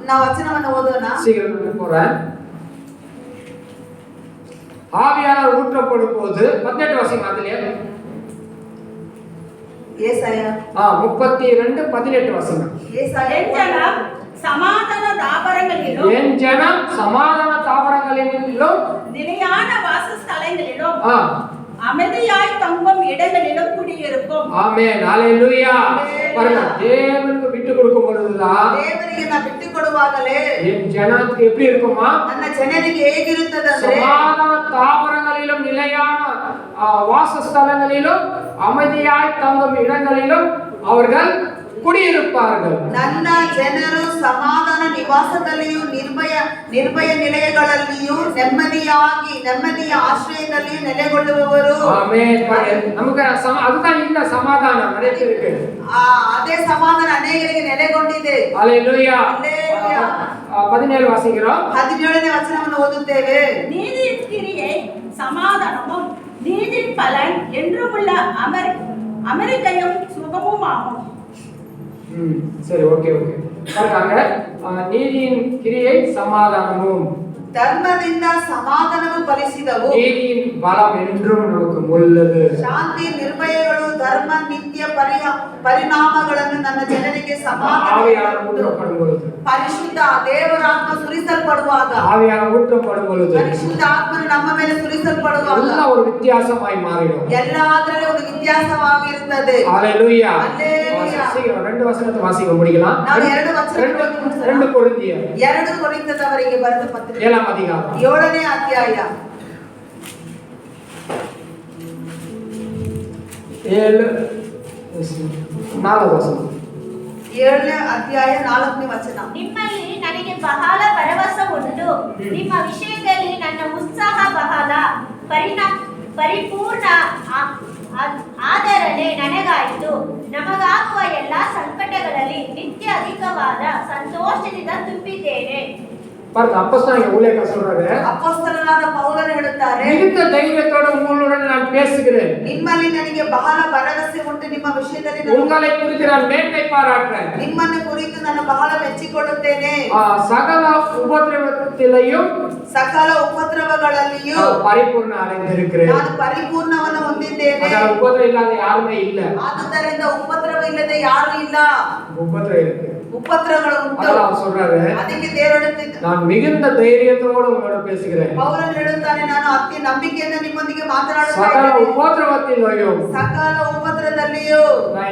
ನಾವು ವಚನವನ್ನು ಓದೋಣ. சீக்கிரம் போறேன். ஆவியானவர் ஊற்றப்படும் போது 18 வாசிங்க. அதுலயே ஏசாயா 32:18 வாசிங்க. ஏசாயா என் ஜனம் சமாதான தாபரங்களிலும் என் ஜனம் சமாதான தாவரங்களிலும் நிலையான வாசஸ்தலங்களிலும் ஆ அமைதியாய் தங்கும் இடங்களிலும் குடியிருக்கும். ஆமென். ஹalleluya. பாருங்க, தேவனுக்கு விட்டு கொடுக்கும் பொழுதுதான் ದೇವರಿಗೆ ನಾವು ಬಿಟ್ಟು ಕೊಡುವಾಗಲೇ என் ஜனத்துக்கு எப்படி இருக்குமா? ನನ್ನ ಜನರಿಗೆ ಹೇಗಿರುತ್ತದಂದ್ರೆ, சமாதான தாவரங்களிலும் நிலையான வாசஸ்தலங்களிலும் அமைதியாய் தங்கும் இடங்களிலும் அவர்கள் குடியிருப்பார்கள். ನನ್ನ ಜನರು ಸಮಾಧಾನ ನಿವಾಸದಲ್ಲಿಯೂ ನಿರ್ಭಯ ನಿಲಯಗಳಲ್ಲಿಯೂ ನೆಮ್ಮದಿಯ ಆಶ್ರಯದಲ್ಲಿಯೂ ನೆಲೆಗೊಳ್ಳುವವರು. ஆமென். நமக்கு அதுதான் இல்ல சமாதானம் நிறைய இருக்கு. ಅದೇ ಸಮಾಧಾನ ಅನೇಕರಿಗೆ ನೆಲೆಗೊಂಡಿದೆ. ஹalleluya. ಹಲ್ಲೆಲೂಯಾ. 17 வாசிக்கிறோம். 17ನೇ ವಚನವನ್ನು ಓದುತ್ತೇವೆ. நீதியின் கிரியை சமாதானமும் நீதியின் பலன் என்றுமுள்ள அமெரிக்கையும் சுகமும் ஆகும். சரி, ஓகே. பாருங்க, நீதியின் கிரியை சமாதானமும் ಧರ್ಮದಿಂದ ಸಮಾಧಾನವು ಫಲಿಸಿದವು. நீதியின் பலம் என்றும் நமக்கு உள்ளது. ಶಾಂತಿ ನಿರ್ಭಯಗಳು ಧರ್ಮ ನಿತ್ಯ ಪರಿಣಾಮಗಳನ್ನು ನನ್ನ ಜನರಿಗೆ ஆவியானவர் ಸಮಾಧಾನ ஊற்றப்படும் பொழுது, ಪರಿಶುದ್ಧ ದೇವರ ಆತ್ಮ ಸುರಿಸಲ್ಪಡುವಾಗ, ஆவியானவர் ஊற்றப்படும் பொழுது ಪರಿಶುದ್ಧ ಆತ್ಮನು ನಮ್ಮ ಮೇಲೆ ಸುರಿಸಲ್ಪಡುವಾಗ எல்லாம் ஒரு வித்தியாசமாய் மாறிடும். ಎಲ್ಲಾದ್ರಲ್ಲಿ ಒಂದು ವ್ಯತ್ಯಾಸವಾಗಿರುತ್ತದೆ. ஹalleluya. ஹalleluya. சீக்கிரம் 2 வசனத்தை வாசிக்க முடிக்கலாம். ನಾವು 2 ವಚನಗಳನ್ನು 2 ಕೊರಿಂಥಿಯர் 2 ಕೊರಿಂಥದವರಿಗೆ ಬರೆದ ಪತ್ರಿಕೆ 7ನೇ ಅಧ್ಯಾಯ 7ನೇ ಅಧ್ಯಾಯ 4ನೇ ವಚನ. 7ನೇ ಅಧ್ಯಾಯ 4ನೇ ವಚನ. ನಿಮ್ಮಲ್ಲಿ ನನಗೆ ಬಹಳ ಭರವಸೆ ಉಂಟು, ನಿಮ್ಮ ವಿಷಯದಲ್ಲಿ ನನ್ನ ಉತ್ಸಾಹ ಬಹಳ ಪರಿಪೂರ್ಣ ಆದರಣೆ ನನಗಾಯಿತು. ನಮಗಾಗುವ ಎಲ್ಲ ಸಂಕಟಗಳಲ್ಲಿ ನಿತ್ಯ ಅಧಿಕವಾದ ಸಂತೋಷದಿಂದ ತುಂಬಿದ್ದೇನೆ. பாருங்க, அப்போஸ்தலனாகிய ஊழியக்காரர் சொல்றாரு, ಅಪೊಸ್ತಲನಾದ ಪೌಲನು ಹೇಳುತ್ತಾರೆ, மிகுந்த தைரியத்தோட உங்களுடன் நான் பேசுகிறேன். ನಿಮ್ಮಲ್ಲಿ ನನಗೆ ಬಹಳ ಭರವಸೆ ಉಂಟು, ನಿಮ್ಮ ವಿಷಯದಲ್ಲಿ உங்களை குறித்து நான் மேன்மை பாராட்டுறேன். ನಿಮ್ಮನ್ನು ಕುರಿತು ನಾನು ಬಹಳ ಮೆಚ್ಚಿಕೊಳ್ಳುತ್ತೇನೆ. சகல உபத்திரவத்திலையும் ಸಕಲ ಉಪದ್ರವಗಳಲ್ಲಿಯೂ ಪರಿಪೂರ್ಣ ಅடைந்திருக்கிறேன். ನಾನು ಪರಿಪೂರ್ಣವನ್ನು ಹೊಂದಿದ್ದೇನೆ. அதனால உபத்திரம் இல்லாத யாருமே இல்ல. ಆದುದರಿಂದ ಉಪದ್ರವ ಇಲ್ಲದೆ ಯಾರು ಇಲ್ಲ. உபத்திரம் இருக்கு, ಉಪದ್ರವಗಳು ಉಂಟು. அதனால அவர் சொல்றாரு, ಅದಕ್ಕೆ ದೇವರು நான் மிகுந்த தைரியத்தோடு உங்களோட பேசுகிறேன். ಪೌಲನು ಹೇಳುತ್ತಾನೆ, ನಾನು ಅತಿ ನಂಬಿಕೆಯಿಂದ ನಿಮ್ಮೊಂದಿಗೆ ಮಾತನಾಡುತ್ತಾ சகல ಇದ್ದೇನೆ. உபத்திரவத்திலையும் ಸಕಲ ಉಪದ್ರವದಲ್ಲಿಯೂ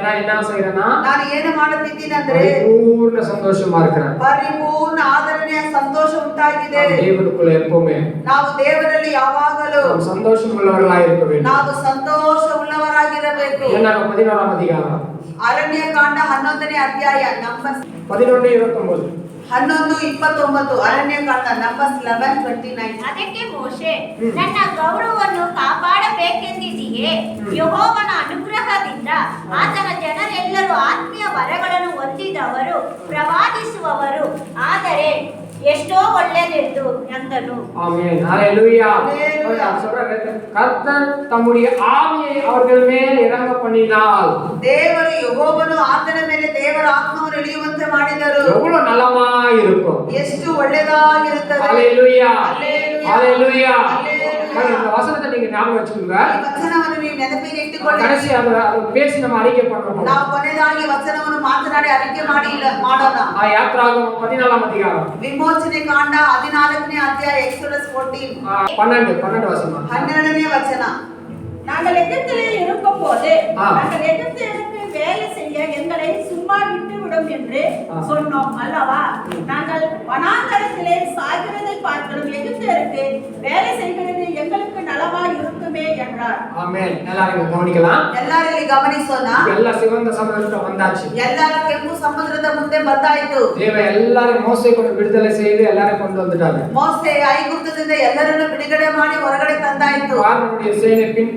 நான் என்ன செய்யறேன்னா, ನಾನು ಏನು ಮಾಡುತ್ತಿದ್ದೀನಿ ಅಂದ್ರೆ பரிபூர்ண சந்தோஷமா இருக்கிறேன். ಪರಿಪೂರ್ಣ ಆದರಣೆಯ ಸಂತೋಷ ಉಂಟಾಗಿದೆ. தேவனுக்குள்ள எப்பவுமே ನಾವು ದೇವರಲ್ಲಿ ಯಾವಾಗಲೂ நாம் சந்தோஷம் உள்ளவர்களாக இருக்க வேண்டும். ನಾವು ಸಂತೋಷ ಉಳ್ಳವರಾಗಿರಬೇಕು. ஏன்னா 11ஆம் அதிகாரம் ಅರಣ್ಯ ಕಾಂಡ 11ನೇ ಅಧ್ಯಾಯ ನಂಬರ್ 11:29 11:29 ಅರಣ್ಯ ಕಾಂಡ ನಂಬರ್ 11:29. ಅದಕ್ಕೆ ಮೋಶೆ, ನನ್ನ ಗೌರವವನ್ನು ಕಾಪಾಡಬೇಕೆಂದಿದೆಯೇ? ಯೆಹೋವನ ಅನುಗ್ರಹದಿಂದ ಆತನ ಜನರೆಲ್ಲರೂ ಆತ್ಮೀಯ ವರಗಳನ್ನು ಹೊಂದಿದವರು, ಪ್ರವಾದಿಸುವವರು ಆದರೆ ಎಷ್ಟೋ ಒಳ್ಳೆಯದೆಂದು ಎಂದನು. ஆமென். ஹalleluya. சொல்றாரு, கர்த்தர் தம்முடைய ஆவியை அவர்கள் மேல் இறங்க பண்ணினால், ದೇವರು ಯೆಹೋವನು ಆತನ ಮೇಲೆ ದೇವರ ಆತ್ಮವನ್ನು ಇಳಿಯುವಂತೆ ಮಾಡಿದರು. எவ்வளவு நலமா இருக்கும். ಎಷ್ಟು ಒಳ್ಳೆಯದಾಗಿರುತ್ತದೆ. ஹalleluya. ஹalleluya. ஹalleluya. ஹalleluya. இந்த வசனத்தை நீங்க ஞாபகம் வச்சுக்கோங்க. ಈ ವಚನವನ್ನು ನೀವು ನೆನಪಿಗೆ ಇಟ್ಟುಕೊಳ್ಳಿ. கடைசி அதை பேசி நம்ம அறிக்கை பண்ணணும். ನಾವು ಕೊನೆಯದಾಗಿ ವಚನವನ್ನು ಮಾತನಾಡಿ ಅರಿಕೆ ಮಾಡೋಣ. யாத்ராகமம் 14ஆம் அதிகாரம் ವಿಮೋಚನೆ ಕಾಂಡ 14ನೇ ಅಧ್ಯಾಯ ಎಕ್ಸೋಡಸ್ 14 12 வசனம். 12ನೇ ವಚನ. நாங்கள் எகிப்திலே இருக்கும்போது ஆ. நாங்கள் எகிப்தியருக்கு வேலை செய்ய எங்களை சும்மா விட்டுவிடும் என்று சொன்னோம் அல்லவா? நாங்கள் வனாந்தரத்திலே சாகிறதை பார்க்கிறோம், எகிப்தியருக்கு வேலை செய்கிறது எங்களுக்கு நலமா இருக்குமே என்றார். ஆமென். எல்லாரும் கவனிக்கலாம். ಎಲ್ಲರೂ ಇಲ್ಲಿ ಗಮನಿಸೋಣ. ಎಲ್ಲ சிவந்த சமுத்திரம் வந்தாச்சு. ಎಲ್ಲರೂ ಕೆಂಪು ಸಮುದ್ರದ ಮುಂದೆ ಬಂದಾಯಿತು. தேவ எல்லாரும் மோசே கொண்டு விடுதலை செய்து எல்லாரும் கொண்டு வந்துட்டாங்க. ಮೋಸೆ ಐಗುಪ್ತದಿಂದ ಎಲ್ಲರನ್ನು ಬಿಡುಗಡೆ ಮಾಡಿ ಹೊರಗಡೆ ತಂದಾಯಿತು. பார்வோனுடைய சேனை பின்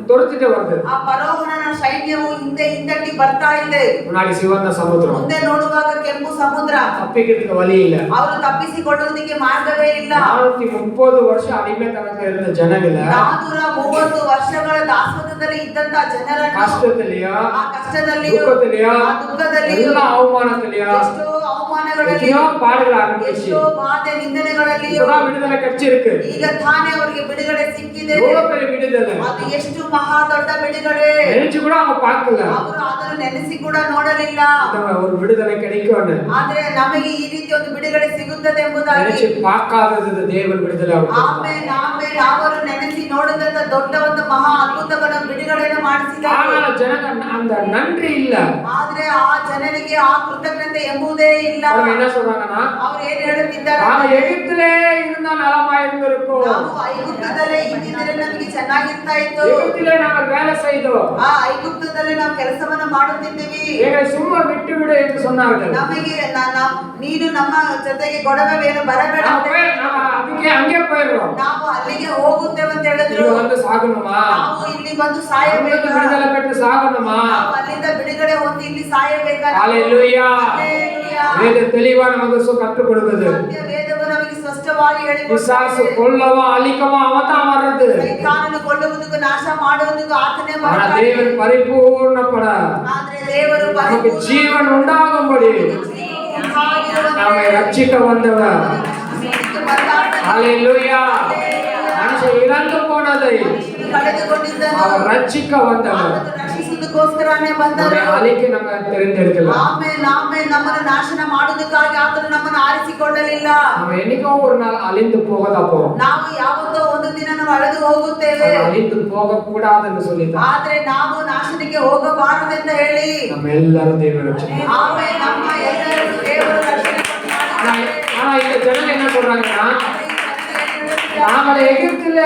துரத்திட்டு வருது. ಆ ಫರೋಹನ ಸೈನ್ಯವು ಹಿಂದಟ್ಟಿ ಬರ್ತಾ ಇದೆ. முன்னாடி சிவந்த சமுத்திரம். ಮುಂದೆ ನೋಡುವಾಗ ಕೆಂಪು ಸಮುದ್ರ. தப்பிக்கிறதுக்கு வழி இல்ல. ಅವರು ತಪ್ಪಿಸಿಕೊಳ್ಳುವುದಕ್ಕೆ ಮಾರ್ಗವೇ ಇಲ್ಲ. 430 வருஷம் அடிமைத்தனத்துல இருந்த ஜனங்கள 430 ವರ್ಷಗಳ ದಾಸತ್ವದಲ್ಲಿ ಇದ್ದಂತ ಜನರನ್ನು கஷ்டத்திலயோ ಆ ಕಷ್ಟದಲ್ಲಿಯೂ துக்கத்திலயோ ಆ ದುಃಖದಲ್ಲಿಯೂ எல்லா அவமானத்திலயோ ಎಷ್ಟೋ ಅವಮಾನಗಳಲ್ಲಿ எத்தனையோ பாடுகள் ஆரம்பிச்சு ಎಷ್ಟೋ ಬಾಧೆ ನಿಂದನೆಗಳಲ್ಲಿಯೂ இப்பதான் விடுதலை கிடைச்சிருக்கு. ಈಗ ತಾನೇ ಅವರಿಗೆ ಬಿಡುಗಡೆ ಸಿಕ್ಕಿದೆ. எவ்வளவு பெரிய விடுதலை. ಅದು ಎಷ್ಟು ಮಹಾ ದೊಡ್ಡ ಬಿಡುಗಡೆ. நினைச்சு கூட அவங்க பார்க்கல. ಅವರು ಅದನ್ನು ನೆನೆಸಿ ಕೂಡ ನೋಡಲಿಲ್ಲ. ஒரு விடுதலை கிடைக்கும்னு ಆದ್ರೆ ನಮಗೆ ಈ ರೀತಿ ಒಂದು ಬಿಡುಗಡೆ ಸಿಗುತ್ತದೆ ಎಂಬುದಾಗಿ நினைச்சு பார்க்காதது தேவன் விடுதலை ಆಮೇಲೆ ಅವರು ನೆನೆಸಿ ನೋಡಿದಂತ ದೊಡ್ಡ ಒಂದು ಮಹಾ ಅದ್ಭುತಗಳನ್ನು ಬಿಡುಗಡೆಯನ್ನು ಮಾಡಿಸಿದ್ದಾರೆ. ஆனா ஜனங்க அந்த நன்றி இல்ல. ಆದ್ರೆ ಆ ಜನರಿಗೆ ಆ ಕೃತಜ್ಞತೆ ಎಂಬುದೇ ಇಲ್ಲ. அவங்க என்ன சொல்றாங்கன்னா, ಅವರು ಏನ್ ಹೇಳುತ್ತಿದ್ದಾರೆ, நாம எகிப்திலே இருந்தா நலமா இருந்திருக்கும். ನಾವು ಐಗುಪ್ತದಲ್ಲೇ ಇದ್ದಿದ್ರೆ ನಮಗೆ ಚೆನ್ನಾಗಿರ್ತಾ ಇತ್ತು. எகிப்திலே நாம வேலை செய்தோம். ಆ ಐಗುಪ್ತದಲ್ಲಿ ನಾವು ಕೆಲಸವನ್ನ ಮಾಡುತ್ತಿದ್ದೀವಿ. எங்களை சும்மா விட்டு விடு என்று சொன்னார்கள். ನಮಗೆ ನೀನು ನಮ್ಮ ಜೊತೆಗೆ ಗೊಡವೆಯನ್ನು ಬರಬೇಡ. அதுக்கே அங்கே போயிடுறோம். ನಾವು ಅಲ್ಲಿಗೆ ಹೋಗುತ್ತೇವೆ ಅಂತ ಹೇಳಿದ್ರು. இங்க வந்து சாகணுமா? ನಾವು ಇಲ್ಲಿ ಬಂದು ಸಾಯಬೇಕು. விடுதலை பெற்று சாகணுமா? ನಾವು ಅಲ್ಲಿಂದ ಬಿಡುಗಡೆ ಹೊಂದಿ ಇಲ್ಲಿ ಸಾಯಬೇಕಾ? ஹalleluya. ஹalleluya. வேத தெளிவா நமக்கு கற்றுக் கொடுக்குது. ಸತ್ಯ ವೇದವು ನಮಗೆ ಸ್ಪಷ್ಟವಾಗಿ பிசாசு ಹೇಳಿಕೊಡುತ್ತದೆ. கொல்லவோ அழிக்கவோ அவன் தான் வர்றது. ಸೈತಾನನು ಕೊಲ್ಲುವುದಕ್ಕೂ ನಾಶ ಮಾಡುವುದಕ್ಕೂ ಆತನೇ ஆனா ಬರ್ತಾನೆ. தேவன் பரிபூர்ணப்பட ಆದ್ರೆ ದೇವರು நமக்கு ஜீவன் உண்டாகும்படி நம்மை ரட்சிக்க வந்தவர். ஹalleluya. மனுஷன் இறந்து போனதை ಕಳೆದುಕೊಂಡಿದ್ದನು அவர் ரட்சிக்க வந்தவர். ರಕ್ಷಿಸುವ ರಕ್ಷಿಸುವುದಕ್ಕೋಸ್ಕರನೇ ಬಂದರು. ಅದಕ್ಕೆ ನಮ್ಮ தெரிந்தெடுக்கல. ಆಮೇಲೆ ನಮ್ಮನ್ನು ನಾಶನ ಮಾಡುವುದಕ್ಕಾಗಿ ಆತನು ನಮ್ಮನ್ನು ಆರಿಸಿಕೊಳ್ಳಲಿಲ್ಲ. நம்ம என்னைக்கோ ஒரு நாள் அழிந்து போகதா போறோம். ನಾವು ಯಾವತ್ತೋ ಒಂದು ದಿನ ನಾವು ಅಳೆದು ಹೋಗುತ್ತೇವೆ. அழிந்து போக கூடாதுன்னு சொல்லிட்டார். ಆದ್ರೆ ನಾವು ನಾಶನಕ್ಕೆ ಹೋಗಬಾರದೆಂದು ಹೇಳಿ நம்ம எல்லாரும் தேவ ரட்சனை. ಆಮೇಲೆ ನಮ್ಮ ಎಲ್ಲರೂ ದೇವರು ರಕ್ಷಣೆ ಕೊಟ್ಟಿದ್ದಾರೆ. ஆனா இந்த ஜனங்க என்ன சொல்றாங்கன்னா, நாங்கள் எகிப்தில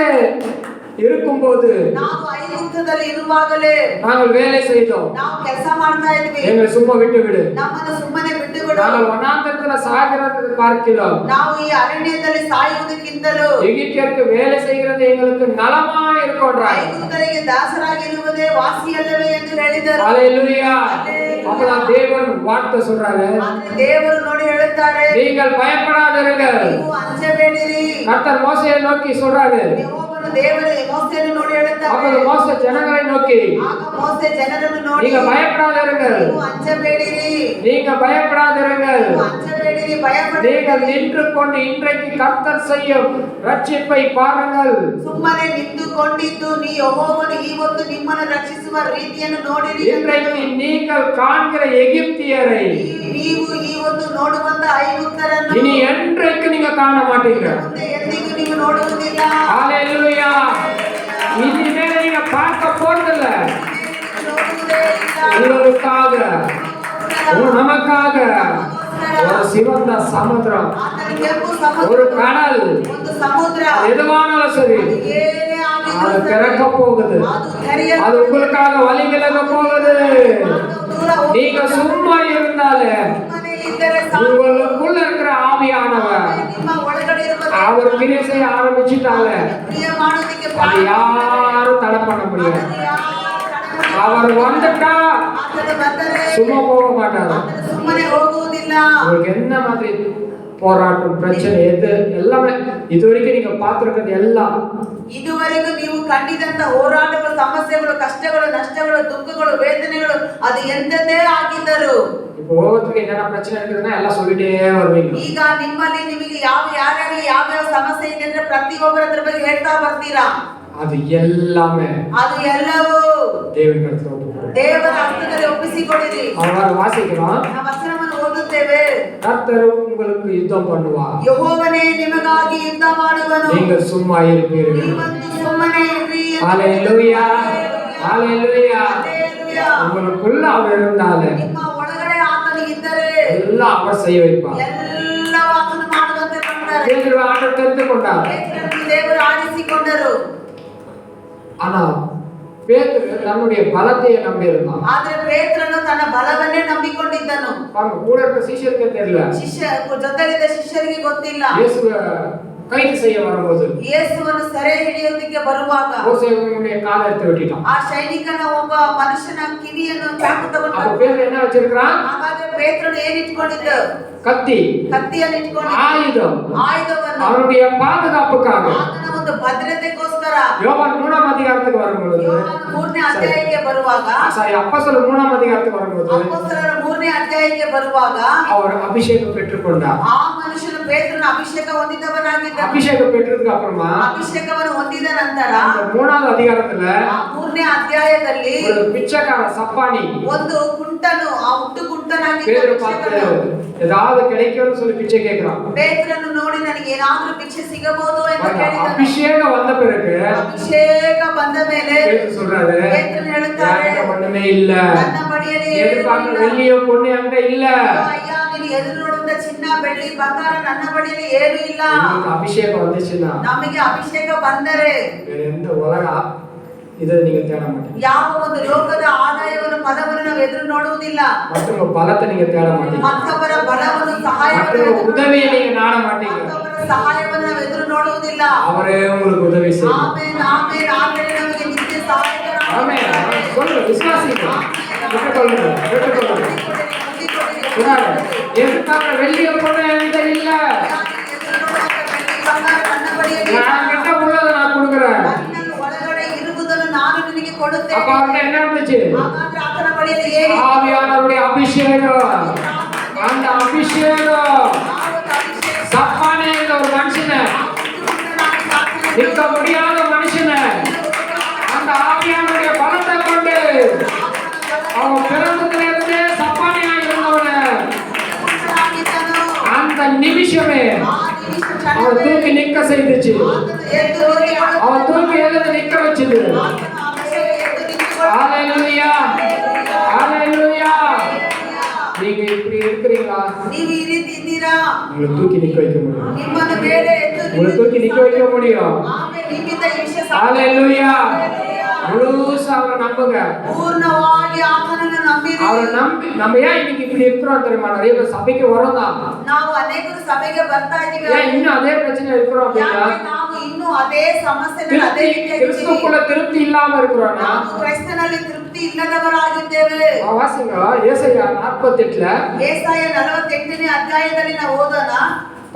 இருக்கும்போது ನಾವು ಐಗುಪ್ತದಲ್ಲಿ ಇರುವಾಗಲೇ நாங்கள் வேலை செய்தோம், ನಾವು ಕೆಲಸ ಮಾಡ್ತಾ ಇದ್ವಿ, எங்களை சும்மா விட்டு விடு, ನಮ್ಮನ್ನು ಸುಮ್ಮನೆ ಬಿಟ್ಟು ಬಿಡು, நாங்கள் வனாந்தரத்துல சாகிறதை பார்க்கிறோம், ನಾವು ಈ ಅರಣ್ಯದಲ್ಲಿ ಸಾಯುವುದಕ್ಕಿಂತಲೂ எகிப்தியருக்கு வேலை செய்கிறது எங்களுக்கு நலமா இருக்கும்ன்றாங்க. ಐಗುಪ್ತರಿಗೆ ದಾಸರಾಗಿರುವುದೇ ವಾಸಿಯಲ್ಲವೇ ಎಂದು ಹೇಳಿದರು. ஹalleluya. அப்பதான் தேவன் வார்த்தை சொல்றாரு, ಆದ್ರೆ ದೇವರು ನೋಡಿ ಹೇಳುತ್ತಾರೆ, நீங்கள் பயப்படாதீர்கள். ನೀವು ಅಂಜಬೇಡಿರಿ. கர்த்தர் மோசேயை நோக்கி சொல்றாரு, ಯೆಹೋವನು ದೇವರು ಮೋಸೆಯನ್ನು ನೋಡಿ ಹೇಳುತ್ತಾರೆ, அப்ப மோசே ஜனங்களை நோக்கி, ಆಗ ಮೋಸೆ ಜನರನ್ನು ನೋಡಿ, நீங்க பயப்படாதீர்கள், ನೀವು ಅಂಜಬೇಡಿರಿ, நீங்க பயப்படாதீர்கள், ನೀವು ಅಂಜಬೇಡಿರಿ, நீங்கள் ಭಯಪಡಬೇಡಿರಿ. நின்று கொண்டு இன்றைக்கு கர்த்தர் செய்யும் ரட்சிப்பை பாருங்கள். ಸುಮ್ಮನೆ ನಿಂತುಕೊಂಡಿದ್ದು ನೀ ಯೆಹೋವನು ಇವತ್ತು ನಿಮ್ಮನ್ನು ರಕ್ಷಿಸುವ ರೀತಿಯನ್ನು ನೋಡಿರಿ. இன்றைக்கு நீங்கள் காண்கிற எகிப்தியரை ನೀವು ಇವತ್ತು ನೋಡುವಂತ ಐಗುಪ್ತರನ್ನು இனி என்றைக்கு நீங்க காண மாட்டீங்க. ಮುಂದೆ ಎಂದಿಗೂ ನೀವು ನೋಡುವುದಿಲ್ಲ. ஹalleluya. இனிமேல் நீங்க பார்க்க போறதில்ல. ನೋಡುವುದೇ ಇಲ್ಲ. உங்களுக்காக, நமக்காக ஒரு சிவந்த சமுத்திரம், ಆತನ ಕೆಂಪು ಸಮುದ್ರ, ஒரு கடல், ಒಂದು ಸಮುದ್ರ, எதுவானாலும் சரி, ಏನೇ ಆಗಿದ್ರೂ அது ಸರಿ, திறக்க போகுது. ಅದು ತೆರೆಯಲು அது உங்களுக்காக வழி விலக போகுது. ದೂರ ಹೋಗಿ நீங்க சும்மா இருந்தாலே ಸುಮ್ಮನೆ ಇದ್ದರೆ ಸಾಕು. உங்களுக்குள்ள இருக்கிற ஆவியானவர் ನಿಮ್ಮ ಒಳಗಡೆ ಇರುವ அவர் கிரியை செய்ய ஆரம்பிச்சுட்டாலே ಕ್ರಿಯೆ ಮಾಡೋದಕ್ಕೆ அது யாரும் தடை பண்ண முடியாது. அவர் வந்துட்டா ಆತನು ಬಂದರೆ சும்மா போக மாட்டாரு. ಆತನು ಸುಮ್ಮನೆ ಹೋಗುವುದಿಲ್ಲ. உங்களுக்கு என்ன மாதிரி போராட்டம், பிரச்சனை எது எல்லாமே இதுவரைக்கும் நீங்க பார்த்திருக்கிறது எல்லாம் ಇದುವರೆಗೂ ನೀವು ಕಂಡಿದಂತ ಹೋರಾಟಗಳು, ಸಮಸ್ಯೆಗಳು, ಕಷ್ಟಗಳು, ನಷ್ಟಗಳು, ದುಃಖಗಳು, ವೇದನೆಗಳು ಅದು ಎಂತದೇ ಆಗಿದ್ದರು இப்போ ஒவ்வொருத்தருக்கு என்னென்ன பிரச்சனை இருக்குதுன்னா எல்லாம் சொல்லிட்டே வருவீங்க. ಈಗ ನಿಮ್ಮಲ್ಲಿ ನಿಮಗೆ ಯಾರ್ಯಾರಿಗೆ ಯಾವ್ಯಾವ ಸಮಸ್ಯೆ ಇದೆ ಅಂದ್ರೆ ಪ್ರತಿಯೊಬ್ಬರ ಅದ್ರ ಬಗ್ಗೆ ಹೇಳ್ತಾ ಬರ್ತೀರಾ. அது எல்லாமே ಅದು ಎಲ್ಲವೂ தேவன் கருத்துல ஒப்புக்கொடுங்க. ದೇವರ ಹಸ್ತದಲ್ಲಿ ಒಪ್ಪಿಸಿಕೊಡಿರಿ. அவர் வாசிக்கிறோம், ನಾವು ವಚನವನ್ನು ಓದುತ್ತೇವೆ. கர்த்தர் உங்களுக்கு யுத்தம் பண்ணுவார், ಯೆಹೋವನೇ ನಿಮಗಾಗಿ ಯುದ್ಧ ಮಾಡುವನು, நீங்கள் சும்மா இருப்பீர்கள். ನೀವಂತೂ ಸುಮ್ಮನೆ ಇರ್ರಿ ಎಂದು ஹalleluya. ஹalleluya. ಹಲ್ಲೆಲೂಯಾ. உங்களுக்குள்ள அவர் இருந்தாலே ನಿಮ್ಮ ಒಳಗಡೆ ಆತನು ಇದ್ದರೆ எல்லாம் அவர் செய்ய வைப்பார். ಎಲ್ಲ ಆತನು ಮಾಡುವಂತೆ ಮಾಡ್ತಾರೆ. பேதுரு ஆண்டவர் தெரிந்து கொண்டார். ಪೇತ್ರನನ್ನು ದೇವರು ಆರಿಸಿಕೊಂಡರು. ஆனா பேதுரு தன்னுடைய பலத்தையே நம்பி இருந்தான். ಆದ್ರೆ ಪೇತ್ರನು ತನ್ನ ಬಲವನ್ನೇ ನಂಬಿಕೊಂಡಿದ್ದನು. பாருங்க, கூட இருக்க சீஷருக்கு தெரியல. ಜೊತೆಲಿದ್ದ ಶಿಷ್ಯರಿಗೆ ಗೊತ್ತಿಲ್ಲ. இயேசுவை கைது செய்ய வரும்போது ಯೇಸುವನ್ನು ಸೆರೆ ಹಿಡಿಯೋದಕ್ಕೆ ಬರುವಾಗ மோசேயுடைய காலை எடுத்து வெட்டிட்டான். ಆ ಸೈನಿಕನ ಒಬ್ಬ ಮನುಷ್ಯನ ಕಿವಿಯನ್ನು ಚಾಕು ತಗೊಂಡು அப்ப பேதுரு என்ன வச்சிருக்கான்? ಹಾಗಾದ್ರೆ ಪೇತ್ರನು ಏನ್ ಇಟ್ಕೊಂಡಿದ್ದ? கத்தி, ಕತ್ತಿಯನ್ನು ಇಟ್ಕೊಂಡು ஆயுதம், ಆಯುಧವನ್ನು அவனுடைய பாதுகாப்புக்காக. ಆತನ ಒಂದು ಭದ್ರತೆಗೋಸ್ಕರ யோவான் 3ஆம் அதிகாரத்துக்கு வரும்போது, ಯೋಹಾನ 3ನೇ ಅಧ್ಯಾಯಕ್ಕೆ ಬರುವಾಗ, சாரி அப்போஸ்தலர் 3ஆம் அதிகாரத்துக்கு வரும்போது ಅಪೊಸ್ತಲರ 3ನೇ ಅಧ್ಯಾಯಕ್ಕೆ ಬರುವಾಗ அவர் அபிஷேகம் பெற்றுக்கொண்டார். ಆ ಮನುಷ್ಯನು ಪೇತ್ರನ ಅಭಿಷೇಕ ಹೊಂದಿದವನಾಗಿದ್ದ. அபிஷேகம் பெற்றதுக்கு அப்புறமா ಅಭಿಷೇಕವನ್ನು ಹೊಂದಿದ ನಂತರ அந்த 3ஆவது அதிகாரத்துல ಆ 3ನೇ ಅಧ್ಯಾಯದಲ್ಲಿ ஒரு பிச்சைக்கார சப்பானி ಒಂದು ಕುಂಟನು, ಆ ಹುಟ್ಟು ಕುಂಟನಾಗಿದ್ದ பேதுரு பார்த்து ಭಿಕ್ಷುಕನು ஏதாவது கிடைக்கும்னு சொல்லி பிச்சை கேட்கிறான். ಪೇತ್ರನು ನೋಡಿ ನನಗೆ ಏನಾದ್ರೂ ಭಿಕ್ಷೆ ಸಿಗಬಹುದು ಎಂದು ಕೇಳಿದನು. அபிஷேகம் வந்த பிறகு ಅಭಿಷೇಕ ಬಂದ ಮೇಲೆ பேதுரு சொல்றாரு, ಪೇತ್ರನು ಹೇಳುತ್ತಾರೆ, எனக்கு ஒண்ணுமே இல்ல, ನನ್ನ ಬಳಿಯಲ್ಲಿ ಏನೂ எதிர்பார்க்க ಇಲ್ಲ. வெள்ளியோ பொண்ணு அங்க இல்ல, ಅಯ್ಯ, ನೀನು ಎದುರು ನೋಡುವಂತ ಚಿನ್ನ, ಬೆಳ್ಳಿ, ಬಂಗಾರ ನನ್ನ ಬಳಿಯಲ್ಲಿ ಏನೂ ಇಲ್ಲ. உங்களுக்கு அபிஷேகம் வந்துச்சுன்னா ನಮಗೆ ಅಭಿಷೇಕ ಬಂದರೆ வேற எந்த உலக இதை நீங்க தேட மாட்டீங்க. ಯಾವ ಒಂದು ಲೋಕದ ಆದಾಯವನ್ನು, ಫಲವನ್ನು ನಾವು ಎದುರು ನೋಡುವುದಿಲ್ಲ. மற்றவங்க பலத்தை நீங்க தேட மாட்டீங்க. ಮತ್ತೊಬ್ಬರ ಬಲವನ್ನು, ಸಹಾಯವನ್ನು மற்றவங்க உதவியை நீங்க நாட மாட்டீங்க. ಮತ್ತೊಬ್ಬರ ಸಹಾಯವನ್ನು ನಾವು ಎದುರು ನೋಡುವುದಿಲ್ಲ. அவரே உங்களுக்கு உதவி செய்யும். Amen, amen, amen. ನಮಗೆ ನಿತ್ಯ ಸಹಾಯಕರಾಗಿದ್ದಾರೆ. ஆமென். சொல்லுங்க, விசுவாசிங்க, பெற்றுக்கொள்ளுங்க, பெற்றுக்கொள்ளுங்க. சொன்னாரு, எதிர்பார்க்க வெள்ளிய பொண்ணு என்கிட்ட இல்ல, ನನ್ನ ಬಳಿಯಲ್ಲಿ நான் கிட்ட உள்ளதை நான் கொடுக்குறேன். ನನ್ನಲ್ಲಿ ಒಳಗಡೆ ಇರುವುದನ್ನು ನಾನು ನಿನಗೆ ಕೊಡುತ್ತೇನೆ. அப்ப அவர்கிட்ட என்ன இருந்துச்சு? ಹಾಗಾದ್ರೆ ಆತನ ಬಳಿಯಲ್ಲಿ ಏನು? ஆவியானவருடைய அபிஷேகம். அந்த அபிஷேகம் சப்பானே ஒரு மனுஷனை, நிற்க முடியாத மனுஷனை அந்த ஆவியானவருடைய பலத்தை கொண்டு நிமிஷமே ಆ ನಿಮಿಷ அவன் ಕ್ಷಣವೇ தூக்கி நிக்க செய்துச்சு. ಆತನು ಎದ್ದು ಹೋಗಿಕೊಳ್ಳುತ್ತಾನೆ. அவன் தூக்கி எழுந்து நிக்க வச்சது. ಆತನು ಆ ವಿಷಯ ಎದ್ದು ನಿಂತುಕೊಳ್ಳುತ್ತಾನೆ. ஹalleluya ஹalleluya. நீங்க இப்படி இருக்கிறீங்களா? ನೀವು ಈ ರೀತಿ ಇದ್ದೀರಾ? உங்களை தூக்கி நிக்க வைக்க முடியும். ನಿಮ್ಮನ್ನು ಮೇಲೆ ಎದ್ದು உங்களை தூக்கி நிக்க வைக்க முடியும். ಆಮೇಲೆ ನಿಮ್ಮಿಂದ ಈ ವಿಷಯ ஹalleluya. முழுசா அவரை நம்புங்க. ಪೂರ್ಣವಾಗಿ ಆತನನ್ನು ನಂಬಿರಿ. அவரை நம்பி நம்ம ஏன் இன்னைக்கு இப்படி இருக்கிறோம் தெரியுமா? நிறைய பேர் சபைக்கு வரோம் தான். ನಾವು ಅನೇಕರು ಸಭೆಗೆ ಬರ್ತಾ ಇದೀವಿ. ஏன் இன்னும் அதே பிரச்சனை இருக்கிறோம் அப்படின்னா ಯಾಕೆ ನಾವು ಇನ್ನೂ ಅದೇ ಸಮಸ್ಯೆನಲ್ಲಿ ಅದೇ ರೀತಿಯಾಗಿ கிறிஸ்துக்குள்ள திருப்தி இல்லாம இருக்கிறோம்னா ನಾವು ಕ್ರೈಸ್ತನಲ್ಲಿ ತೃಪ್ತಿ ಇಲ್ಲದವರಾಗಿದ್ದೇವೆ. வாசிங்க ஏசாயா 48ல ಏಸಾಯ 48ನೇ ಅಧ್ಯಾಯದಲ್ಲಿ ನಾವು ಓದೋಣ.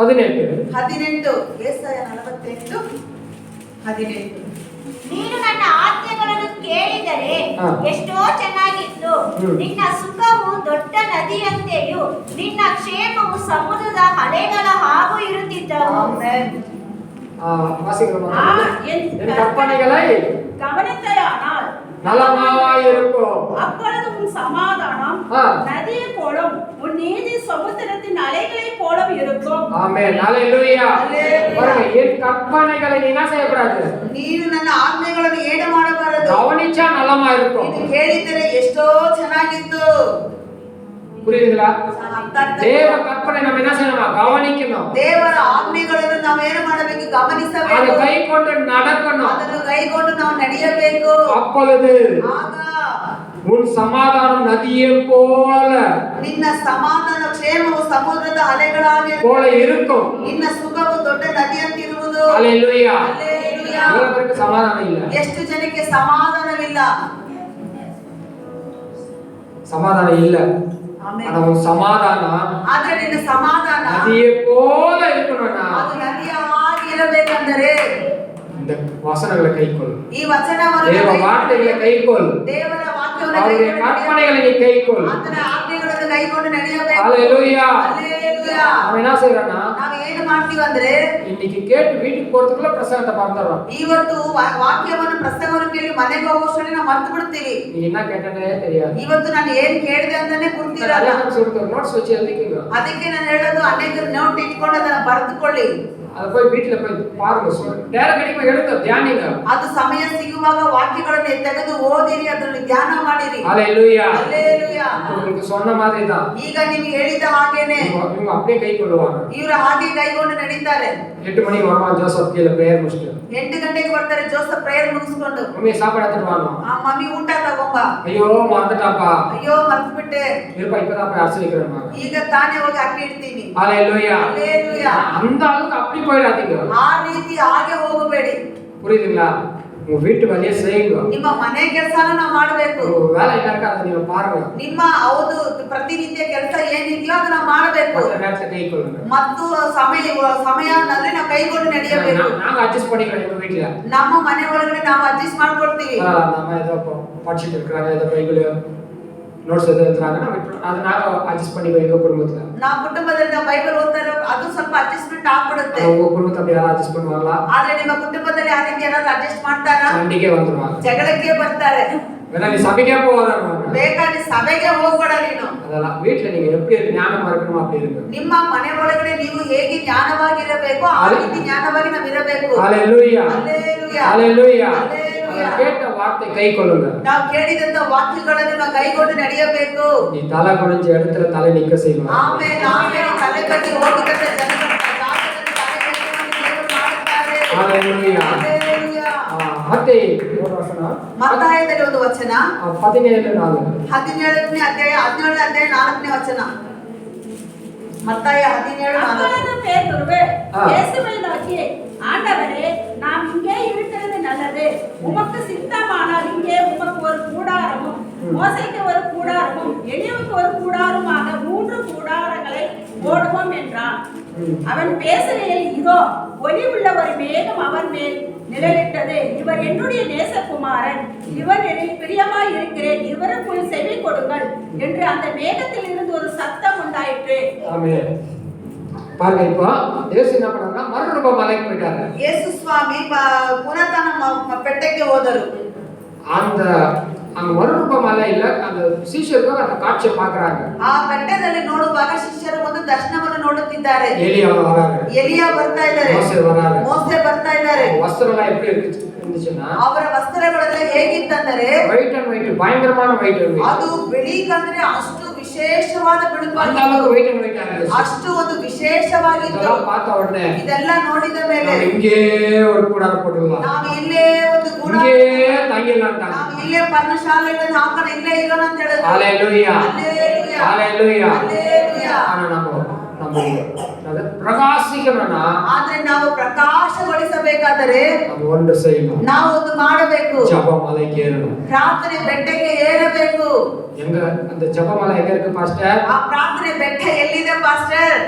18 ಏಸಾಯ 48 18 ನೀನು ನನ್ನ ಆಜ್ಞೆಗಳನ್ನು ಕೇಳಿದರೆ ಹಾ. ಎಷ್ಟೋ ಚೆನ್ನಾಗಿತ್ತು. ನಿನ್ನ ಸುಖವು ದೊಡ್ಡ ನದಿಯಂತೆಯೂ ನಿನ್ನ ಕ್ಷೇಮವು ಸಮುದ್ರದ ಅಲೆಗಳ ಹಾಗೂ ಇರುತ್ತಿದ್ದವು. ಆಮೆನ್. வாசிங்க என் என் கற்பனைகளை கவனித்தாயானால் நலமாய் இருக்கும். அப்பொழுது உன் சமாதானம் ஆ. நதியை போலும் உன் நீதி சமுத்திரத்தின் அலைகளை போலும் இருக்கும். ஆமென் ஹalleluya. Hallelujah. பாருங்க என் கற்பனைகளை நீ என்ன செய்யக்கூடாது? ನೀನು ನನ್ನ ಆಜ್ಞೆಗಳನ್ನು ಏನು ಮಾಡಬಾರದು. கவனிச்சா நலமா இருக்கும். ಇದು ಕೇಳಿದರೆ ಎಷ್ಟೋ ಚೆನ್ನಾಗಿತ್ತು. புரியுதுங்களா? ಅರ್ಥ ಆಗ್ತಾ தேவ ಇದೆಯಾ? கற்பனை நம்ம என்ன செய்யணும்? கவனிக்கணும். ದೇವರ ಆಜ್ಞೆಗಳನ್ನು ನಾವು ಏನು ಮಾಡಬೇಕು? அதை ಗಮನಿಸಬೇಕು. கை கொண்டு நடக்கணும். ಅದನ್ನು ಕೈಗೊಂಡು ನಾವು ನಡೆಯಬೇಕು. அப்பொழுது ಆಗ உன் சமாதானம் நதியை போல ನಿನ್ನ ಸಮಾಧಾನ ಕ್ಷೇಮವು ಸಮುದ್ರದ ಅಲೆಗಳಾಗಿ போல இருக்கும். ನಿನ್ನ ಸುಖವು ದೊಡ್ಡ ನದಿಯಂತಿರುವುದು. ஹalleluya. ಹಲ್ಲೆಲೂಯಾ. எவ்வளவு பேருக்கு சமாதானம் இல்ல? ಎಷ್ಟು ಜನಕ್ಕೆ ಸಮಾಧಾನವಿಲ್ಲ? சமாதானம் இல்ல. ಆಮೆನ್. ஆனா உன் சமாதானம் ಆದ್ರೆ ನಿನ್ನ ಸಮಾಧಾನ நதியை போல இருக்கணும்னா ಅದು ನದಿಯ ಹಾಗೆ ಇರಬೇಕಂದರೆ இந்த வசனங்களை கைக்கொள். ಈ ವಚನವನ್ನು தேவ வார்த்தைகளை கைக்கொள். ದೇವರ ವಾಕ್ಯವನ್ನು அவருடைய ಕೈಗೊಂಡು கற்பனைகளை நீ கைக்கொள். ಆತನ ಆಜ್ಞೆಗಳನ್ನು ಕೈಗೊಂಡು ನಡೆಯಬೇಕು. ஹalleluya. ಹಲ್ಲೆಲೂಯಾ. அவன் என்ன செய்யறானா? ನಾವು ಏನು ಮಾಡ್ತೀವಿ ಅಂದ್ರೆ இன்னைக்கு கேட்டு வீட்டுக்கு போறதுக்குள்ள பிரசங்கத்தை மறந்துடுறோம். ಇವತ್ತು ವಾಕ್ಯವನ್ನು ಪ್ರಸಂಗವನ್ನು ಕೇಳಿ ಮನೆಗೆ ಹೋಗೋಷ್ಟರಲ್ಲಿ ನಾವು ಮರ್ತು ಬಿಡ್ತೀವಿ. நீ என்ன கேட்டனே தெரியாது. ಇವತ್ತು ನಾನು ಏನ್ ಕೇಳಿದೆ ಅಂತಾನೆ ಗುರ್ತಿರಲ್ಲ. சொல்லிட்டு நோட்ஸ் வச்சு எழுதிக்கங்க. ಅದಕ್ಕೆ ನಾನು ಹೇಳೋದು ಅನೇಕರು ನೋಟ್ ಇಟ್ಕೊಂಡು ಅದನ್ನ ಬರೆದುಕೊಳ್ಳಿ. அது போய் வீட்டுல போய் பாருங்க. டைரக்ட் அடிக்க எழுதுங்க, தியானிங்க. ಅದು ಸಮಯ ಸಿಗುವಾಗ ವಾಕ್ಯಗಳನ್ನು ತೆಗೆದು ಓದಿರಿ, ಅದನ್ನು ಧ್ಯಾನ ಮಾಡಿರಿ. ஹalleluya. ಹಲ್ಲೆಲೂಯಾ. உங்களுக்கு சொன்ன மாதிரி தான். ಈಗ ನಿಮಗೆ ಹೇಳಿದ ಹಾಗೇನೆ இவங்க அப்படியே கை கொள்ளுவாங்க. ಇವರು ಹಾಗೆ ಕೈಗೊಂಡು ನಡೀತಾರೆ. 8 மணிக்கு வருவான் ஜோசப் கீழ பிரேயர் முடிச்சிட்டு. 8 ಗಂಟೆಗೆ ಬರ್ತಾರೆ ಜೋಸಫ್ ಪ್ರೇಯರ್ ಮುಗಿಸ್ಕೊಂಡು. மம்மி சாப்பாடு எடுத்துட்டு வாங்க. ಮಮ್ಮಿ ಊಟ ತಗೊಂಬ. ஐயோ மறந்துட்டாப்பா. ಅಯ್ಯೋ ಮರ್ತ್ಬಿಟ್ಟೆ. இருப்பா இப்பதான் போய் அரிசி வைக்கிறேன். ಈಗ ತಾನೇ ಹೋಗಿ ಅಕ್ಕಿ ಇಡ್ತೀನಿ. ஹalleluya. ಹಲ್ಲೆಲೂಯಾ. அந்த அளவுக்கு அப்படி போயிடாதீங்க. ಆ ರೀತಿ ಹಾಗೆ ಹೋಗಬೇಡಿ. புரியுதுங்களா? உங்க வீட்டு வேலையை செய்யுங்க. ನಿಮ್ಮ ಮನೆ ಕೆಲಸನ ನಾವು ಮಾಡಬೇಕು. ஒரு வேலை இல்லக்கா அதை நீங்க பாருங்க. ನಿಮ್ಮ ಹೌದು ಪ್ರತಿನಿತ್ಯ ಕೆಲಸ ಏನಿದೆಯೋ ಅದನ್ನ ಮಾಡಬೇಕು. அந்த நேரத்துல கை கொள்ளுங்க. ಮತ್ತು ಸಮಯದಲ್ಲಿ ನಾವು ಕೈಗೊಂಡು ನಡೆಯಬೇಕು. நாங்க அட்ஜஸ்ட் பண்ணிக்கிறோம் எங்க வீட்டுல. ನಮ್ಮ ಮನೆ ಒಳಗಡೆ ನಾವು ಅಡ್ಜಸ್ಟ್ ಮಾಡ್ಕೊಳ್ತೀವಿ. நம்ம ஏதோ படிச்சிட்டு இருக்காங்க, ஏதோ பைபிள் நோட்ஸ் எதாவது எழுதுறாங்கன்னா அதை நாங்க அட்ஜஸ்ட் பண்ணிக்கிறோம் எங்க குடும்பத்துல. ನಾವು ಕುಟುಂಬದಲ್ಲಿ ನಾವು ಬೈಬಲ್ ಓದ್ತಾರೆ, ಅದು ಸ್ವಲ್ಪ ಅಡ್ಜಸ್ಟ್ಮೆಂಟ್ ಆಗ್ಬಿಡುತ್ತೆ. உங்க குடும்பத்தை அப்படி யாரும் ಅಡ್ಜಸ್ಟ್ பண்ணுவாங்களா? ಆದ್ರೆ ನಿಮ್ಮ ಕುಟುಂಬದಲ್ಲಿ ಆ ರೀತಿ ಯಾರಾದ್ರೂ ಅಡ್ಜಸ್ಟ್ ಮಾಡ್ತಾರಾ? சண்டைக்கே வந்துருவாங்க. ಜಗಳಕ್ಕೆ ಬರ್ತಾರೆ. வேணா நீ சபைக்கே போகாதீங்க. ಬೇಕಾದ್ರೆ ಸಭೆಗೆ ಹೋಗ್ಬೇಡ ನೀನು. அதெல்லாம் வீட்டுல நீங்க எப்படி ஞானமா இருக்கணுமோ அப்படி இருங்க. ನಿಮ್ಮ ಮನೆ ಒಳಗಡೆ ನೀವು ಹೇಗೆ ಜ್ಞಾನವಾಗಿರಬೇಕು ಆ ರೀತಿ ಜ್ಞಾನವಾಗಿ ನಾವು ಇರಬೇಕು. ஹalleluya. ಹಲ್ಲೆಲೂಯಾ. ஹalleluya. ಹಲ್ಲೆಲೂಯಾ. கேட்ட வார்த்தை கை கொள்ளுங்க. ನಾವು ಕೇಳಿದಂತ ವಾಕ್ಯಗಳನ್ನು ನಾವು ಕೈಗೊಂಡು ನಡೆಯಬೇಕು. நீ தலை குனிஞ்ச இடத்துல தலை நிக்க செய்வாங்க. ಆಮೇಲೆ ಆಮೇಲೆ ತಲೆ ಕಟ್ಟಿ ಹೋಗಿದಂತ ಜನರು ಜಾಗದಲ್ಲಿ ತಲೆ ಕಟ್ಟಿ ದೇವರು ಮಾಡುತ್ತಾರೆ. ஹalleluya. ಹಲ್ಲೆಲೂಯಾ. மத்தேயு ஒரு வசனம். ಮತ್ತಾಯದಲ್ಲಿ ಒಂದು ವಚನ 17:4. 17ನೇ ಅಧ್ಯಾಯ 4ನೇ ವಚನ. மத்தாய 17:4. அப்பொழுது பேதுரு ஆ. இயேசுவை நோக்கி, ஆண்டவரே, நாம் இங்கே இருக்கிறது நல்லது. உமக்கு சித்தமானால் இங்கே உமக்கு ஒரு கூடாரமும் மோசேக்கு ஒரு கூடாரமும் எலியாவுக்கு ஒரு கூடாரமாக 3 கூடாரங்களை போடுவோம் என்றான். அவன் பேசுகையில், இதோ ஒளி உள்ள ஒரு மேகம் அவர் மேல் நிழலிட்டது. இவர் என்னுடைய நேசகுமாரன், இவரில் பிரியமாய் இருக்கிறேன், இவருக்குள் செவி கொடுங்கள் என்று அந்த மேகத்தில் இருந்து ஒரு சத்தம் உண்டாயிற்று. ஆமென். பாருங்க, இப்போ இயேசு என்ன பண்ணாருன்னா மறுரூப மலைக்கு போயிட்டாரு. ಯೇಸು ಸ್ವಾಮಿ ಪುನಃ ತನ್ನ ಬೆಟ್ಟಕ್ಕೆ ಹೋದರು. அந்த அங்க மறுரூப மலை இல்ல, அந்த சீஷர்கள் அந்த காட்சியை பாக்குறாங்க. ಆ ಬೆಟ್ಟದಲ್ಲಿ ನೋಡುವಾಗ ಶಿಷ್ಯರು ಒಂದು ದರ್ಶನವನ್ನು ನೋಡುತ್ತಿದ್ದಾರೆ. எலியா வராங்க, ಎಲಿಯಾ ಬರ್ತಾ ಇದ್ದಾರೆ, மோசே வராங்க. ಮೋಸೆ ಬರ್ತಾ ಇದ್ದಾರೆ. வஸ்திரம் எல்லாம் எப்படி இருந்துச்சுன்னா ಅವರ ವಸ್ತ್ರಗಳೆಲ್ಲ ಹೇಗಿತ್ತಂದರೆ ஒயிட் அண்ட் ஒயிட், பயங்கரமான ஒயிட் அண்ட் ஒயிட். ಅದು ಬಿಳಿಗಂದ್ರೆ ಅಷ್ಟು ವಿಶೇಷವಾದ அந்த ಬಿಳುಪಾಗಿತ್ತು, அளவுக்கு ஒயிட் அண்ட் ஒயிட் ஆயிருச்சு. ಅಷ್ಟು ಒಂದು ವಿಶೇಷವಾಗಿತ್ತು. இதெல்லாம் பார்த்த உடனே ಇದೆಲ್ಲ ನೋಡಿದ ಮೇಲೆ நம்ம இங்கே ஒரு கூடாரம் போட்டுடலாம், ನಾವು ಇಲ್ಲೇ ಒಂದು ಗೂಡ இங்கே தங்கிடலாம்ட்டாங்க. ನಾವು ಇಲ್ಲೇ ಪರ್ಣಶಾಲೆಗಳನ್ನು ಹಾಕೋಣ, ಇಲ್ಲೇ ಇರೋಣ ಅಂತ ಹೇಳಿದ್ರು. ஹalleluya, ಹಲ್ಲೆಲೂಯಾ, ஹalleluya. ಹಲ್ಲೆಲೂಯಾ. ஆனா நம்ம அது பிரகாசிக்கணும்னா ಆದ್ರೆ ನಾವು ಪ್ರಕಾಶಗೊಳಿಸಬೇಕಾದರೆ நம்ம ஒன்று செய்யணும், ನಾವು ಒಂದು ಮಾಡಬೇಕು. ஜெபமலைக்கு ஏறணும். ಪ್ರಾರ್ಥನೆ ಬೆಟ್ಟಕ್ಕೆ ಏರಬೇಕು. எங்க அந்த ஜெபமலை எங்க இருக்கு பாஸ்டர்? ಆ ಪ್ರಾರ್ಥನೆ ಬೆಟ್ಟ ಎಲ್ಲಿದೆ ಪಾಸ್ಟರ್?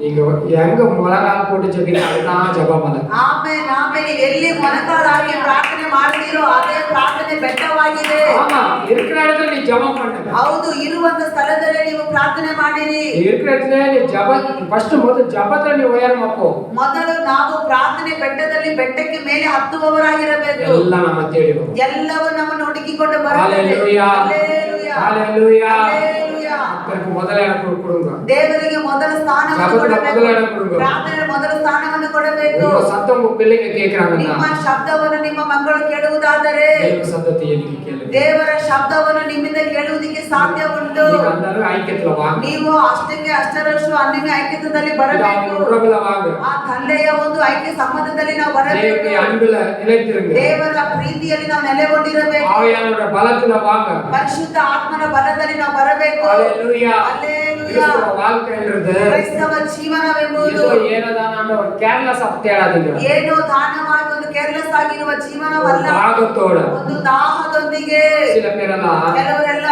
நீங்க எங்க முழங்கால் போட்டு ஜெபிக்கிறீங்க அதுதான் ஜெபமலை. ಆಮೇಲೆ ನೀವು ಎಲ್ಲಿ ಮೊಣಕಾಲಾಗಿ ಪ್ರಾರ್ಥನೆ ಮಾಡ್ತೀರೋ ಅದೇ ಪ್ರಾರ್ಥನೆ ಬೆಟ್ಟವಾಗಿದೆ. ஆமா, இருக்கிற இடத்துல நீ ஜெபம் பண்ணுங்க. ಹೌದು, ಇರುವಂತ ಸ್ಥಳದಲ್ಲಿ ನೀವು ಪ್ರಾರ್ಥನೆ ಮಾಡಿರಿ. நீ இருக்கிற இடத்துல நீ ஃபர்ஸ்ட் ಮೊದಲು ஜெபத்துல நீ உயரம் அப்போ ಮೊದಲು ನಾವು ಪ್ರಾರ್ಥನೆ ಬೆಟ್ಟದಲ್ಲಿ ಬೆಟ್ಟಕ್ಕೆ ಮೇಲೆ ಹತ್ತುವವರಾಗಿರಬೇಕು. ಎಲ್ಲ ನಮ್ಮ தேடி வரும். ಎಲ್ಲವೂ ನಮ್ಮನ್ನು ಹುಡುಕಿಕೊಂಡು ಬರುತ್ತದೆ. ஹalleluya, ಹಲ್ಲೆಲೂಯಾ, ஹalleluya. ಹಲ್ಲೆಲೂಯಾ. ಅದಕ್ಕೆ ಮೊದಲ ಇடம் கொடுங்க. ದೇವರಿಗೆ ಮೊದಲ ಸ್ಥಾನವನ್ನು ಜಗತ್ತಿನ ಕೊಡಬೇಕು. ಮೊದಲ ಇடம் ಕೊಡುಗ. ಪ್ರಾರ್ಥನೆಗೆ ಮೊದಲ ಸ್ಥಾನವನ್ನು ಕೊಡಬೇಕು. உங்க சத்தம் உங்க பிள்ளைங்க கேக்குறாங்கன்னா ನಿಮ್ಮ ಶಬ್ದವನ್ನು ನಿಮ್ಮ ಮಕ್ಕಳು ಕೇಳುವುದಾದರೆ தேவ சத்தத்தை எனக்கு கேளுங்க. ದೇವರ ಶಬ್ದವನ್ನು ನಿಮ್ಮಿಂದ ಕೇಳುವುದಕ್ಕೆ ಸಾಧ್ಯ ಉಂಟು. நீங்க அந்த அளவு ஐக்கியத்துல வாங்க. ನೀವು ಅಷ್ಟರಷ್ಟು ಅನ್ಯ ಐಕ್ಯದಲ್ಲಿ ಬರಬೇಕು. உறவுல வாங்க. ಆ ತಂದೆಯ ಒಂದು ಐಕ್ಯ ಸಂಬಂಧದಲ್ಲಿ ನಾವು ಬರಬೇಕು. தேவனுடைய அன்புல நிலைத்திருங்க. ದೇವರ ಪ್ರೀತಿಯಲ್ಲಿ ನಾವು ನೆಲೆಗೊಂಡಿರಬೇಕು. ஆவியானவருடைய பலத்துல வாங்க. ಪರಿಶುದ್ಧ ಆತ್ಮನ ಬಲದಲ್ಲಿ ನಾವು ಬರಬೇಕು. ஹalleluya. ಹಲ್ಲೆಲೂಯಾ. கிறிஸ்தவ வாழ்க்கைன்றது ಕ್ರೈಸ್ತವ ಜೀವನವೆಂಬುದು ஏதோ ஏனதான ஒரு கேர்லெஸ் தேடாதீங்க. ಏನೋ ದಾನವಾಗಿ ಒಂದು ಕೇರ್ಲೆಸ್ ಆಗಿರುವ ಜೀವನವಲ್ಲ. தாகத்தோட ಒಂದು ದಾಹದೊಂದಿಗೆ சில பேரெல்லாம் ಕೆಲವರೆಲ್ಲ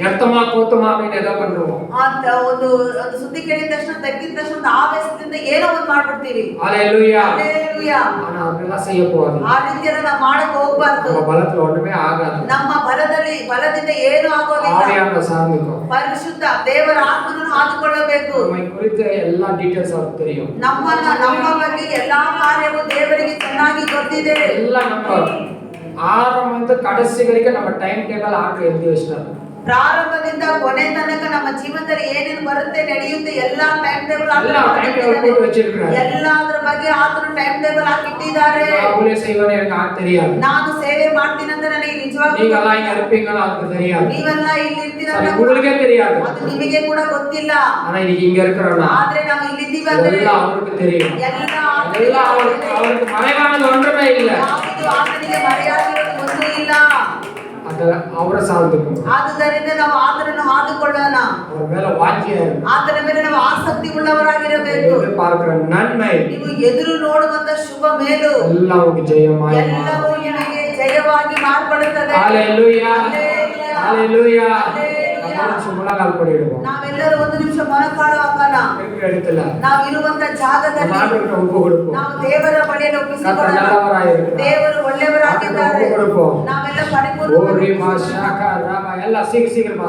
ಎರ್ತಮಾ ಕೋತಮಾ அப்படின்னு ஏதோ பண்ணுவோம். ಅಂತ ಒಂದು ಸುದ್ದಿ ಕೇಳಿದ ತಕ್ಷಣ ತೆಗ್ದಿದ ತಕ್ಷಣ ಒಂದು ಆವೇಶದಿಂದ ಏನೋ ಒಂದು ಮಾಡ್ಬಿಡ್ತೀವಿ. ஹalleluya. ಹಲ್ಲೆಲೂಯಾ. ஆனா அதெல்லாம் செய்ய போகாது. ಆ ರೀತಿಯೆಲ್ಲ ನಾವು ಮಾಡಕ್ ಹೋಗ್ಬಾರ್ದು. நம்ம பலத்துல ஒண்ணுமே ஆகாது. ನಮ್ಮ ಬಲದಿಂದ ಏನು ಆಗೋದಿಲ್ಲ. ஆவியானவரை சார்ந்துக்கும். ಪರಿಶುದ್ಧ ದೇವರ ಆತ್ಮನನ್ನು ಹಾದುಕೊಳ್ಳಬೇಕು. நம்மை குறித்த எல்லா டீடைல்ஸ் அவருக்கு தெரியும். ನಮ್ಮ ಬಗ್ಗೆ ಎಲ್ಲಾ ಕಾರ್ಯವು ದೇವರಿಗೆ ಚೆನ್ನಾಗಿ ಗೊತ್ತಿದೆ. எல்லாம் நம்ம ஆரம்பದಿಂದ கடைசி வரைக்கும் நம்ம டைம் டேபிள் ஆர்டர் எழுதி வச்சிட்டாரு. ಪ್ರಾರಂಭದಿಂದ ಕೊನೆ ತನಕ ನಮ್ಮ ಜೀವನದಲ್ಲಿ ಏನೇನು ಬರುತ್ತೆ ನಡೆಯುತ್ತೆ ಎಲ್ಲಾ ಟೈಮ್ ಟೇಬಲ್ போட்டு வச்சிருக்காரு. ಎಲ್ಲಾದ್ರ ಬಗ್ಗೆ ಆತನು ಟೈಮ್ ಟೇಬಲ್ ಹಾಕಿಟ್ಟಿದ್ದಾರೆ. அவளே செய்வானே எனக்கு தெரியாது. ನಾನು ಸೇವೆ ಮಾಡ್ತೀನಿ ಅಂತ ನನಗೆ ನಿಜವಾಗ್ಲೂ நீங்க எல்லாம் இங்க இருப்பீங்களா அதுக்கு தெரியாது. ನೀವೆಲ್ಲ ಇಲ್ಲಿ ಇರ್ತೀರಾ அது உங்களுக்கே தெரியாது. ಅದು ನಿಮಗೆ ಕೂಡ ಗೊತ್ತಿಲ್ಲ. ஆனா இன்னைக்கு இங்க இருக்கிறோம்னா ಆದ್ರೆ ನಾವು ಇಲ್ಲಿ ಇದ್ದೀವಿ ಅಂದ್ರೆ எல்லாம் அவருக்கு தெரியும். எல்லாம் அவருக்கு மறைவானது ஒன்றுமே இல்ல. ಯಾವುದು ಆತನಿಗೆ ಮರೆಯಾಗಿರೋದು ಒಂದೂ ಇಲ್ಲ. ಅದ ಅವರ ಸಾರ್ಧಕಂ. ಆದುದರಿಂದ ನಾವು ಆತನನ್ನು ಹಾದುಕೊಳ್ಳೋಣ. ಅವರ ಮೇಲೆ ವಾಂಛೆ, ಆತನ ಮೇಲೆ ನಾವು ಆಸಕ್ತಿ ಉಳ್ಳವರಾಗಿರಬೇಕು. பார்க்கிற நன்மை, ನೀವು ಎದುರು ನೋಡುವಂತ ಶುಭ ಮೇಲು ಎಲ್ಲವೂ ಜಯಮಾಡಿ ಎಲ್ಲವೂ ನಿಮಗೆ ಜಯವಾಗಿ ಮಾರ್ಪಡುತ್ತದೆ. ஹalleluya, ஹalleluya. ಹಲ್ಲೆಲೂಯಾ. முழங்கால் படிடுவோம். ನಾವೆಲ್ಲರೂ ಒಂದು ನಿಮಿಷ ಮೊಣಕಾಲು ಹಾಕೋಣ. இடத்துல ನಾವು ಇರುವಂತ ಜಾಗದಲ್ಲಿ ಆಂಡವರಿಗೆ ಒಪ್ಪು ಕೊಡುவோம். ನಾವು ದೇವರ ಬಳಿಯಲ್ಲಿ ಒಪ್ಪಿಸಿಕೊಳ್ಳೋಣ. நல்லவராயிருக்கிறார். ದೇವರು ಒಳ್ಳೆಯವರಾಗಿದ್ದಾರೆ. ಒಪ್ಪು ಕೊಡುவோம். ನಾವೆಲ್ಲ ஓ ಪರಿಪೂರ್ಣ ரிமா ஷாகா ராமா எல்லாம் சீக்கிரமா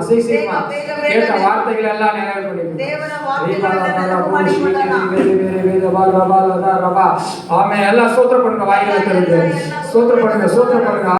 கேட்ட வார்த்தைகள் எல்லாம் நிறைவேறும். ದೇವರ ವಾಕ್ಯಗಳನ್ನು ಮಾಡಿಕೊಳ್ಳೋಣ. ஆமென். எல்லாம் ஸ்தோத்திரம் பண்ணுங்க. வாயில திறந்து ஸ்தோத்திரம் பண்ணுங்க.